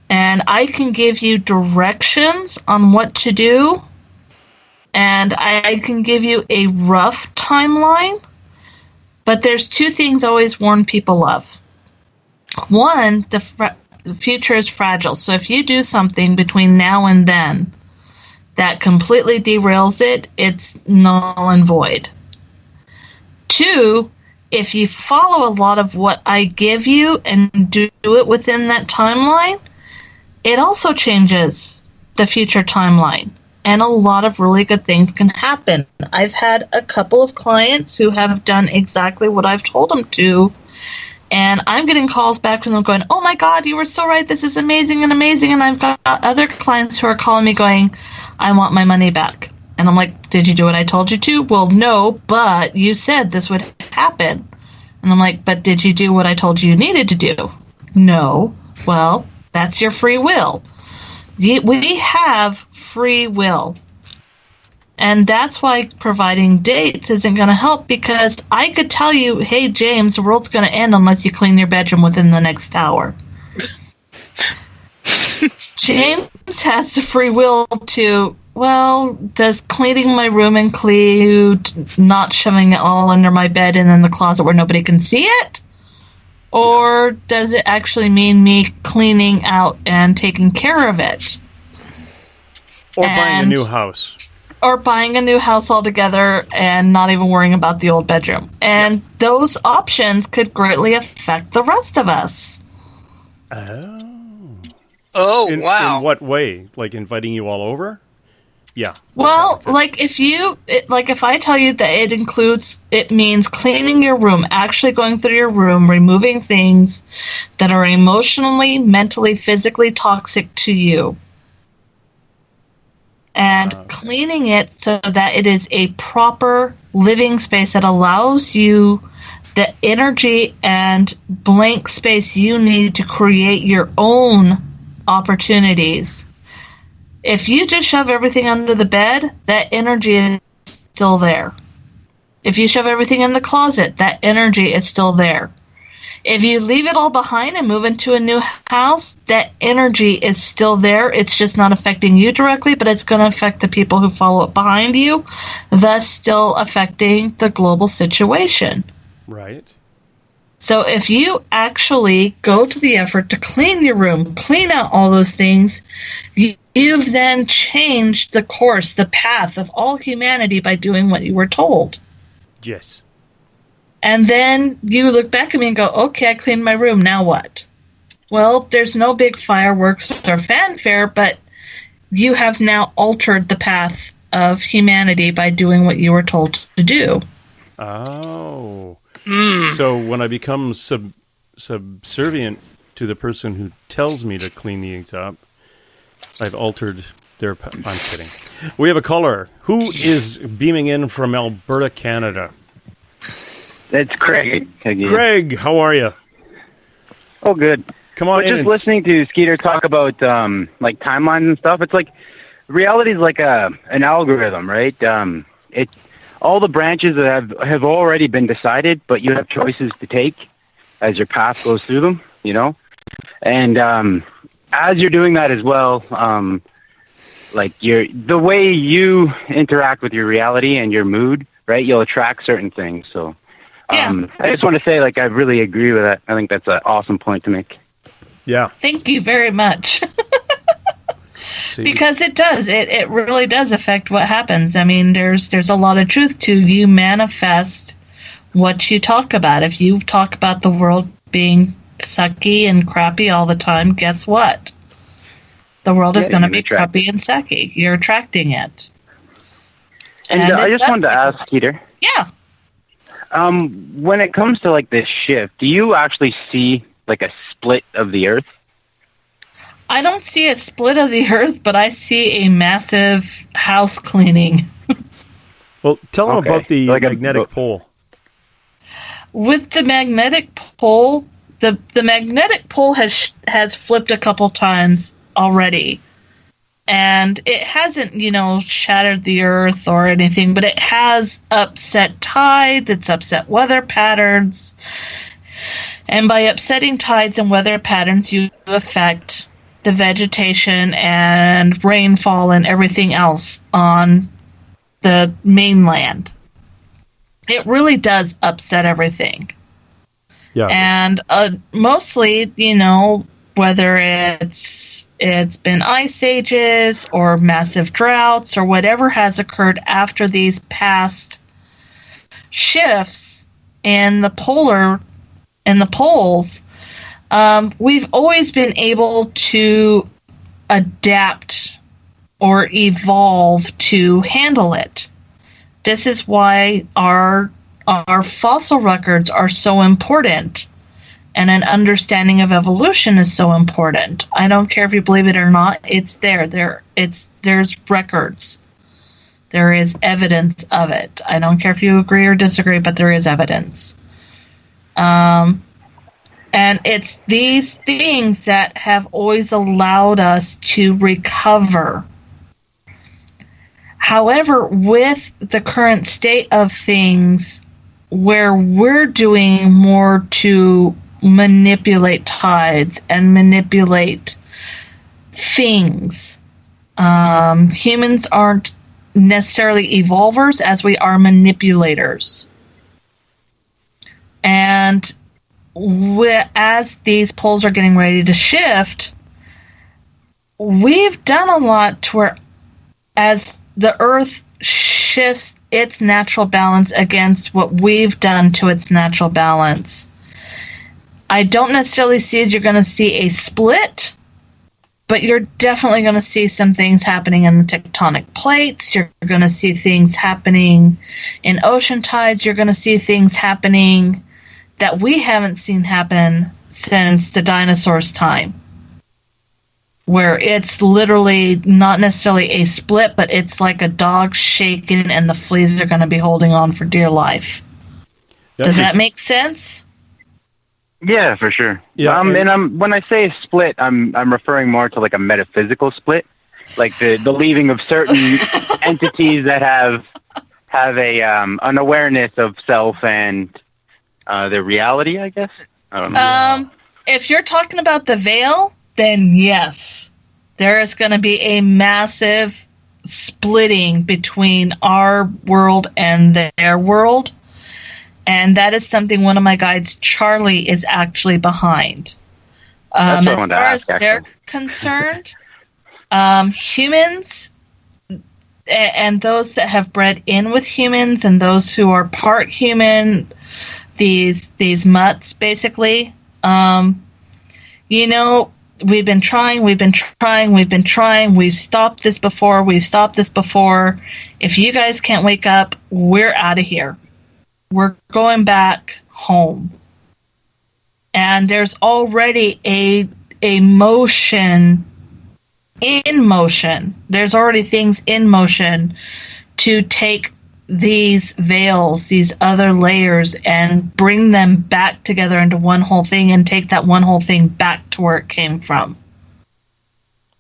[SPEAKER 16] And I can give you directions on what to do, and I can give you a rough timeline, But there's two things I always warn people of. One, the future is fragile. So if you do something between now and then that completely derails it, it's null and void. Two, if you follow a lot of what I give you and do it within that timeline, it also changes the future timeline. And a lot of really good things can happen. I've had a couple of clients who have done exactly what I've told them to, and I'm getting calls back from them going, oh my God, you were so right, this is amazing and amazing. And I've got other clients who are calling me going, I want my money back. And I'm like, did you do what I told you to? Well, no, but you said this would happen. And I'm like, but did you do what I told you needed to do? No. Well, that's your free will. We have free will. And that's why providing dates isn't going to help, because I could tell you, hey, James, the world's going to end unless you clean your bedroom within the next hour. James has the free will to, well, does cleaning my room include not shoving it all under my bed and in the closet where nobody can see it? Or does it actually mean me cleaning out and taking care of it?
[SPEAKER 14] Or buying a new house.
[SPEAKER 16] Or buying a new house altogether and not even worrying about the old bedroom. And those options could greatly affect the rest of us.
[SPEAKER 4] Oh,
[SPEAKER 14] wow. In what way? Like inviting you all over? Yeah.
[SPEAKER 16] Well, like if I tell you that it means cleaning your room, actually going through your room, removing things that are emotionally, mentally, physically toxic to you, and cleaning it so that it is a proper living space that allows you the energy and blank space you need to create your own opportunities. If you just shove everything under the bed, that energy is still there. If you shove everything in the closet, that energy is still there. If you leave it all behind and move into a new house, that energy is still there. It's just not affecting you directly, but it's going to affect the people who follow it behind you, thus still affecting the global situation.
[SPEAKER 14] Right.
[SPEAKER 16] So if you actually go to the effort to clean your room, clean out all those things, you've then changed the course, the path of all humanity by doing what you were told.
[SPEAKER 14] Yes.
[SPEAKER 16] And then you look back at me and go, okay, I cleaned my room, now what? Well, there's no big fireworks or fanfare, but you have now altered the path of humanity by doing what you were told to do.
[SPEAKER 14] Oh. So when I become subservient to the person who tells me to clean things up, I've altered their I'm kidding. We have a caller. Who is beaming in from Alberta, Canada?
[SPEAKER 5] It's Craig.
[SPEAKER 14] Craig, how are you?
[SPEAKER 5] Oh, good.
[SPEAKER 14] Come on in.
[SPEAKER 5] Just listening to Skeeter talk about like timelines and stuff. It's like reality is like an algorithm, right? It all the branches that have already been decided, but you have choices to take as your path goes through them. You know, and as you're doing that as well, like the way you interact with your reality and your mood, right? You'll attract certain things. So. I just want to say, like, I really agree with that. I think that's an awesome point to make.
[SPEAKER 14] Yeah.
[SPEAKER 16] Thank you very much. Because it does. It really does affect what happens. I mean, there's a lot of truth to you manifest what you talk about. If you talk about the world being sucky and crappy all the time, guess what? The world is going to be crappy and sucky. You're attracting it.
[SPEAKER 5] And I just wanted to ask, Peter.
[SPEAKER 16] Yeah.
[SPEAKER 5] When it comes to like this shift, do you actually see like a split of the Earth?
[SPEAKER 16] I don't see a split of the Earth, but I see a massive house cleaning.
[SPEAKER 14] Well, tell them about the magnetic pole.
[SPEAKER 16] With the magnetic pole, the magnetic pole has flipped a couple times already. And it hasn't, shattered the Earth or anything, but it has upset tides, it's upset weather patterns. And by upsetting tides and weather patterns, you affect the vegetation and rainfall and everything else on the mainland. it really does upset everything.
[SPEAKER 14] Yeah.
[SPEAKER 16] And mostly, whether it's been ice ages or massive droughts or whatever has occurred after these past shifts in the poles, we've always been able to adapt or evolve to handle it. This is why our fossil records are so important, and an understanding of evolution is so important. I don't care if you believe it or not, it's there. There's records. There is evidence of it. I don't care if you agree or disagree, but there is evidence. And it's these things that have always allowed us to recover. However, with the current state of things, where we're doing more to manipulate tides and manipulate things, humans aren't necessarily evolvers as we are manipulators. And as these poles are getting ready to shift, we've done a lot to where as the Earth shifts its natural balance against what we've done to its natural balance, I don't necessarily see as you're going to see a split, but you're definitely going to see some things happening in the tectonic plates. You're going to see things happening in ocean tides. You're going to see things happening that we haven't seen happen since the dinosaurs' time, where it's literally not necessarily a split, but it's like a dog shaking and the fleas are going to be holding on for dear life. Does that make sense?
[SPEAKER 5] Yeah, for sure.
[SPEAKER 14] Yeah,
[SPEAKER 5] when I say split, I'm referring more to like a metaphysical split, like the leaving of certain entities that have a an awareness of self and their reality, I guess. I don't know.
[SPEAKER 16] If you're talking about the veil, then yes, there is going to be a massive splitting between our world and their world. And that is something one of my guides, Charlie, is actually behind. As far as they're concerned, humans and those that have bred in with humans and those who are part human, these mutts, basically, we've been trying. We've stopped this before. If you guys can't wake up, we're out of here. We're going back home. And there's already a motion in motion. There's already things in motion to take these veils, these other layers, and bring them back together into one whole thing and take that one whole thing back to where it came from.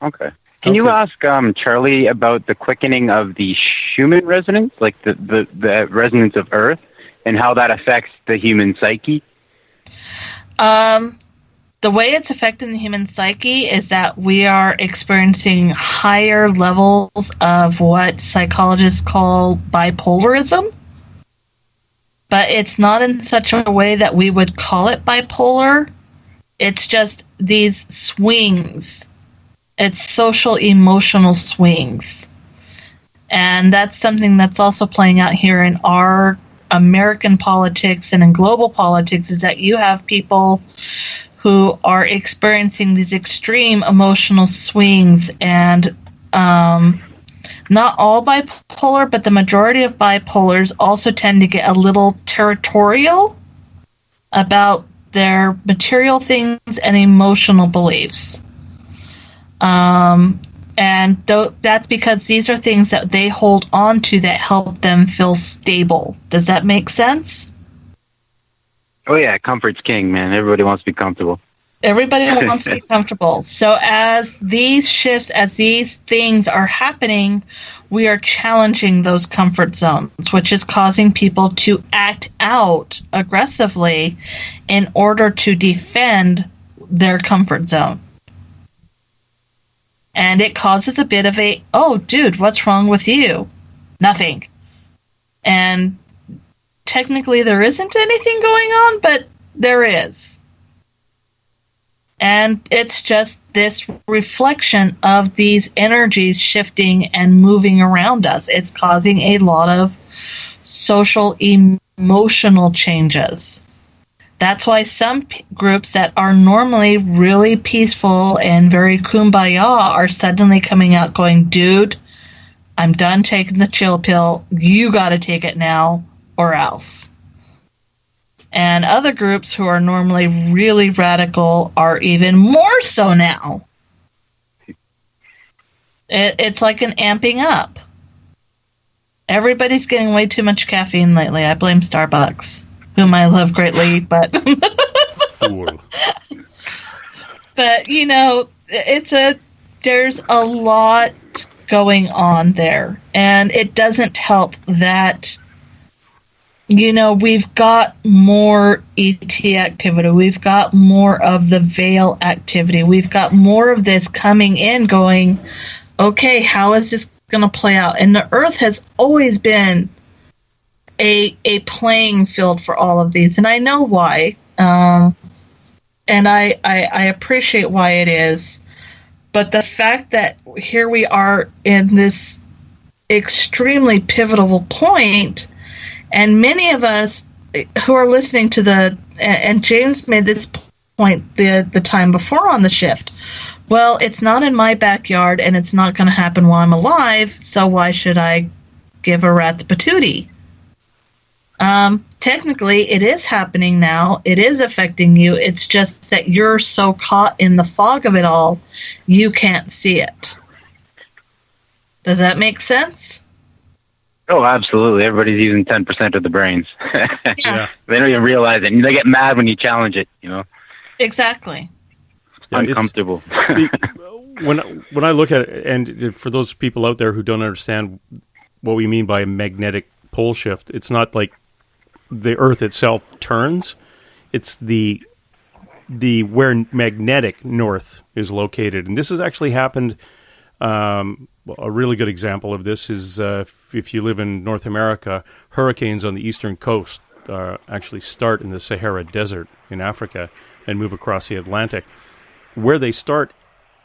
[SPEAKER 5] Okay. Can you ask Charlie about the quickening of the Schumann resonance, like the resonance of Earth, and how that affects the human psyche?
[SPEAKER 16] The way it's affecting the human psyche is that we are experiencing higher levels of what psychologists call bipolarism. But it's not in such a way that we would call it bipolar. It's just these swings. It's social emotional swings. And that's something that's also playing out here in our American politics and in global politics, is that you have people who are experiencing these extreme emotional swings, and not all bipolar, but the majority of bipolars also tend to get a little territorial about their material things and emotional beliefs. And that's because these are things that they hold on to that help them feel stable. Does that make sense?
[SPEAKER 5] Oh, yeah, comfort's king, man. Everybody wants to be comfortable.
[SPEAKER 16] Everybody wants to be comfortable. So as these shifts, as these things are happening, we are challenging those comfort zones, which is causing people to act out aggressively in order to defend their comfort zone. And it causes a bit of a, oh, dude, what's wrong with you? Nothing. And technically there isn't anything going on, but there is. And it's just this reflection of these energies shifting and moving around us. It's causing a lot of social, emotional changes. That's why some groups that are normally really peaceful and very kumbaya are suddenly coming out going, dude, I'm done taking the chill pill. You got to take it now or else. And other groups who are normally really radical are even more so now. It's like an amping up. Everybody's getting way too much caffeine lately. I blame Starbucks, whom I love greatly, but
[SPEAKER 14] Fool.
[SPEAKER 16] But there's a lot going on there, and it doesn't help that we've got more ET activity, we've got more of the veil activity, we've got more of this coming in going, okay, how is this going to play out? And the Earth has always been a playing field for all of these, and I know why, and I appreciate why it is. But the fact that here we are in this extremely pivotal point, and many of us who are listening to and James made this point the time before on the shift. Well, it's not in my backyard, and it's not going to happen while I'm alive, so why should I give a rat's patootie? Technically, it is happening now. It is affecting you. It's just that you're so caught in the fog of it all, you can't see it. Does that make sense?
[SPEAKER 5] Oh, absolutely. Everybody's using 10% of the brains.
[SPEAKER 16] Yeah.
[SPEAKER 5] They don't even realize it. And they get mad when you challenge it,
[SPEAKER 16] Exactly.
[SPEAKER 14] Yeah,
[SPEAKER 5] uncomfortable.
[SPEAKER 14] When I look at it, and for those people out there who don't understand what we mean by a magnetic pole shift, it's not like the Earth itself turns. It's the where magnetic north is located. And this has actually happened. A really good example of this is if you live in North America, hurricanes on the eastern coast actually start in the Sahara Desert in Africa and move across the Atlantic. Where they start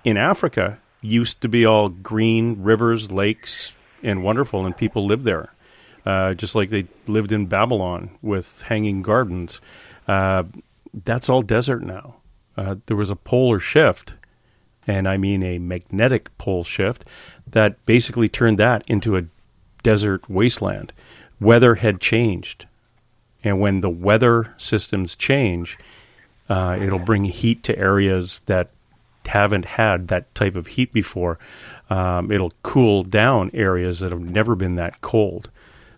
[SPEAKER 14] in Africa used to be all green rivers, lakes, and wonderful, and people lived there. Just like they lived in Babylon with hanging gardens. That's all desert now. There was a polar shift, and I mean a magnetic pole shift, that basically turned that into a desert wasteland. Weather had changed. And when the weather systems change, it'll bring heat to areas that haven't had that type of heat before. It'll cool down areas that have never been that cold.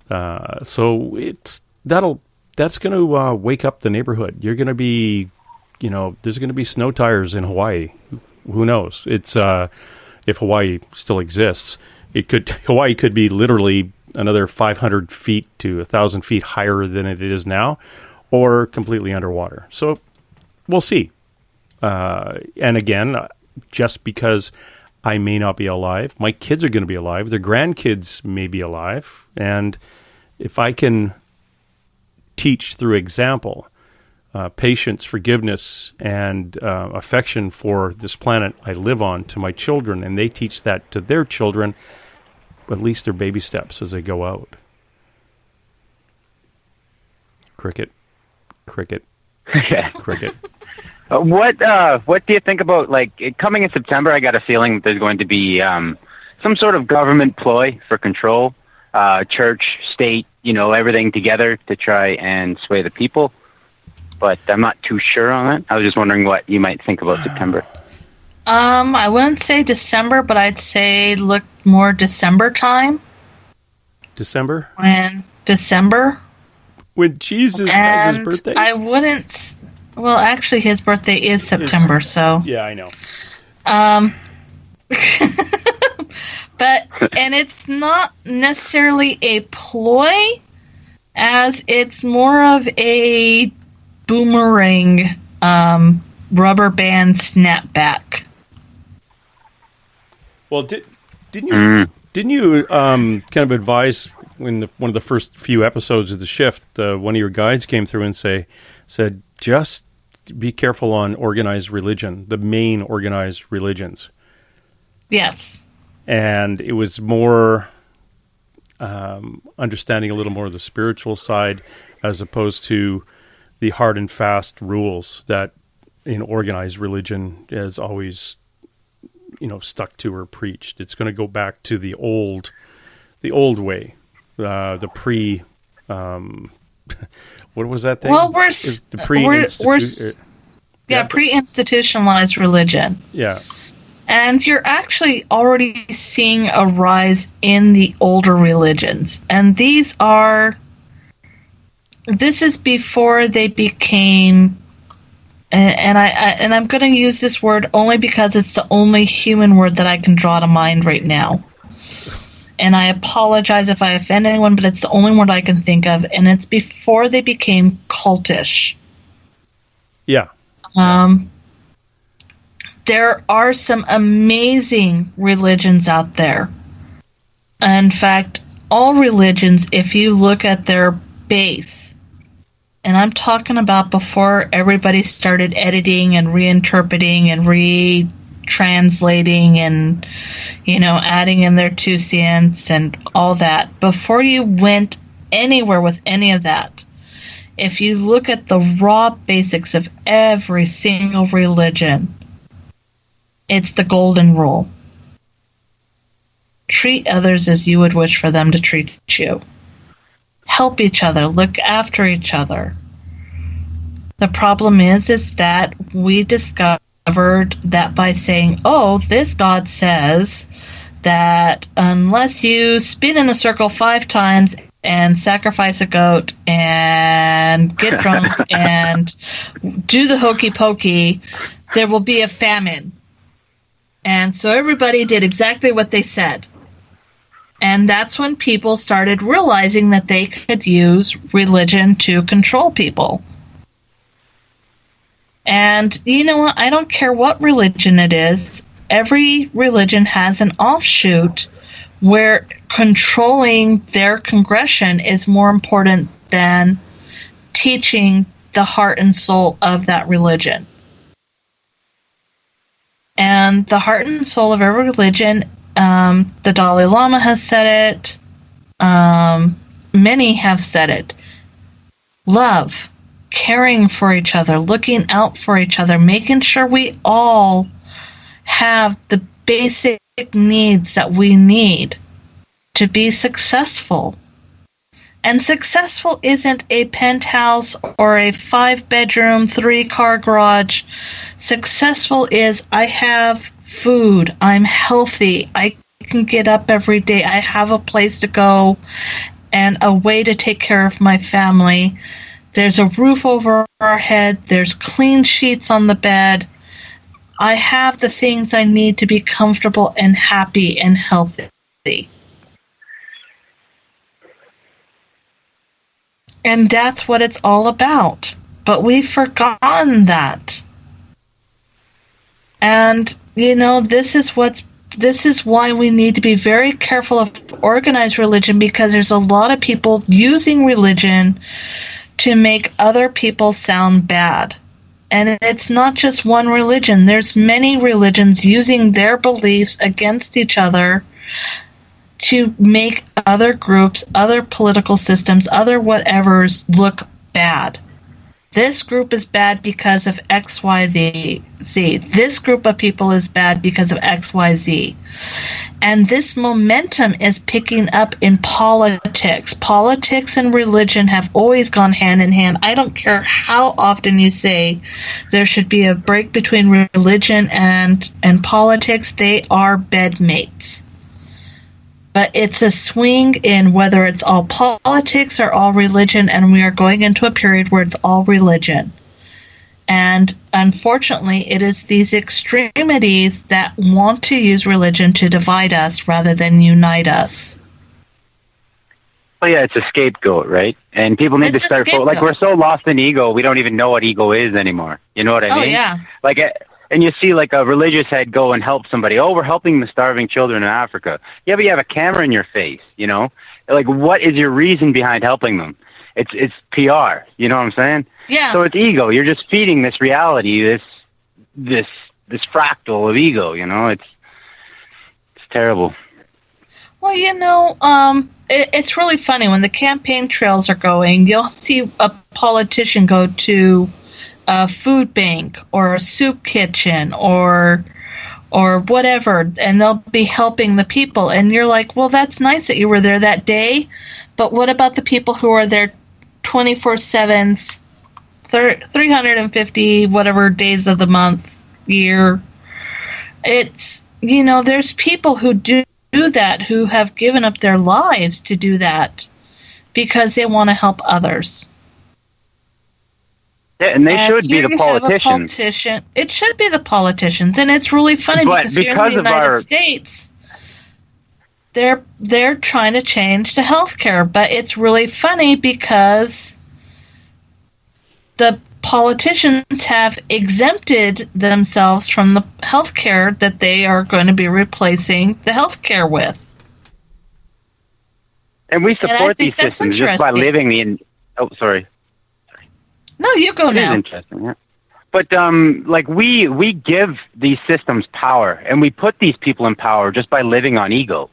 [SPEAKER 14] So that's going to wake up the neighborhood. You're going to be, there's going to be snow tires in Hawaii. Who knows? It's if Hawaii still exists, Hawaii could be literally another 500 feet to 1,000 feet higher than it is now, or completely underwater. So we'll see. And again, just because I may not be alive, my kids are going to be alive, their grandkids may be alive, and if I can teach through example patience, forgiveness, and affection for this planet I live on to my children, and they teach that to their children, at least they're baby steps as they go out. Cricket. Cricket. Cricket.
[SPEAKER 5] What do you think about, coming in September? I got a feeling that there's going to be some sort of government ploy for control, church, state, everything together to try and sway the people. But I'm not too sure on that. I was just wondering what you might think about September.
[SPEAKER 16] I wouldn't say December, but I'd say look more December time.
[SPEAKER 14] December?
[SPEAKER 16] December.
[SPEAKER 14] When Jesus has his birthday?
[SPEAKER 16] I wouldn't... Well, actually, his birthday is September, so...
[SPEAKER 14] Yeah, I know.
[SPEAKER 16] But, and it's not necessarily a ploy, as it's more of a boomerang rubber band snapback.
[SPEAKER 14] Well, didn't you kind of advise when one of the first few episodes of The Shift, one of your guides came through and said, just be careful on organized religion, the main organized religions.
[SPEAKER 16] Yes.
[SPEAKER 14] And it was more understanding a little more of the spiritual side as opposed to the hard and fast rules that in organized religion is always, stuck to or preached. It's going to go back to the old way, the pre. What was that thing?
[SPEAKER 16] Well, we're pre-institutionalized religion.
[SPEAKER 14] Yeah.
[SPEAKER 16] And you're actually already seeing a rise in the older religions. And this is before they became, and I'm going to use this word only because it's the only human word that I can draw to mind right now. And I apologize if I offend anyone, but it's the only word I can think of, and it's before they became cultish.
[SPEAKER 14] Yeah.
[SPEAKER 16] There are some amazing religions out there. In fact, all religions, if you look at their base, and I'm talking about before everybody started editing and reinterpreting and retranslating and, adding in their 2 cents and all that. Before you went anywhere with any of that, if you look at the raw basics of every single religion, it's the golden rule. Treat others as you would wish for them to treat you. Help each other. Look after each other. The problem is that we discovered that by saying, this God says that unless you spin in a circle 5 times and sacrifice a goat and get drunk and do the hokey pokey, there will be a famine. And so everybody did exactly what they said. And that's when people started realizing that they could use religion to control people. And you know what? I don't care what religion it is. Every religion has an offshoot where controlling their congregation is more important than teaching the heart and soul of that religion. And the heart and soul of every religion, the Dalai Lama has said it, many have said it. Love, caring for each other, looking out for each other, making sure we all have the basic needs that we need to be successful. And successful isn't a penthouse or a 5-bedroom, 3-car garage. Successful is I have food, I'm healthy, I can get up every day, I have a place to go and a way to take care of my family. There's a roof over our head, there's clean sheets on the bed. I have the things I need to be comfortable and happy and healthy. And that's what it's all about. But we've forgotten that. And, this is why we need to be very careful of organized religion, because there's a lot of people using religion to make other people sound bad. And it's not just one religion. There's many religions using their beliefs against each other to make other groups, other political systems, other whatevers look bad. This group is bad because of X, Y, Z. This group of people is bad because of X, Y, Z. And this momentum is picking up in politics. Politics and religion have always gone hand in hand. I don't care how often you say there should be a break between religion and politics. They are bedmates. But it's a swing in whether it's all politics or all religion, and we are going into a period where it's all religion. And unfortunately, it is these extremities that want to use religion to divide us rather than unite us.
[SPEAKER 5] Well, yeah, it's a scapegoat, right? And people need to start, we're so lost in ego, we don't even know what ego is anymore. You know what I mean?
[SPEAKER 16] Oh, yeah.
[SPEAKER 5] and you see like a religious head go and help somebody. Oh, we're helping the starving children in Africa. Yeah, but you have a camera in your face, you know? Like, what is your reason behind helping them? It's PR, you know what I'm saying?
[SPEAKER 16] Yeah.
[SPEAKER 5] So it's ego. You're just feeding this reality, this fractal of ego, you know? It's terrible.
[SPEAKER 16] Well, you know, it's really funny. When the campaign trails are going, you'll see a politician go to a food bank or a soup kitchen or whatever, and they'll be helping the people. And you're like, well, that's nice that you were there that day, but what about the people who are there 24/7, 350 whatever days of the month, year? It's, you know, there's people who do that, who have given up their lives to do that because they want to help others.
[SPEAKER 5] Yeah, and they should be the politicians.
[SPEAKER 16] It should be the politicians, and it's really funny because here in the United States, they're trying to change the healthcare, but it's really funny because the politicians have exempted themselves from the healthcare that they are going to be replacing the healthcare with.
[SPEAKER 5] And we support these systems just by living sorry.
[SPEAKER 16] No, you go now.
[SPEAKER 5] It is interesting, yeah. But like we give these systems power, and we put these people in power just by living on ego,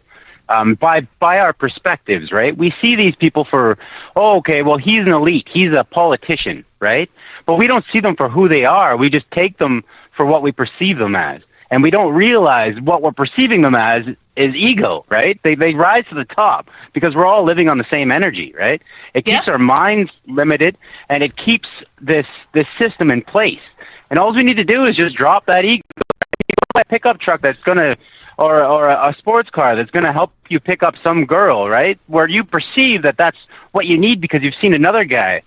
[SPEAKER 5] by our perspectives, right? We see these people for, oh, okay, well, he's an elite, he's a politician, right? But we don't see them for who they are. We just take them for what we perceive them as, and we don't realize what we're perceiving them as is ego, right? They rise to the top because we're all living on the same energy, right? It keeps our minds limited, and it keeps this system in place. And all we need to do is just drop that ego. You buy a pickup truck that's gonna, or a sports car that's gonna help you pick up some girl, right? Where you perceive that that's what you need because you've seen another guy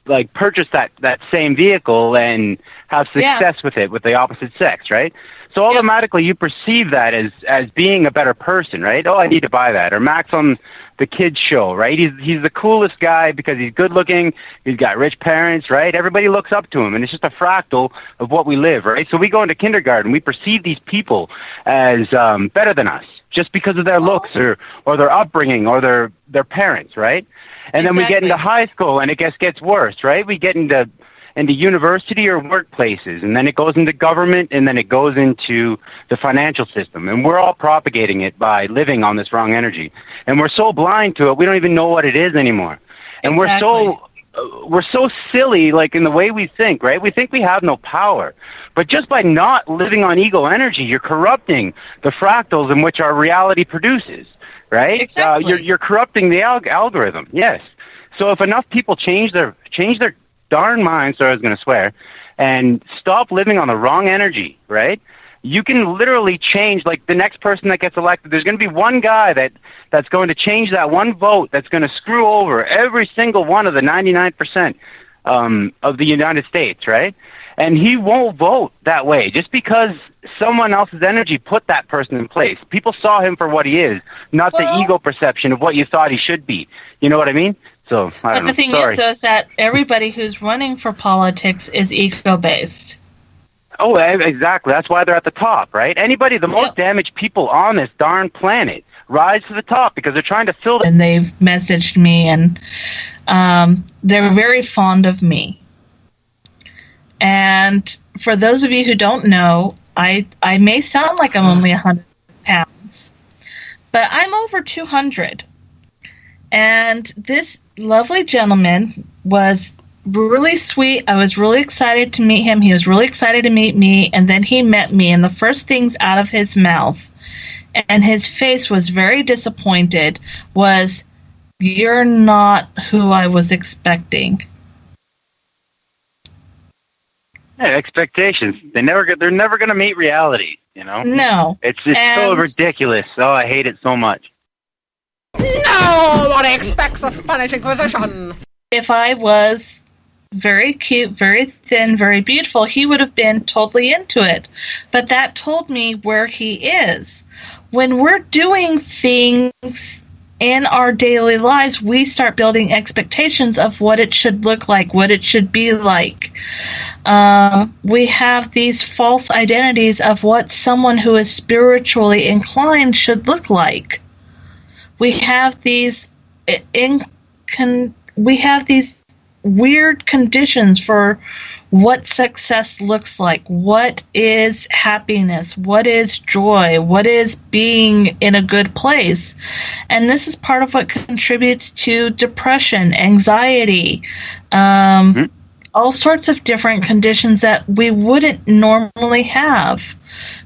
[SPEAKER 5] like purchase that same vehicle and have success with it with the opposite sex, right? So automatically you perceive that as being a better person, right? Oh, I need to buy that. Or Max on the kids show, right? He's the coolest guy because he's good looking, he's got rich parents, right? Everybody looks up to him, and it's just a fractal of what we live, right? So we go into kindergarten, we perceive these people as better than us just because of their looks or their upbringing or their parents, right? And then we get into high school and it gets worse, right? We get into university or workplaces, and then it goes into government, and then it goes into the financial system. And we're all propagating it by living on this wrong energy. And we're so blind to it, we don't even know what it is anymore. And we're so silly, like in the way we think, right? We think we have no power. But just by not living on ego energy, you're corrupting the fractals in which our reality produces, right? Exactly. You're corrupting the algorithm, yes. So if enough people change their darn mind, so I was going to swear, and stop living on the wrong energy, right? You can literally change, like the next person that gets elected, there's going to be one guy that's going to change that one vote that's going to screw over every single one of the 99% of the United States, right? And he won't vote that way just because someone else's energy put that person in place. People saw him for what he is, not the ego perception of what you thought he should be. You know what I mean? So,
[SPEAKER 16] but the thing is that everybody who's running for politics is ego-based.
[SPEAKER 5] Oh, exactly. That's why they're at the top, right? Anybody, the most damaged people on this darn planet rise to the top because they're trying to fill
[SPEAKER 16] And they've messaged me, and they're very fond of me. And for those of you who don't know, I may sound like I'm only 100 pounds, but I'm over 200. And this lovely gentleman was really sweet. I was really excited to meet him. He was really excited to meet me. And then he met me, and the first things out of his mouth, and his face was very disappointed, was, "You're not who I was expecting."
[SPEAKER 5] Yeah, expectations. They're never going to meet reality, you know?
[SPEAKER 16] No.
[SPEAKER 5] It's just so ridiculous. Oh, I hate it so much.
[SPEAKER 1] No one expects a Spanish Inquisition.
[SPEAKER 16] If I was very cute, very thin, very beautiful, he would have been totally into it. But that told me where he is. When we're doing things in our daily lives, we start building expectations of what it should look like, what it should be like. We have these false identities of what someone who is spiritually inclined should look like. We have these weird conditions for what success looks like, what is happiness, what is joy, what is being in a good place. And this is part of what contributes to depression, anxiety, all sorts of different conditions that we wouldn't normally have.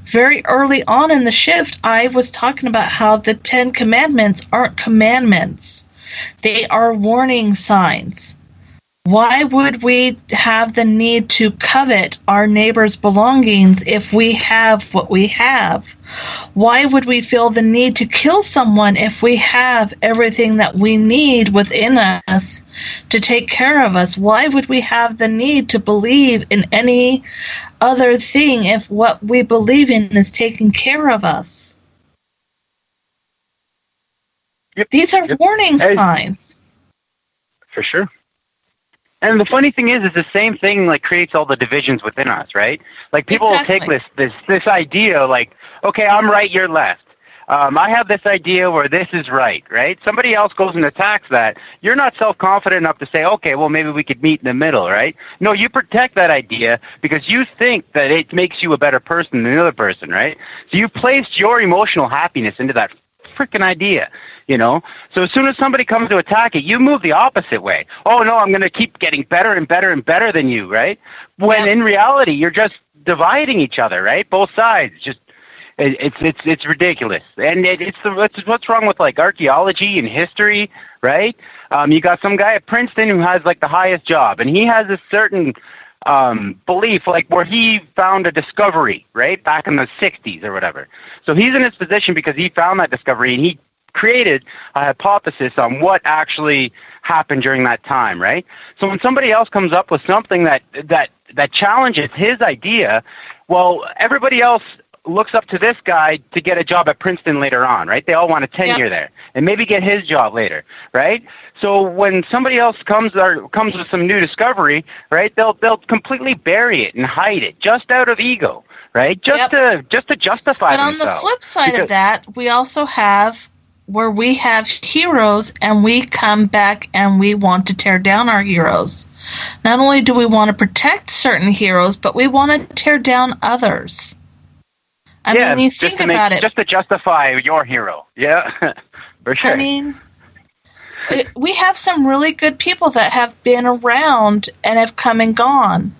[SPEAKER 16] Very early on in the shift, I was talking about how the 10 Commandments aren't commandments. They are warning signs. Why would we have the need to covet our neighbor's belongings if we have what we have? Why would we feel the need to kill someone if we have everything that we need within us to take care of us? Why would we have the need to believe in any other thing if what we believe in is taking care of us? These are warning signs.
[SPEAKER 5] For sure. And the funny thing is the same thing like creates all the divisions within us, right? Like people will take this idea like, okay, I'm right, you're left. I have this idea where this is right? Somebody else goes and attacks that. You're not self-confident enough to say, okay, well, maybe we could meet in the middle, right? No, you protect that idea because you think that it makes you a better person than the other person, right? So you've placed your emotional happiness into that freaking idea. So as soon as somebody comes to attack it, you move the opposite way. Oh, no, I'm going to keep getting better and better and better than you, right? When in reality, you're just dividing each other, right? Both sides. Just it's ridiculous. And it's what's wrong with, like, archaeology and history, right? You got some guy at Princeton who has, like, the highest job, and he has a certain belief, like where he found a discovery, right, back in the 60s or whatever. So he's in his position because he found that discovery, and he created a hypothesis on what actually happened during that time, right? So when somebody else comes up with something that challenges his idea, well, everybody else looks up to this guy to get a job at Princeton later on, right? They all want a tenure there and maybe get his job later, right? So when somebody else comes with some new discovery, right, they'll completely bury it and hide it just out of ego, right? Just to justify themselves.
[SPEAKER 16] But on the flip side of that, we also have where we have heroes and we come back and we want to tear down our heroes. Not only do we want to protect certain heroes, but we want to tear down others. I mean, you think about it.
[SPEAKER 5] Just to justify your hero. Yeah, for sure.
[SPEAKER 16] I mean, we have some really good people that have been around and have come and gone.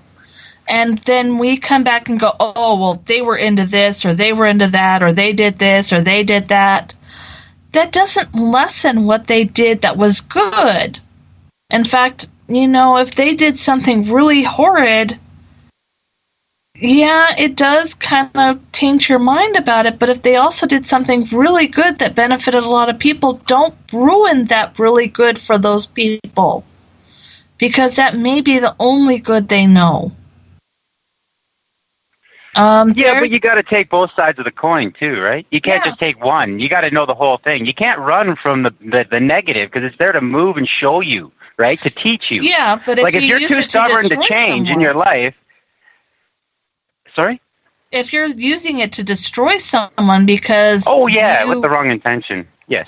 [SPEAKER 16] And then we come back and go, oh, well, they were into this or they were into that or they did this or they did that. That doesn't lessen what they did that was good. In fact, if they did something really horrid, yeah, it does kind of taint your mind about it. But if they also did something really good that benefited a lot of people, don't ruin that really good for those people. Because that may be the only good they know.
[SPEAKER 5] But you got to take both sides of the coin too, right? You can't just take one. You got to know the whole thing. You can't run from the negative because it's there to move and show you, right? To teach you.
[SPEAKER 16] Yeah, but
[SPEAKER 5] if you're too stubborn to change in your life. Sorry?
[SPEAKER 16] If you're using it to destroy someone because...
[SPEAKER 5] Oh, yeah, with the wrong intention. Yes.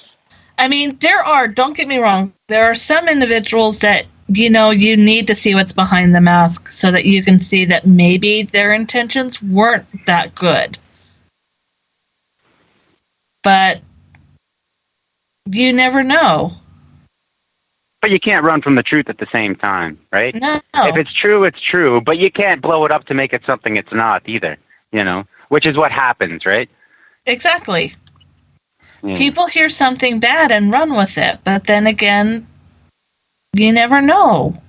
[SPEAKER 16] I mean, don't get me wrong, there are some individuals that, you need to see what's behind the mask so that you can see that maybe their intentions weren't that good. But you never know.
[SPEAKER 5] But you can't run from the truth at the same time, right?
[SPEAKER 16] No.
[SPEAKER 5] If it's true, it's true. But you can't blow it up to make it something it's not either, which is what happens, right?
[SPEAKER 16] Exactly.
[SPEAKER 5] Yeah.
[SPEAKER 16] People hear something bad and run with it. But then again, you never know.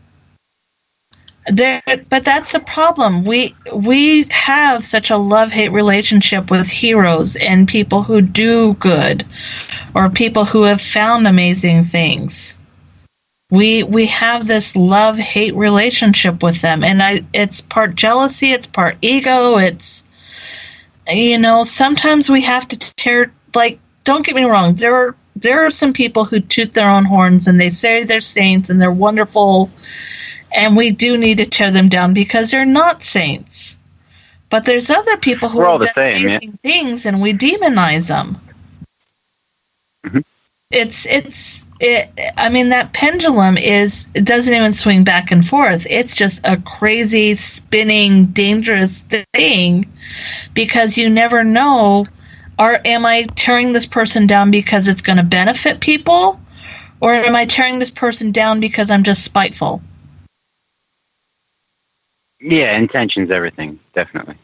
[SPEAKER 16] But that's the problem. We have such a love-hate relationship with heroes and people who do good or people who have found amazing things. We have this love-hate relationship with them, and it's part jealousy, it's part ego, it's, sometimes we have to don't get me wrong, there there are some people who toot their own horns and they say they're saints and they're wonderful, and we do need to tear them down because they're not saints. But there's other people who are doing amazing things, and we demonize them. Mm-hmm. I mean, that pendulum it doesn't even swing back and forth. It's just a crazy, spinning, dangerous thing because you never know, am I tearing this person down because it's going to benefit people, or am I tearing this person down because I'm just spiteful?
[SPEAKER 5] Yeah, intention's everything, definitely.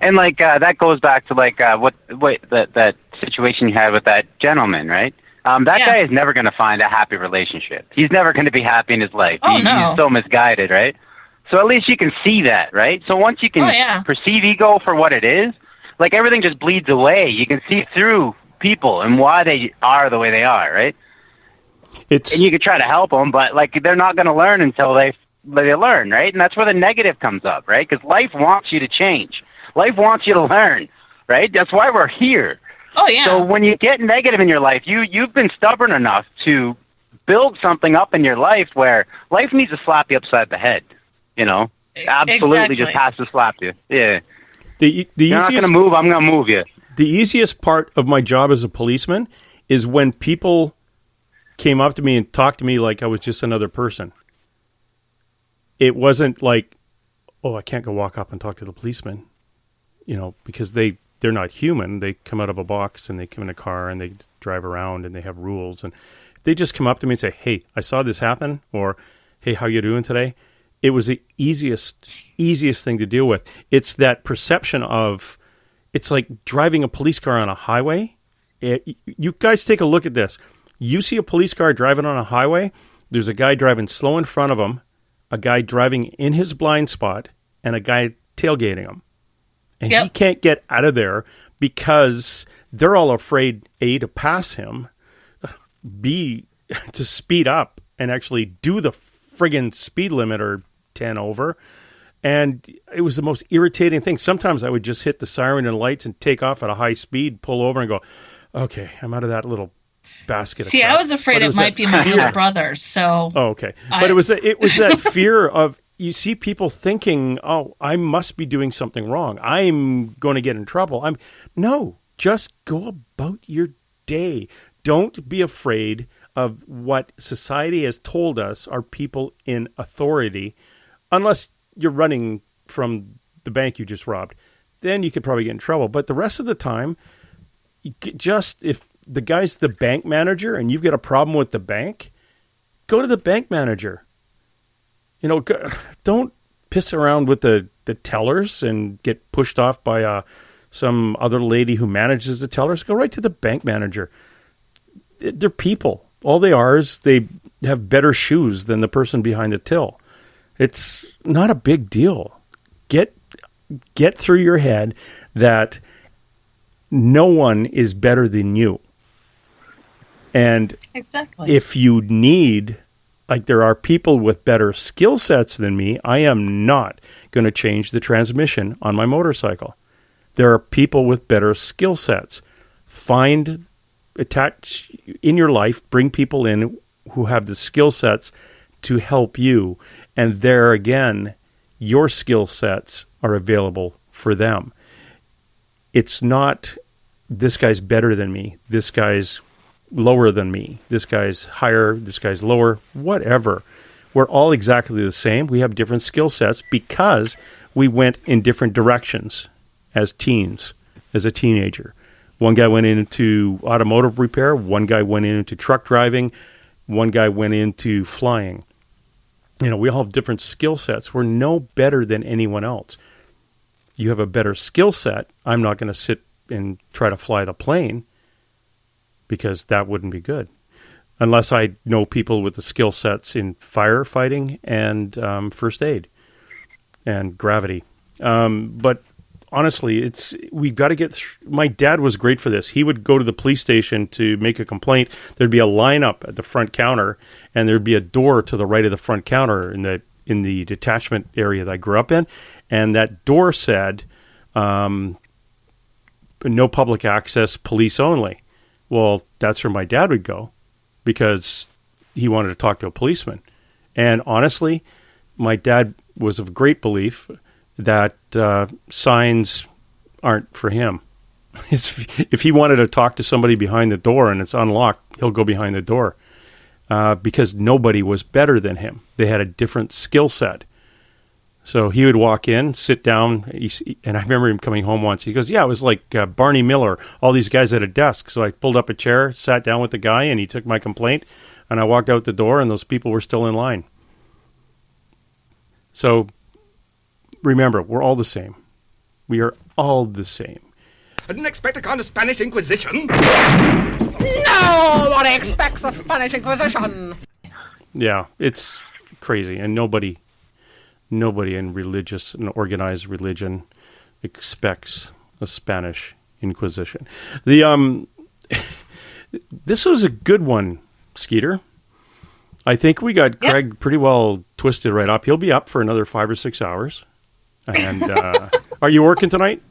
[SPEAKER 5] And like that goes back to like that situation you had with that gentleman, right? That guy is never going to find a happy relationship. He's never going to be happy in his life. He's so misguided, right? So at least you can see that, right? So once you can perceive ego for what it is, like everything just bleeds away. You can see through people and why they are the way they are, right? And you can try to help them, but like they're not going to learn until they learn, right? And that's where the negative comes up, right? Because life wants you to change. Life wants you to learn, right? That's why we're here.
[SPEAKER 16] Oh, yeah.
[SPEAKER 5] So when you get negative in your life, you've been stubborn enough to build something up in your life where life needs to slap you upside the head, you know? Absolutely just has to slap you. Yeah.
[SPEAKER 14] You're
[SPEAKER 5] not going to move, I'm going to move you.
[SPEAKER 14] The easiest part of my job as a policeman is when people came up to me and talked to me like I was just another person. It wasn't like, oh, I can't go walk up and talk to the policeman, you know, because they're not human. They come out of a box and they come in a car and they drive around and they have rules. And they just come up to me and say, hey, I saw this happen, or hey, how you doing today? It was the easiest thing to deal with. It's that perception of, it's like driving a police car on a highway. You guys take a look at this. You see a police car driving on a highway, there's a guy driving slow in front of him, a guy driving in his blind spot, and a guy tailgating him. And he can't get out of there because they're all afraid, A, to pass him, B, to speed up and actually do the friggin' speed limit or 10 over. And it was the most irritating thing. Sometimes I would just hit the siren and lights and take off at a high speed, pull over and go, okay, I'm out of that little basket.
[SPEAKER 16] See, I was afraid it might be my little brother, so...
[SPEAKER 14] Oh, okay. But it was that fear of, you see people thinking, oh, I must be doing something wrong. I'm going to get in trouble. No, just go about your day. Don't be afraid of what society has told us are people in authority, unless you're running from the bank you just robbed. Then you could probably get in trouble. But the rest of the time, if the guy's the bank manager and you've got a problem with the bank, go to the bank manager. You know, don't piss around with the tellers and get pushed off by some other lady who manages the tellers. Go right to the bank manager. They're people. All they are is they have better shoes than the person behind the till. It's not a big deal. Get through your head that no one is better than you. And if you need, like there are people with better skill sets than me, I am not going to change the transmission on my motorcycle. There are people with better skill sets. Attach in your life, bring people in who have the skill sets to help you. And there again, your skill sets are available for them. It's not, this guy's better than me, this guy's lower than me, this guy's higher, this guy's lower, whatever. We're all exactly the same. We have different skill sets because we went in different directions as teens, as a teenager. One guy went into automotive repair, one guy went into truck driving, one guy went into flying. You know, we all have different skill sets. We're no better than anyone else. You have a better skill set. I'm not going to sit and try to fly the plane because that wouldn't be good. Unless I know people with the skill sets in firefighting and first aid and gravity. But honestly, we've got to get through. My dad was great for this. He would go to the police station to make a complaint. There'd be a lineup at the front counter, and there'd be a door to the right of the front counter in the detachment area that I grew up in. And that door said, no public access, police only. Well, that's where my dad would go because he wanted to talk to a policeman. And honestly, my dad was of great belief that signs aren't for him. If he wanted to talk to somebody behind the door and it's unlocked, he'll go behind the door because nobody was better than him. They had a different skill set. So he would walk in, sit down, and I remember him coming home once. He goes, yeah, it was like Barney Miller, all these guys at a desk. So I pulled up a chair, sat down with the guy, and he took my complaint, and I walked out the door, and those people were still in line. So remember, we're all the same. We are all the same.
[SPEAKER 1] I didn't expect a kind of Spanish Inquisition. No one expects a Spanish Inquisition.
[SPEAKER 14] Yeah, it's crazy, and nobody in religious and organized religion expects a Spanish Inquisition. This was a good one, Skeeter. I think we got Craig pretty well twisted right up. He'll be up for another 5 or 6 hours. And are you working tonight?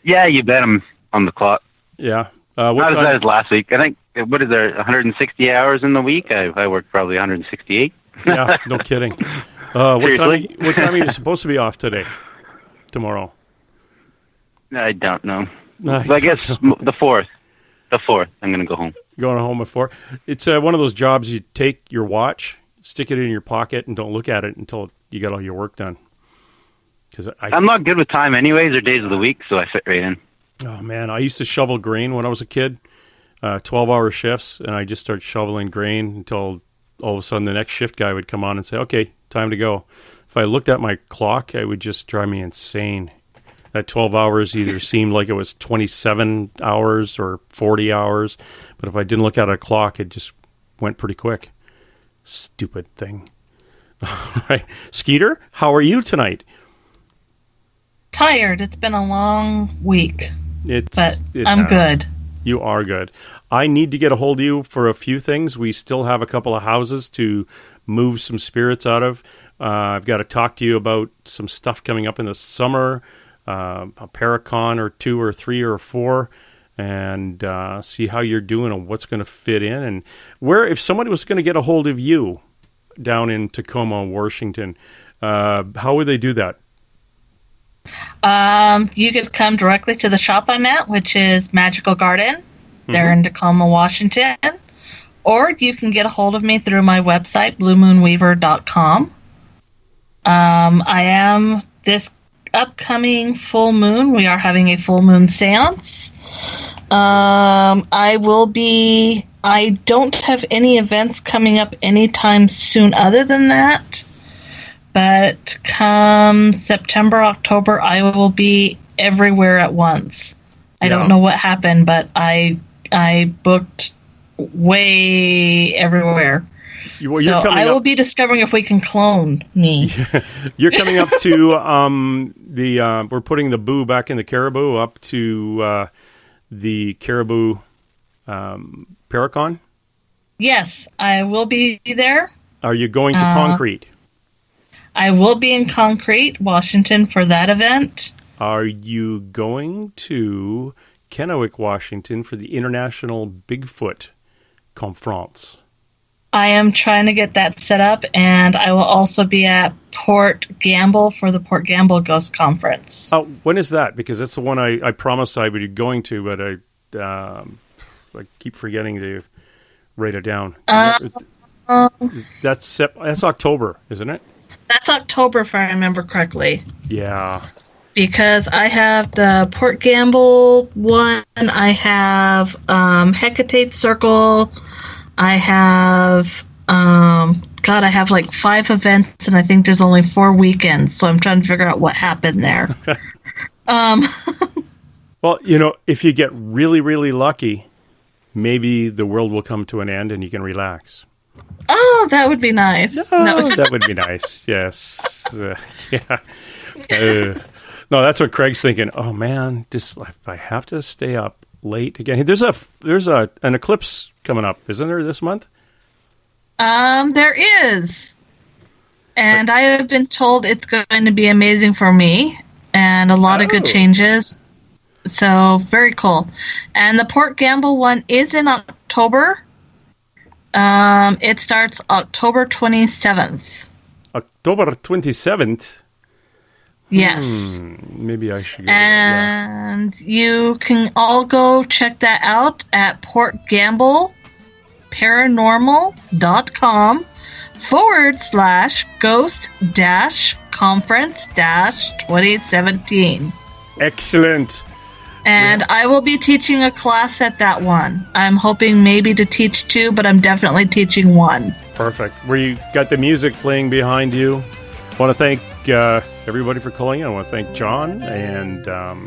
[SPEAKER 5] Yeah, you bet. I'm on the clock.
[SPEAKER 14] Yeah.
[SPEAKER 5] Not as bad as last week. I think, what is there, 160 hours in the week? I worked probably 168.
[SPEAKER 14] Yeah, no kidding. What time are you supposed to be off today? Tomorrow?
[SPEAKER 5] I don't know. I guess the 4th. The 4th. I'm going to go home.
[SPEAKER 14] Going home at 4. It's one of those jobs you take your watch, stick it in your pocket, and don't look at it until you got all your work done.
[SPEAKER 5] I'm not good with time anyways, or days of the week, so I fit right in.
[SPEAKER 14] Oh, man. I used to shovel grain when I was a kid, 12-hour shifts, and I just started shoveling grain until all of a sudden the next shift guy would come on and say, okay, time to go. If I looked at my clock, it would just drive me insane. That 12 hours either seemed like it was 27 hours or 40 hours, but if I didn't look at a clock, it just went pretty quick. Stupid thing. All right. Skeeter, how are you tonight?
[SPEAKER 16] Tired. It's been a long week, but I'm good.
[SPEAKER 14] You are good. I need to get a hold of you for a few things. We still have a couple of houses to move some spirits out of. I've got to talk to you about some stuff coming up in the summer, a Paracon or 2 or 3 or 4, and see how you're doing and what's going to fit in. And where, if somebody was going to get a hold of you down in Tacoma, Washington, how would they do that?
[SPEAKER 16] You could come directly to the shop I'm at, which is Magical Garden. They're in Tacoma, Washington. Or you can get a hold of me through my website, bluemoonweaver.com. I am this upcoming full moon. We are having a full moon seance. I don't have any events coming up anytime soon other than that. But come September, October, I will be everywhere at once. I don't know what happened, but I booked way everywhere. I will be discovering if we can clone me.
[SPEAKER 14] You're coming up to we're putting the boo back in the caribou up to the caribou Paracon?
[SPEAKER 16] Yes, I will be there.
[SPEAKER 14] Are you going to Concrete?
[SPEAKER 16] I will be in Concrete, Washington for that event.
[SPEAKER 14] Are you going to Kennewick, Washington for the International Bigfoot Conference?
[SPEAKER 16] I am trying to get that set up, and I will also be at Port Gamble for the Port Gamble Ghost Conference.
[SPEAKER 14] Oh, when is that? Because that's the one I promised I would be going to, but I keep forgetting to write it down. That's October, isn't it?
[SPEAKER 16] That's October, if I remember correctly.
[SPEAKER 14] Yeah.
[SPEAKER 16] Because I have the Port Gamble one, I have Hecate Circle, I have, I have like 5 events, and I think there's only 4 weekends, so I'm trying to figure out what happened there.
[SPEAKER 14] Well, if you get really, really lucky, maybe the world will come to an end and you can relax.
[SPEAKER 16] Oh, that would be nice.
[SPEAKER 14] No. That would be nice. Yes. Yeah. No, that's what Craig's thinking. Oh man, if I have to stay up late again. There's an eclipse coming up, isn't there, this month?
[SPEAKER 16] There is. And I have been told it's going to be amazing for me and a lot of good changes. So very cool. And the Port Gamble one is in October. It starts October 27th.
[SPEAKER 14] October 27th?
[SPEAKER 16] Yes.
[SPEAKER 14] Maybe I should go.
[SPEAKER 16] And you can all go check that out at portgamble.com/ghost-conference-2017.
[SPEAKER 14] Excellent.
[SPEAKER 16] And I will be teaching a class at that one. I'm hoping maybe to teach 2, but I'm definitely teaching 1.
[SPEAKER 14] Perfect. Where you got the music playing behind you. I want to thank everybody for calling in. I want to thank John, and I'd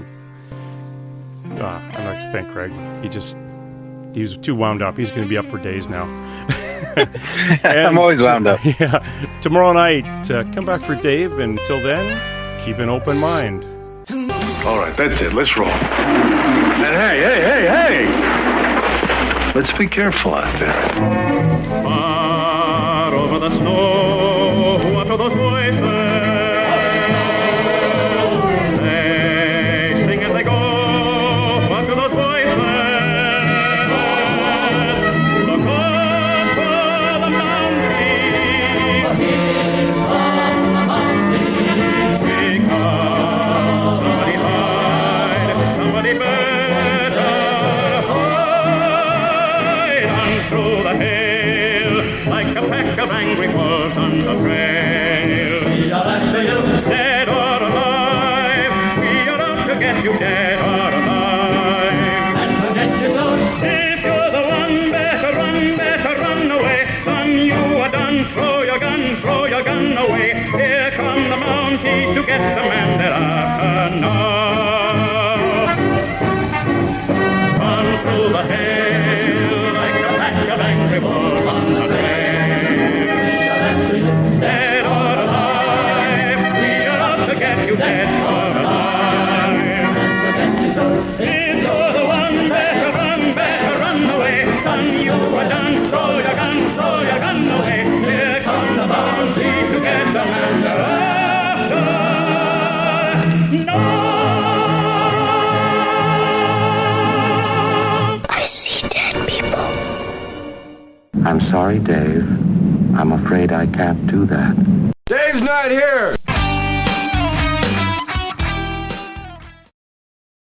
[SPEAKER 14] like to thank Craig. He's too wound up. He's going to be up for days now.
[SPEAKER 5] I'm always wound up.
[SPEAKER 14] Yeah. Tomorrow night, come back for Dave. Until then, keep an open mind.
[SPEAKER 22] All right, that's it. Let's roll. And hey! Let's be careful out there.
[SPEAKER 4] Far over the snow, what are those voices? They sing as they go. What are those voices? Look up for the mountain. Somebody better hide on through the hill, like a pack of angry wolves on the trail. We are after you, dead or alive. We are out to get you, dead or alive. And forget your soul. If you're the one, better run away. Son, you are done. Throw your gun away. Here come the Mounties to get the man they're after now. Through the hail, like a pack of angry wolves on the trail. Dead or alive, we are out to get you, dead or alive. If you're the one, better run away. Son, you are done, throw your gun away. Here come the Mounties to get the man they're after. No!
[SPEAKER 7] I'm sorry, Dave. I'm afraid I can't do that.
[SPEAKER 22] Dave's not here!